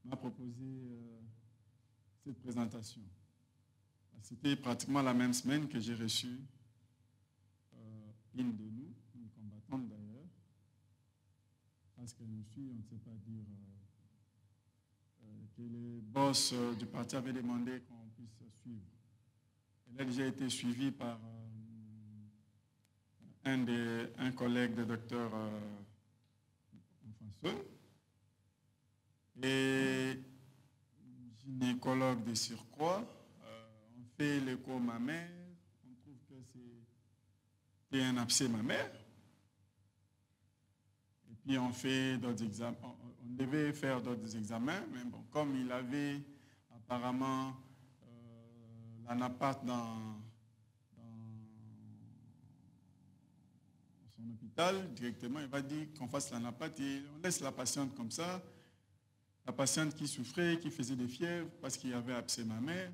[SPEAKER 12] m'a proposé cette présentation. C'était pratiquement la même semaine que j'ai reçu une de nous, une combattante d'ailleurs, parce que je suis, on ne sait pas dire, que le boss du parti avait demandé qu'on puisse suivre. Elle a déjà été suivie par un collègue de docteur François et gynécologue de surcroît. On fait l'écho mammaire, on trouve que c'est un abcès mammaire. Et puis on fait d'autres examens. On devait faire d'autres examens, mais bon, comme il avait apparemment l'anapathe dans son hôpital, directement, il va dire qu'on fasse l'anapathe et on laisse la patiente comme ça. La patiente qui souffrait, qui faisait des fièvres parce qu'il y avait abcès mammaire,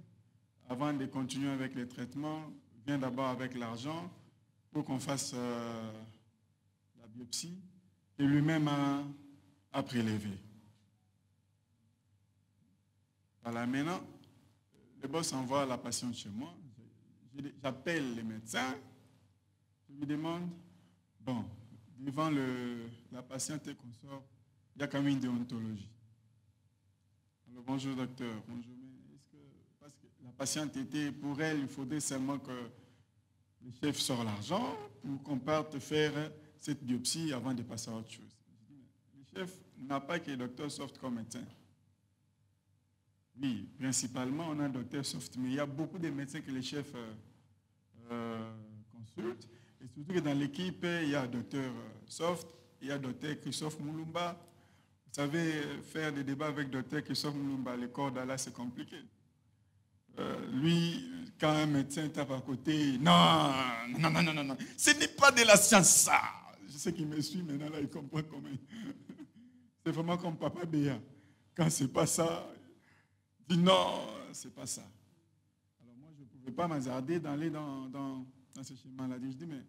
[SPEAKER 12] avant de continuer avec les traitements, vient d'abord avec l'argent pour qu'on fasse la biopsie et lui-même a prélevé. Voilà, maintenant, le boss envoie la patiente chez moi. J'appelle les médecins, je lui demande, bon, devant la patiente et consort, il y a quand même une déontologie. Alors, bonjour docteur, bonjour, mais est-ce que, parce que la patiente était, pour elle, il faudrait seulement que le chef sorte l'argent pour qu'on parte faire cette biopsie avant de passer à autre chose. Le chef n'a pas que le docteur Soft comme médecin. Oui, principalement, on a un docteur Soft, mais il y a beaucoup de médecins que les chefs consultent. Et surtout que dans l'équipe, il y a docteur Soft, il y a docteur Christophe Moulumba. Vous savez, faire des débats avec docteur Christophe Moulumba, les cordes là, c'est compliqué. Lui, quand un médecin tape à côté, non, ce n'est pas de la science, ça. Je sais qu'il me suit maintenant, là, il comprend comment. C'est vraiment comme Papa Béa. Quand c'est pas ça, il dit non, c'est pas ça. Alors moi, je ne pouvais pas m'hasarder d'aller dans ce schéma-là. Je dis, mais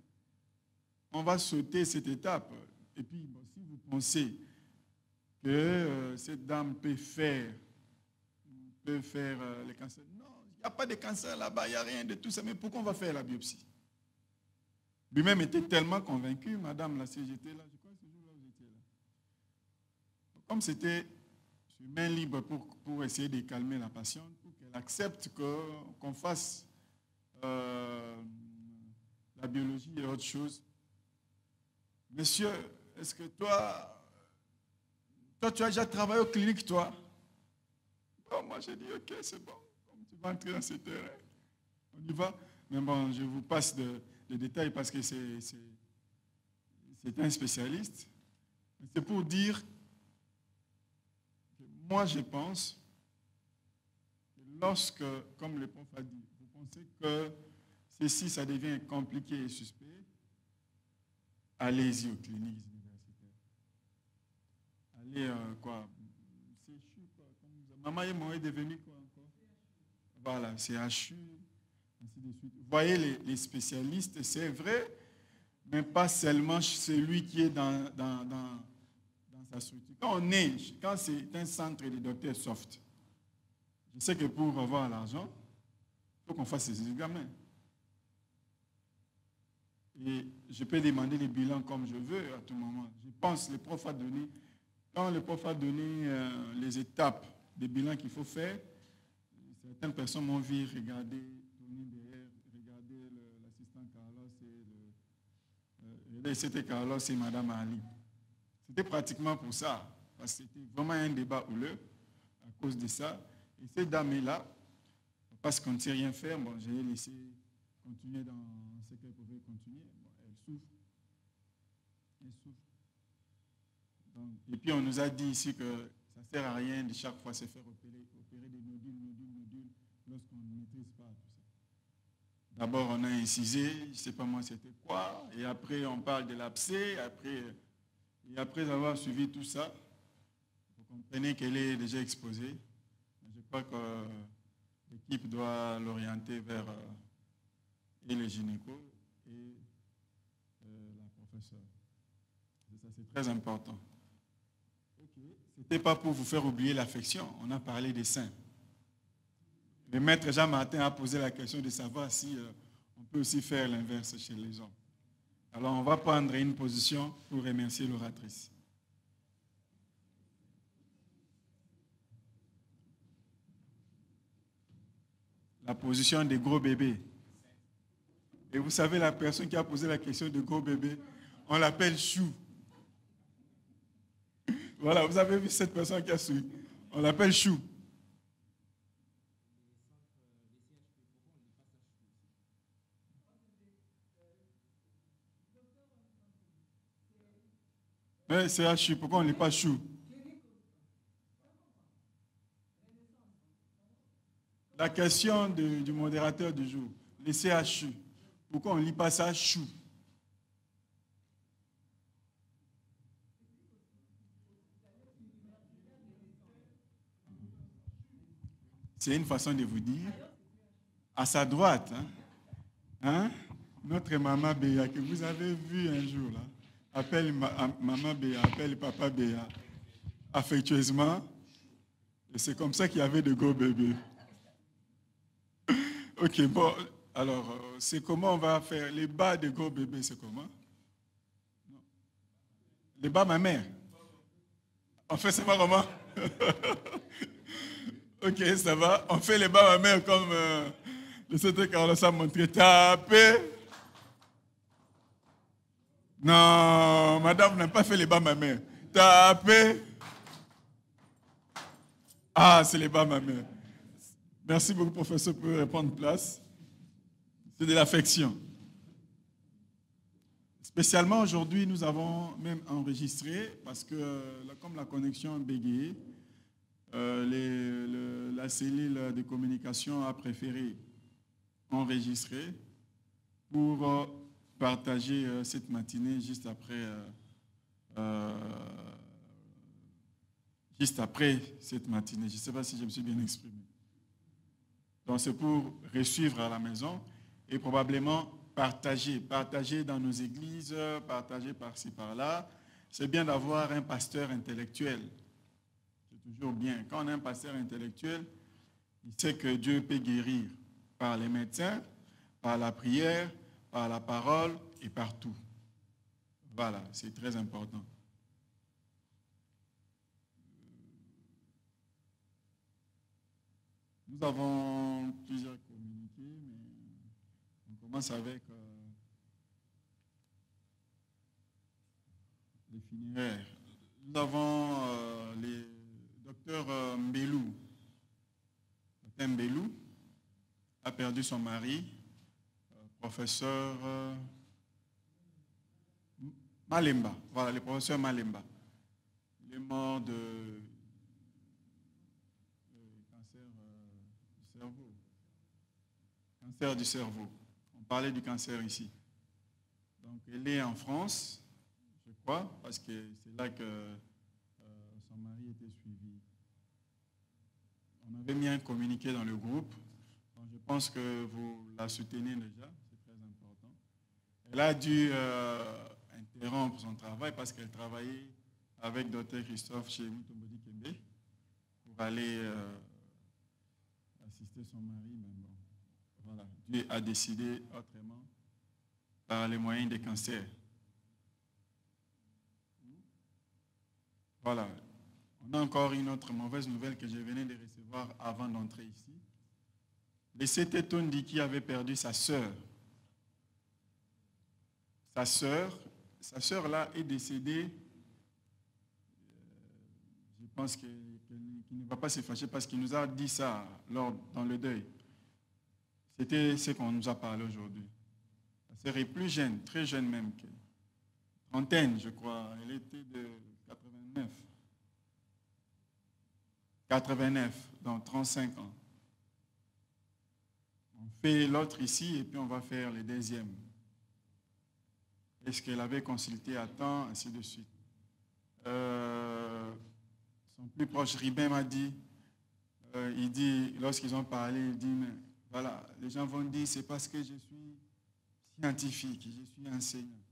[SPEAKER 12] on va sauter cette étape. Et puis, bon, si vous pensez que cette dame peut faire les cancers, non, il n'y a pas de cancer là-bas, il n'y a rien de tout ça. Mais pourquoi on va faire la biopsie? Lui-même était tellement convaincu, madame la CGT, là, je crois que ce jour-là, vous étiez là. comme c'était sur main libre pour essayer de calmer la patiente, pour qu'elle accepte qu'on fasse la biologie et autre chose. Monsieur, est-ce que toi, tu as déjà travaillé aux cliniques, toi? Bon, moi, j'ai dit, ok, c'est bon. Comme tu vas entrer dans ce terrain, on y va. Mais bon, je vous passe les détails parce que c'est un spécialiste. C'est pour dire que moi, je pense que lorsque, comme le prof a dit, vous pensez que ceci, ça devient compliqué et suspect, allez-y aux cliniques universitaires. Allez, quoi? C'est CHU, quoi. Maman est devenue quoi encore? Voilà, c'est CHU, ainsi de suite. Vous voyez, les spécialistes, c'est vrai, mais pas seulement celui qui est dans sa structure. Quand c'est un centre de docteurs soft, je sais que pour avoir l'argent, il faut qu'on fasse ces examens. Et je peux demander les bilans comme je veux à tout moment. Je pense que le prof a donné, quand le prof a donné les étapes des bilans qu'il faut faire, certaines personnes m'ont vu regarder, regarder l'assistant Carlos et c'était Carlos et Madame Ali. C'était pratiquement pour ça, parce que c'était vraiment un débat houleux à cause de ça. Et ces dames-là, parce qu'on ne sait rien faire, bon, j'ai laissé continuer dans ce qu'elles pouvaient continuer. Bon, elles souffrent. Elles souffrent. Donc, et puis on nous a dit ici que ça ne sert à rien de chaque fois se faire opérer des nodules, lorsqu'on ne maîtrise pas tout ça. D'abord, on a incisé, je ne sais pas moi c'était quoi, et après on parle de l'abcès, et après avoir suivi tout ça, vous comprenez qu'elle est déjà exposée. Je crois que l'équipe doit l'orienter vers et le gynéco et la professeure. Ça, c'est très important. Ce n'était pas pour vous faire oublier l'affection. On a parlé des seins. Le maître Jean-Martin a posé la question de savoir si on peut aussi faire l'inverse chez les hommes. Alors, on va prendre une position pour remercier l'oratrice. La position des gros bébés. Et vous savez, la personne qui a posé la question de gros bébé, on l'appelle Chou. Voilà, vous avez vu cette personne qui a suivi. On l'appelle Chou. Mais c'est Chou, pourquoi on n'est pas Chou? La question du modérateur du jour, les CHU. Pourquoi on ne lit pas ça chou? C'est une façon de vous dire. À sa droite, notre maman Béa, que vous avez vu un jour, là, appelle maman Béa, appelle papa Béa, affectueusement. Et c'est comme ça qu'il y avait de gros bébés. Ok, bon, alors, c'est comment on va faire? Les bas de gros bébés, c'est comment? Non. Les bas mammaires. On fait ça comment? Ok, ça va. On fait les bas mammaires comme le secrétaire Carlos a montré. Tapez. Non, madame n'a pas fait les bas mammaires. Tapez. Ah, c'est les bas mammaires. Merci beaucoup, professeur, pour répondre place. C'est de l'affection. Spécialement aujourd'hui, nous avons même enregistré, parce que comme la connexion a bégayé, la cellule de communication a préféré enregistrer pour partager cette matinée juste après cette matinée. Je ne sais pas si je me suis bien exprimé. Donc c'est pour resuivre à la maison et probablement partager dans nos églises, partager par-ci, par-là. C'est bien d'avoir un pasteur intellectuel. C'est toujours bien. Quand on a un pasteur intellectuel, il sait que Dieu peut guérir par les médecins, par la prière, par la parole et partout. Voilà, c'est très important. Nous avons plusieurs communiqués, mais on commence avec les funéraires. Nous avons le docteur Mbelou. Dr Mbelou a perdu son mari, professeur Malemba. Voilà, le professeur Malemba. Il est mort de cancer du cerveau. Cancer du cerveau. On parlait du cancer ici. Donc, elle est en France, je crois, parce que c'est là que son mari était suivi. On avait mis un communiqué dans le groupe. Donc, je pense que vous la soutenez déjà, c'est très important. Elle a dû interrompre son travail parce qu'elle travaillait avec Dr Christophe chez Mutombodi Kembe pour aller assister son mari. Mais bon, voilà. Dieu a décidé autrement par les moyens des cancers. Voilà. On a encore une autre mauvaise nouvelle que je venais de recevoir avant d'entrer ici. Le Sete Tondi qui avait perdu sa sœur. Sa sœur là est décédée. Je pense qu'il ne va pas se fâcher parce qu'il nous a dit ça dans le deuil. C'était ce qu'on nous a parlé aujourd'hui. La sœur est plus jeune, très jeune même. Trentaine, je crois. Elle était de 89. 89, donc 35 ans. On fait l'autre ici et puis on va faire le deuxième. Est-ce qu'elle avait consulté à temps, ainsi de suite. Son plus proche, Ribin, m'a dit, il dit, lorsqu'ils ont parlé, il dit, mais voilà, les gens vont dire, c'est parce que je suis scientifique, je suis enseignant.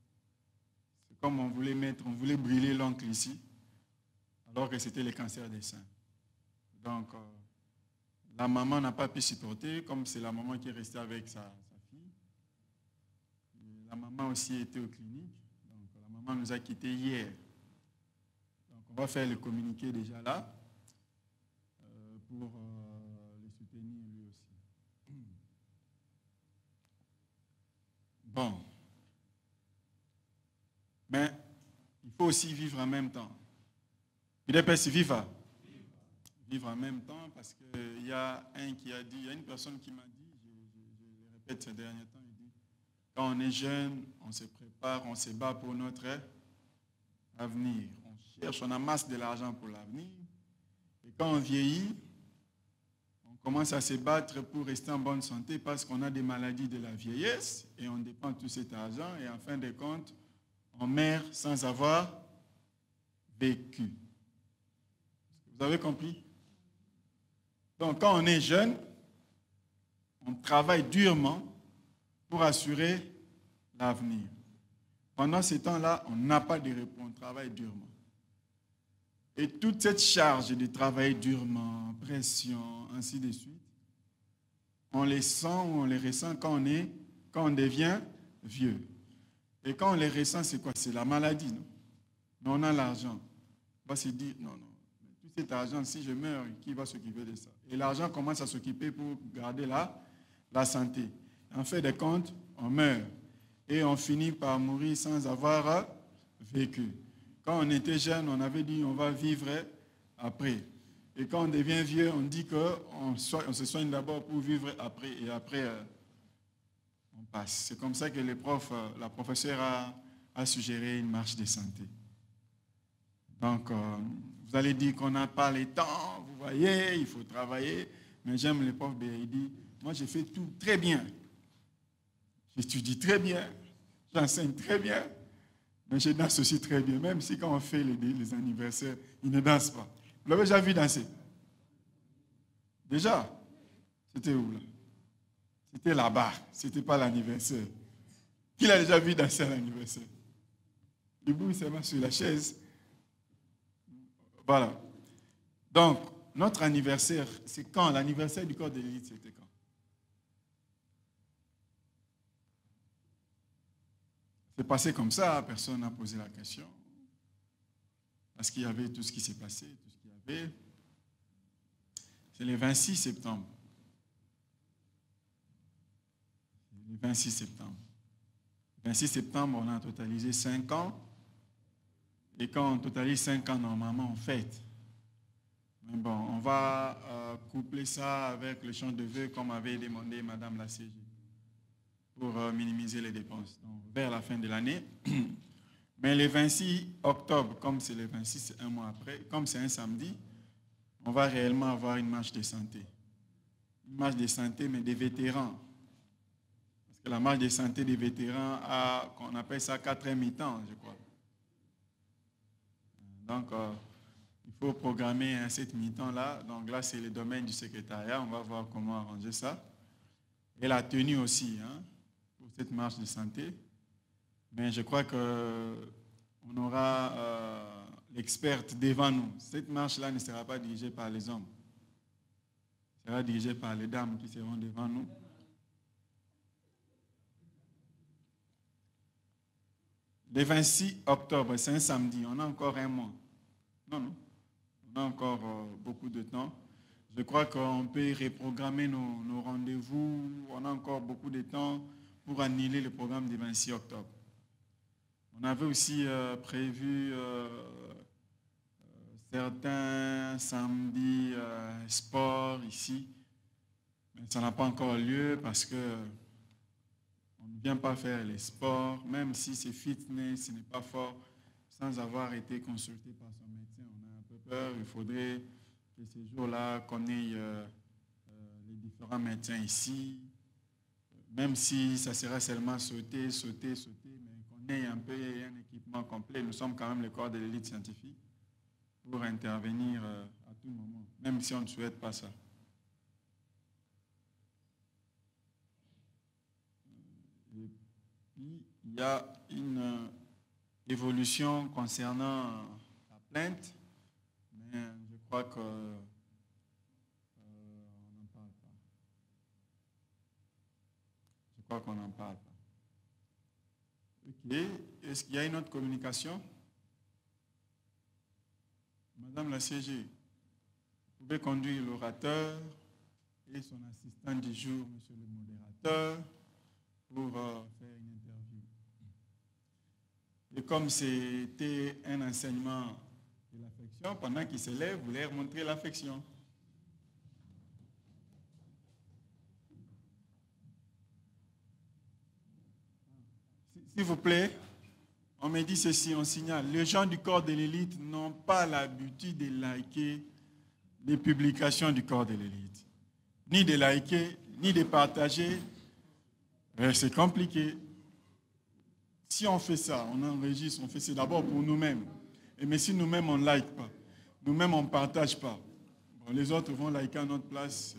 [SPEAKER 12] C'est comme on voulait brûler l'oncle ici, alors que c'était le cancer des seins. Donc, la maman n'a pas pu supporter, comme c'est la maman qui est restée avec sa fille. Et la maman aussi était aux cliniques. Donc, la maman nous a quittés hier. Donc, on va faire le communiqué déjà là pour le soutenir lui aussi. Bon. Mais il faut aussi vivre en même temps. Il est pas si vivre. Vivre en même temps, parce qu'il y a un qui a dit, il y a une personne qui m'a dit, je le répète ces derniers temps, il dit, quand on est jeune, on se prépare, on se bat pour notre avenir. On cherche, on amasse de l'argent pour l'avenir. Et quand on vieillit, on commence à se battre pour rester en bonne santé parce qu'on a des maladies de la vieillesse et on dépense tout cet argent et en fin de compte, on meurt sans avoir vécu. Vous avez compris? Donc, quand on est jeune, on travaille durement pour assurer l'avenir. Pendant ce temps-là, on n'a pas de repos, on travaille durement. Et toute cette charge de travailler durement, pression, ainsi de suite, on les sent ou on les ressent quand on devient vieux. Et quand on les ressent, c'est quoi? C'est la maladie, non? Mais on a l'argent. On va se dire, non. Cet argent, si je meurs, qui va s'occuper de ça? Et l'argent commence à s'occuper pour garder la santé. En fait de compte, on meurt. Et on finit par mourir sans avoir vécu. Quand on était jeune, on avait dit on va vivre après. Et quand on devient vieux, on dit qu'on se soigne d'abord pour vivre après. Et après, on passe. C'est comme ça que la professeure a suggéré une marche de santé. Donc, vous allez dire qu'on n'a pas le temps, vous voyez, il faut travailler. Mais j'aime le prof, il dit, moi j'ai fait tout très bien. J'étudie très bien, j'enseigne très bien, mais je danse aussi très bien. Même si quand on fait les anniversaires, ils ne dansent pas. Vous l'avez déjà vu danser? Déjà? C'était où là? C'était là-bas, c'était pas l'anniversaire. Qui l'a déjà vu danser à l'anniversaire? Debout seulement sur la chaise. Voilà. Donc, notre anniversaire, c'est quand? L'anniversaire du corps de l'élite, c'était quand? C'est passé comme ça, personne n'a posé la question. Parce qu'il y avait tout ce qui s'est passé, tout ce qu'il y avait. C'est le 26 septembre. le 26 septembre. Le 26 septembre, on a totalisé 5 ans. Et quand on totalise 5 ans, normalement, on fête. Mais bon, on va coupler ça avec le chant de vœux comme avait demandé Madame la CG pour minimiser les dépenses. Donc, vers la fin de l'année. Mais le 26 octobre, comme c'est le 26, c'est un mois après, comme c'est un samedi, on va réellement avoir une marche de santé. Une marche de santé, mais des vétérans. Parce que la marche de santé des vétérans a, on appelle ça 4e mi-temps, je crois. Donc, il faut programmer un 7 mi-temps-là. Donc là, c'est le domaine du secrétariat. On va voir comment arranger ça. Et la tenue aussi, hein, pour cette marche de santé. Mais je crois qu'on aura l'experte devant nous. Cette marche-là ne sera pas dirigée par les hommes. Elle sera dirigée par les dames qui seront devant nous. Le 26 octobre, c'est un samedi, on a encore un mois. Non, on a encore beaucoup de temps. Je crois qu'on peut reprogrammer nos rendez-vous. On a encore beaucoup de temps pour annuler le programme du 26 octobre. On avait aussi prévu certains samedis sport ici, mais ça n'a pas encore lieu parce que on ne vient pas faire les sports, même si c'est fitness, ce n'est pas fort, sans avoir été consulté par son médecin. On a un peu peur. Il faudrait que ces jours-là, qu'on ait les différents médecins ici, même si ça sera seulement sauter, mais qu'on ait un peu un équipement complet. Nous sommes quand même le corps de l'élite scientifique pour intervenir à tout moment, même si on ne souhaite pas ça. Et puis, il y a une évolution concernant la plainte, mais je crois qu'on n'en parle pas. Je crois qu'on n'en parle pas. Ok. Est-ce qu'il y a une autre communication? Madame la CG, vous pouvez conduire l'orateur et son assistant du jour, monsieur le modérateur, pour faire une interview. Et comme c'était un enseignement de l'affection, pendant qu'il se lève, vous leur montrez l'affection. S'il vous plaît, on me dit ceci, on signale. Les gens du corps de l'élite n'ont pas l'habitude de liker les publications du corps de l'élite. Ni de liker, ni de partager. C'est compliqué. Si on fait ça, on enregistre, on fait ça d'abord pour nous-mêmes. Mais si nous-mêmes, on ne like pas, nous-mêmes, on ne partage pas, bon, les autres vont liker à notre place,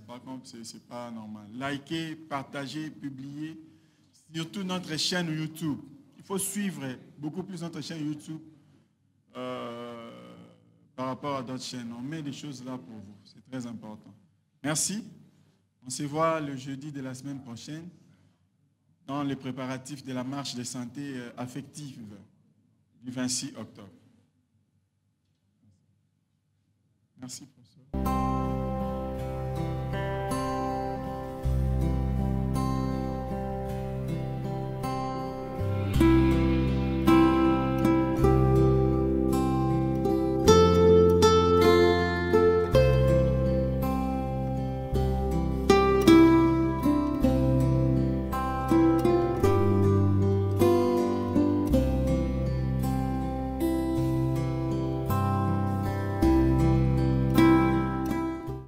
[SPEAKER 12] c'est pas normal. Liker, partager, publier, surtout notre chaîne YouTube. Il faut suivre beaucoup plus notre chaîne YouTube par rapport à d'autres chaînes. On met des choses là pour vous, c'est très important. Merci. On se voit le jeudi de la semaine prochaine dans les préparatifs de la marche de santé affective du 26 octobre. Merci, professeur.